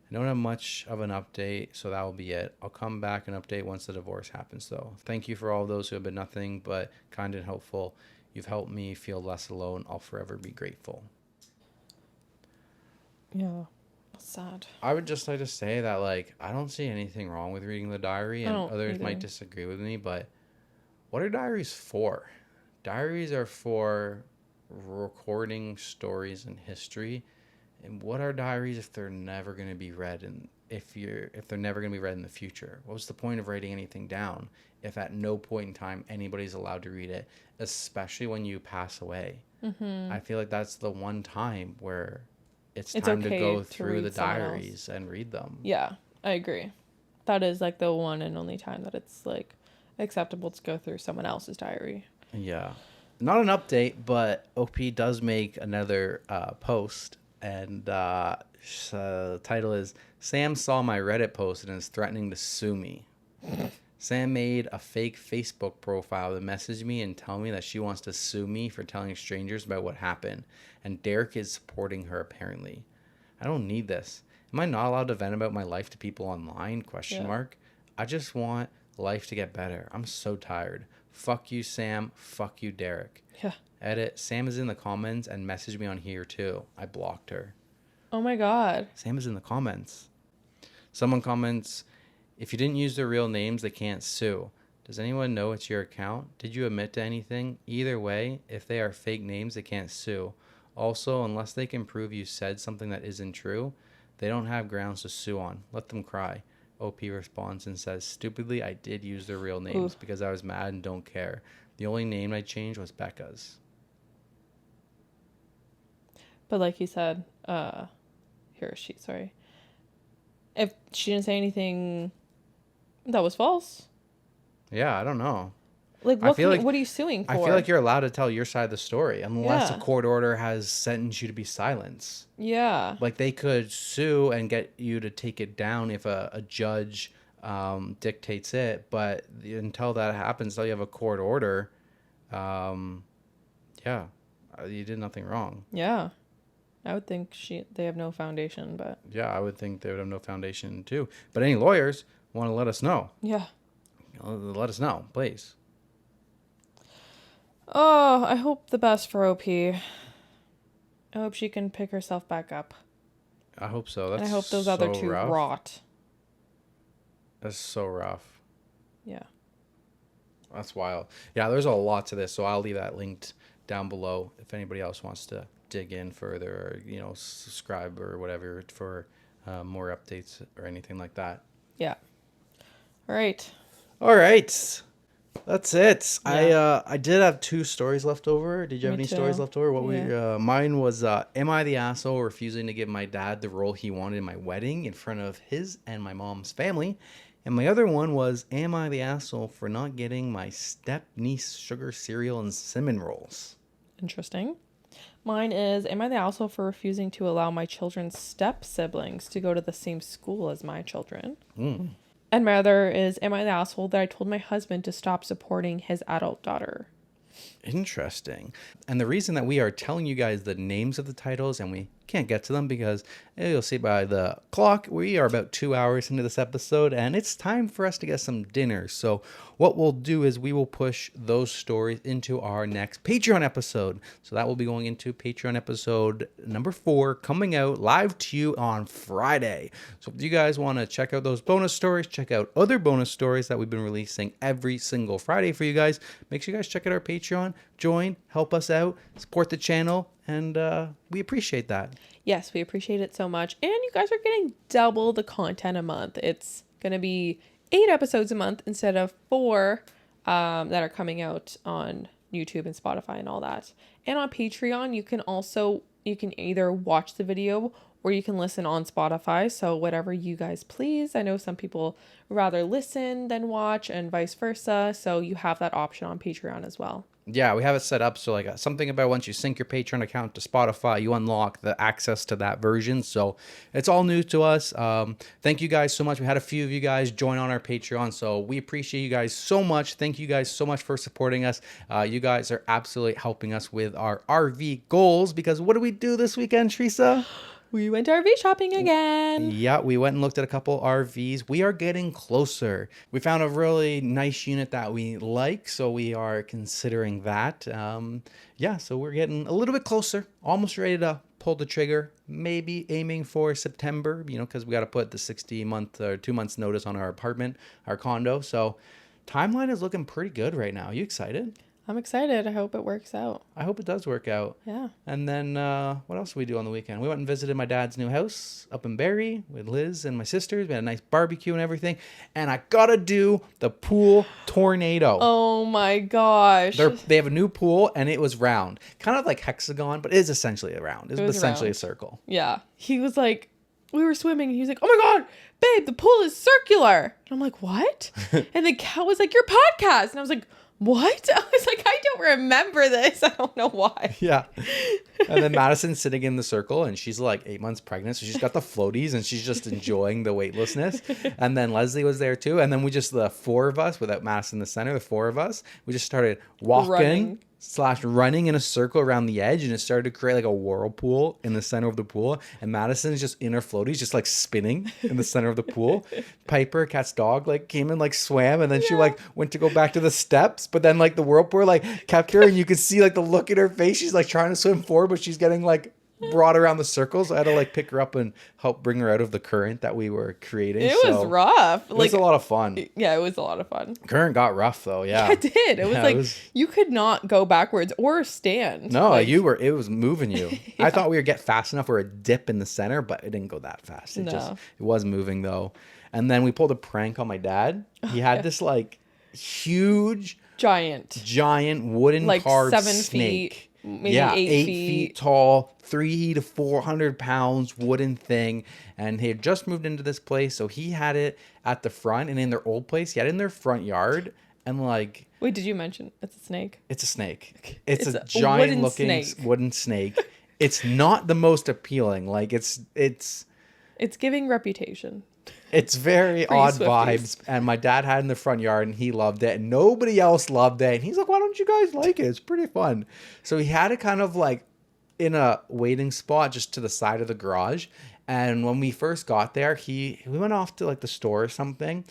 I don't have much of an update, so that will be it. I'll come back and update once the divorce happens, though. Thank you for all those who have been nothing but kind and helpful. You've helped me feel less alone. I'll forever be grateful. Yeah. That's sad. I would just like to say that, like, I don't see anything wrong with reading the diary, and others might disagree with me, but what are diaries for? Diaries are for recording stories and history. And what are diaries if they're never going to be read, and if they're never going to be read in the future? What was the point of writing anything down if at no point in time anybody's allowed to read it, especially when you pass away? I feel like that's the one time where it's time okay to go to through read the someone diaries and read them. Yeah, I agree. That is like the one and only time that it's like acceptable to go through someone else's diary. Yeah. Not an update, but OP does make another post, and the title is Sam saw my Reddit post and is threatening to sue me. Sam made a fake Facebook profile to message me and tell me that she wants to sue me for telling strangers about what happened, and Derek is supporting her apparently. I don't need this. Am I not allowed to vent about my life to people online? Yeah. I just want life to get better. I'm so tired. Fuck you, Sam. Fuck you, Derek. Yeah. Edit. Sam is in the comments and messaged me on here too. I blocked her. Oh my god. Sam is in the comments. Someone comments, if you didn't use their real names, they can't sue. Does anyone know it's your account? Did you admit to anything? Either way, if they are fake names, they can't sue. Also, unless they can prove you said something that isn't true, they don't have grounds to sue on. Let them cry. OP responds and says, stupidly, I did use their real names because I was mad and don't care. The only name I changed was Becca's. But like you said, sorry. If she didn't say anything that was false. Yeah, I don't know. Like, what are you suing for? I feel like you're allowed to tell your side of the story unless a court order has sentenced you to be silenced. Yeah. Like, they could sue and get you to take it down if a judge dictates it. But until that happens, until you have a court order, yeah, you did nothing wrong. Yeah. I would think they have no foundation, but... Yeah, I would think they would have no foundation, too. But any lawyers want to let us know. Yeah. Let us know, please. Oh, I hope the best for OP. I hope she can pick herself back up. I hope so. And I hope those other two rot. That's so rough. Yeah. That's wild. Yeah, there's a lot to this, so I'll leave that linked down below if anybody else wants to dig in further, or subscribe or whatever for more updates or anything like that. Yeah. All right. All right. That's it. Yeah. I did have 2 stories left over. Did you have Me any stories too. left over? What were Yeah. your, mine was am I the asshole refusing to give my dad the role he wanted in my wedding in front of his and my mom's family? And my other one was am I the asshole for not getting my step niece sugar cereal and cinnamon rolls? Interesting. Mine is, am I the asshole for refusing to allow my children's step siblings to go to the same school as my children? Mm. And my other is, am I the asshole that I told my husband to stop supporting his adult daughter? Interesting. And the reason that we are telling you guys the names of the titles and we can't get to them because you'll see by the clock, we are about 2 hours into this episode and it's time for us to get some dinner. So what we'll do is we will push those stories into our next Patreon episode. So that will be going into Patreon episode number 4 coming out live to you on Friday. So if you guys want to check out those bonus stories, check out other bonus stories that we've been releasing every single Friday for you guys, make sure you guys check out our Patreon, join, help us out, support the channel, and we appreciate that. Yes, we appreciate it so much. And you guys are getting double the content a month. It's going to be 8 episodes a month instead of 4 that are coming out on YouTube and Spotify and all that. And on Patreon, you can either watch the video or you can listen on Spotify. So whatever you guys please. I know some people rather listen than watch and vice versa. So you have that option on Patreon as well. Yeah, we have it set up so like something about once you sync your Patreon account to Spotify, you unlock the access to that version. So it's all new to us. Thank you guys so much. We had a few of you guys join on our Patreon, so we appreciate you guys so much. Thank you guys so much for supporting us. You guys are absolutely helping us with our RV goals because what did we do this weekend, Teresa? We went RV shopping again. Yeah, we went and looked at a couple RVs. We are getting closer. We found a really nice unit that we like, so we are considering that. Yeah, so we're getting a little bit closer, almost ready to pull the trigger, maybe aiming for September, because we got to put the 60-month or 2 months notice on our apartment, our condo. So timeline is looking pretty good right now. You excited? I'm excited. I hope it works out. I hope it does work out. Yeah. And then what else did we do on the weekend? We went and visited my dad's new house up in Barrie with Liz and my sisters. We had a nice barbecue and everything. And I got to do the pool tornado. Oh my gosh. They have a new pool and it was round. Kind of like hexagon, but it is essentially a round. It was essentially round. a circle. Yeah. He was like, we were swimming and he was like, oh my God, babe, the pool is circular. And I'm like, what? And the cat was like, your podcast. And I was like, what? I was like, I don't remember this. I don't know why. Yeah. And then Madison's sitting in the circle and she's like 8 months pregnant. So she's got the floaties and she's just enjoying the weightlessness. And then Leslie was there too. And then the 4 of us, without Madison in the center, the 4 of us, we just started walking / running in a circle around the edge, and it started to create like a whirlpool in the center of the pool, and Madison's just in her floaties just like spinning in the center of the pool. Piper, Cat's dog, like came and like swam, and then she like went to go back to the steps, but then like the whirlpool like kept her, and you could see like the look in her face. She's like trying to swim forward, but she's getting like brought around the circles. So I had to like pick her up and help bring her out of the current that we were creating. It was rough. It was a lot of fun. Yeah, it was a lot of fun. Current got rough though. Yeah, it did. It was you could not go backwards or stand. No, it was moving you. Yeah. I thought we would get fast enough for a dip in the center, but it didn't go that fast. It was moving though. And then we pulled a prank on my dad. He had this like huge giant wooden like carved 7 snake. feet. Maybe 8 feet tall, 300 to 400 pounds wooden thing. And he had just moved into this place. So he had it at the front, and in their old place, he had it in their front yard. And like, wait, did you mention it's a snake? It's a snake. It's a giant looking wooden snake. It's not the most appealing. Like it's giving reputation. It's very odd vibes, and my dad had it in the front yard, and he loved it, and nobody else loved it, and he's like, why don't you guys like it? It's pretty fun. So he had it kind of like in a waiting spot just to the side of the garage, and when we first got there, we went off to like the store or something,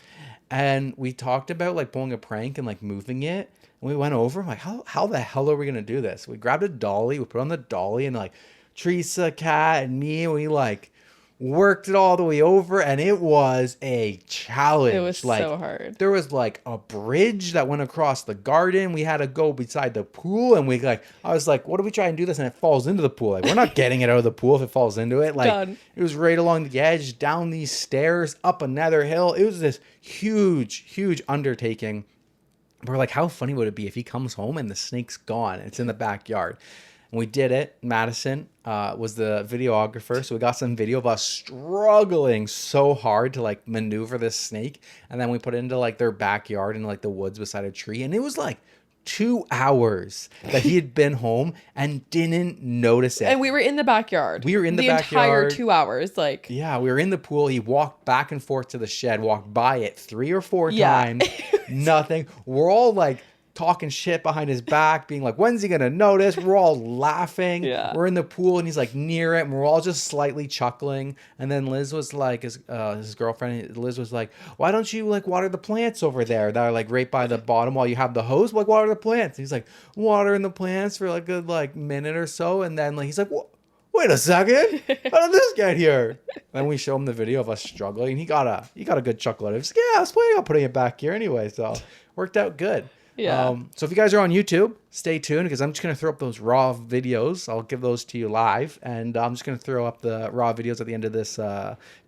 and we talked about like pulling a prank and like moving it, and we went over, I'm like, how the hell are we gonna do this? We grabbed a dolly, we put on the dolly, and like Teresa, Kat, and me, and we like worked it all the way over, and it was a challenge. It was so hard. There was like a bridge that went across the garden. We had to go beside the pool, and I was like, what do we try and do this? And it falls into the pool. Like, we're not getting it out of the pool if it falls into it. Like, Done. It was right along the edge, down these stairs, up another hill. It was this huge, huge undertaking. We're like, how funny would it be if he comes home and the snake's gone? It's in the backyard. And we did it. Madison was the videographer. So we got some video of us struggling so hard to like maneuver this snake. And then we put it into like their backyard in like the woods beside a tree. And it was like 2 hours that he had been home and didn't notice it. And we were in the backyard. We were in the entire backyard. 2 hours. Like, yeah, we were in the pool. He walked back and forth to the shed, walked by it 3 or 4 Yeah. times. Nothing. We're all like talking shit behind his back, being like, when's he gonna notice? We're all laughing. Yeah. We're in the pool and he's like near it, and we're all just slightly chuckling. And then Liz was like, his girlfriend, Liz was like, why don't you like water the plants over there that are like right by the bottom while you have the hose? Like, water the plants. And he's like watering the plants for like a good like minute or so, and then like he's like, wait a second, how did this get here? Then we show him the video of us struggling. He got a good chuckle out of it. He's like, yeah, I was planning on putting it back here anyway, so worked out good. Yeah. So if you guys are on YouTube, stay tuned because I'm just going to throw up those raw videos. I'll give those to you live. And I'm just going to throw up the raw videos at the end of this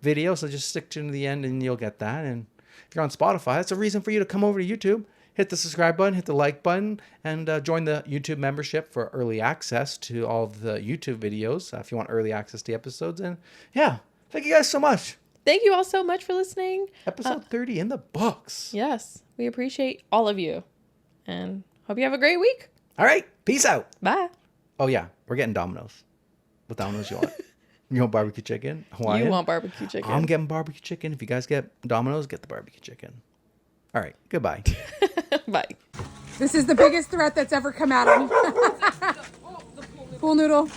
video. So just stick tuned to the end and you'll get that. And if you're on Spotify, that's a reason for you to come over to YouTube. Hit the subscribe button, hit the like button, and join the YouTube membership for early access to all of the YouTube videos if you want early access to episodes. And yeah, thank you guys so much. thank you all so much for listening. Episode 30 in the books. Yes, we appreciate all of you. And hope you have a great week. All right. Peace out. Bye. Oh, yeah. We're getting Domino's. What Domino's you want? You want barbecue chicken? Hawaiian? You want barbecue chicken. I'm getting barbecue chicken. If you guys get Domino's, get the barbecue chicken. All right. Goodbye. Bye. This is the biggest threat that's ever come out of me. Pool noodle.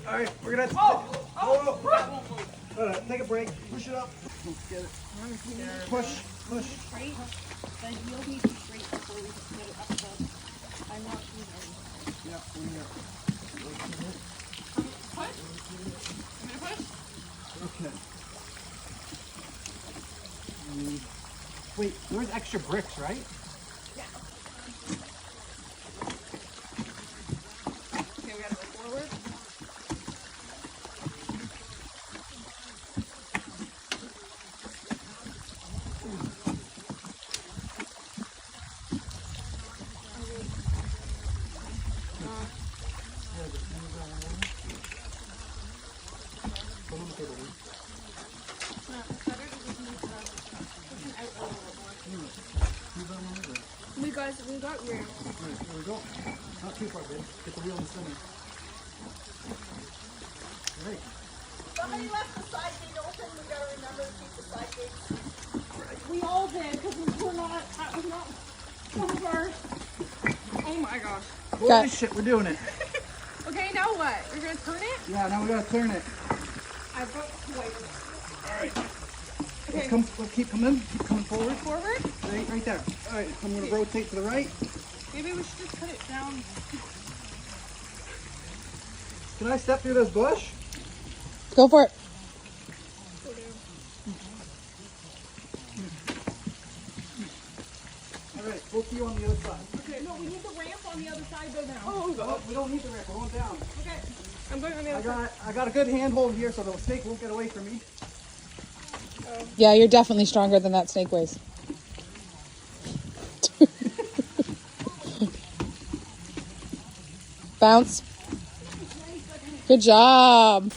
All right. We're going to... take a break. Push it up. Get it. Push. Then you'll need to straight before we get it up above. I'm not sure. Yeah, we're here. Push? I'm gonna push? Okay. Wait, there's extra bricks, right? Yeah. Okay, we gotta go forward. We got where? Here we go. Not too far, babe. Get the wheel in the center. All right. Somebody left the side gate open. We gotta remember to keep the side gates. We all did because we're not. That was not one of our. Oh my gosh. Holy shit, we're doing it. Okay, now what? We're gonna turn it? Yeah, now we gotta turn it. I broke two items. All right. Okay. Let's keep coming. Keep coming forward. Forward? Right there. All right, I'm gonna rotate to the right. Maybe we should just put it down. Can I step through this bush? Go for it. All right, both of you on the other side. Okay, no, we need the ramp on the other side though now. Oh, we don't need the ramp. We're going down. Okay. I'm going on the other side. I got a good handhold here, so the snake won't get away from me. Yeah, you're definitely stronger than that snake weighs. Bounce. Good job.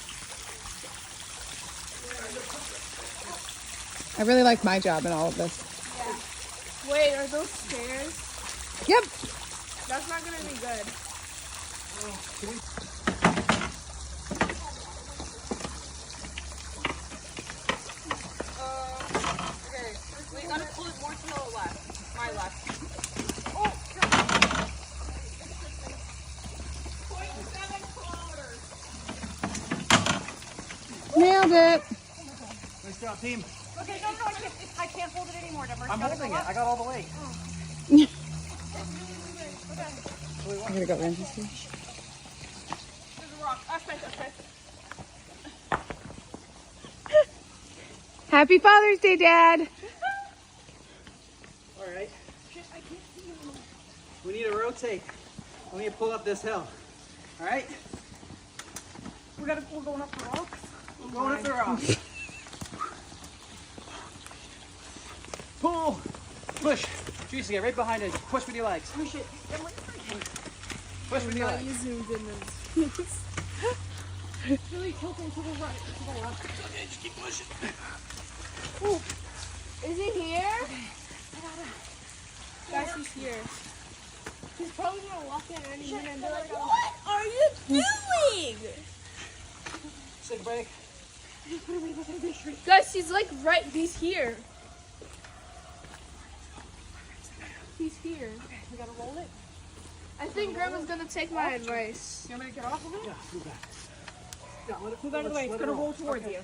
I really like my job in all of this. Wait, are those stairs? Yep. That's not gonna be good. Okay, we gotta pull it more to the left. My left. Oh, 0.7 kilometers. Nailed it. Nice job, team. Okay, no, I can't hold it anymore, Denver. I'm holding it. I got all the weight. Okay. I gotta go in. There's a rock. Okay. Happy Father's Day, Dad. All right. We need to rotate. We need to pull up this hill. All right. We're going up the rocks. We're going up the rocks. Pull. Push. Teresa, get right behind it. Push with your legs. Push it. Push with your legs. You zoomed in this. Really tilting to the right, to the left. Okay, just keep pushing. Ooh. Is it here? Guys, he's here. He's probably gonna walk in any minute and be like, "What are you doing?" Sick break. Guys, he's like right. He's here. He's here. Okay, we gotta roll it. I think Grandma's gonna take my advice. You want me to get off of it? Yeah, move back. Yeah, let it, Move out of the way. It's gonna roll towards you.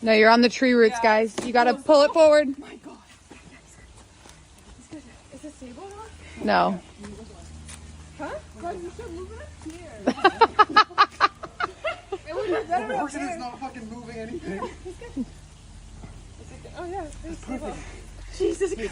No, you're on the tree roots, guys. You gotta pull it forward. Oh my God. Is it stable now? No. Huh? Guys, you should move it here. It would be better up there. not fucking moving anything. Oh yeah, it's stable. Jesus Christ.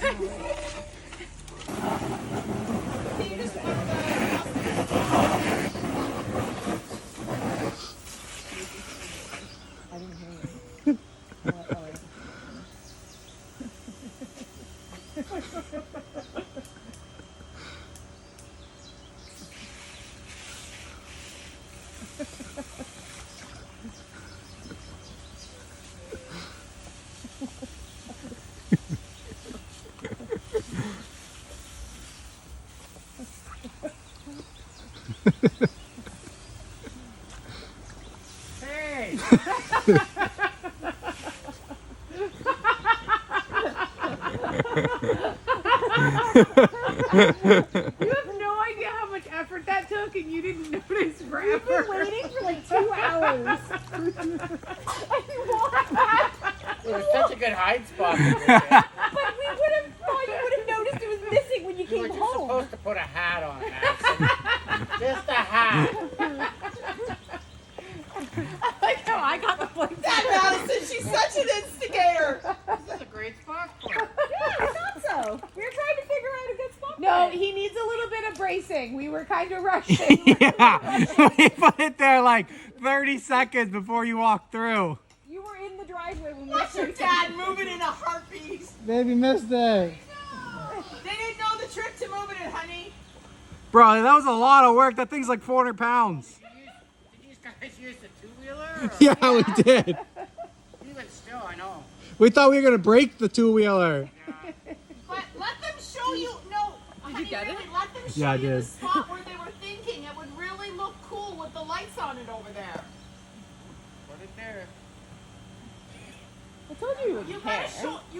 Hey! You have no idea how much effort that took, and you didn't notice forever. We've been waiting for like 2 hours. It was such a good hide spot. But we would have thought you would have noticed it was missing when you You came were just home. supposed to put a hat on, Madison. Just a hat. Like how I got the blame. Madison, she's such an instigator. This is a great spot for it. Yeah, I thought so. We were trying to figure out a good spot. No, he needs a little bit of bracing. We were kind of rushing. Yeah, we put it there like 30 seconds before you walk through. You were in the driveway when we Watch your dad move it in a heartbeat. Baby missed it. They didn't know the trick to moving it, honey. Bro, that was a lot of work. That thing's like 400 pounds. Did you guys use the two-wheeler? Yeah, we did. Even still, I know. We thought we were going to break the two-wheeler. But let them show you. No, Did you get it? Let them show Yeah, I you did. the spot where they were thinking. It would really look cool with the lights on it over there. Put it there. I told you You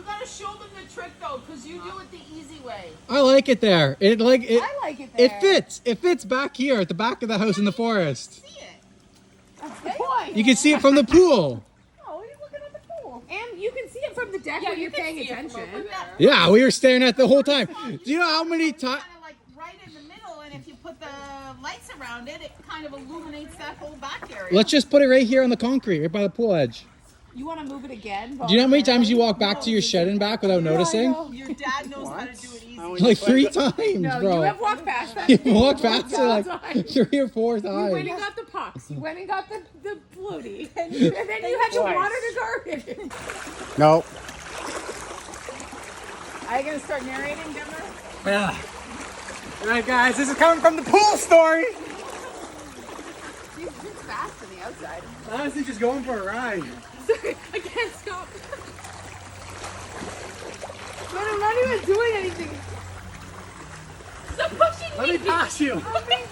gotta show them the trick though, because you do it the easy way. I like it there. It I like it there. It fits. It fits back here at the back of the house in the forest. See it. That's the point. You can see it from the pool. Oh, he's looking at the pool. And you can see it from the deck when you're paying attention. Yeah, we were staring at the whole time. Do you know how many times? Kind of like right in the middle, and if you put the lights around it, it kind of illuminates that whole back area. Let's just put it right here on the concrete, right by the pool edge. You want to move it again? Do you know how many times you walk back to your shed and back without noticing? Your dad knows how to do it easy. Like 3 times, No, bro. you have walked past that. You walked past it like Times. 3 or 4 You went and times. got the pucks. You went and got the floaty. And then you had to Twice. water the garden. No. Are you going to start narrating, Denver? Yeah. All right, guys, this is coming from the pool story. She's fast on the outside. Honestly, just going for a ride. Sorry, I can't stop. Man, I'm not even doing anything. Stop pushing Let me pass you. I'm being.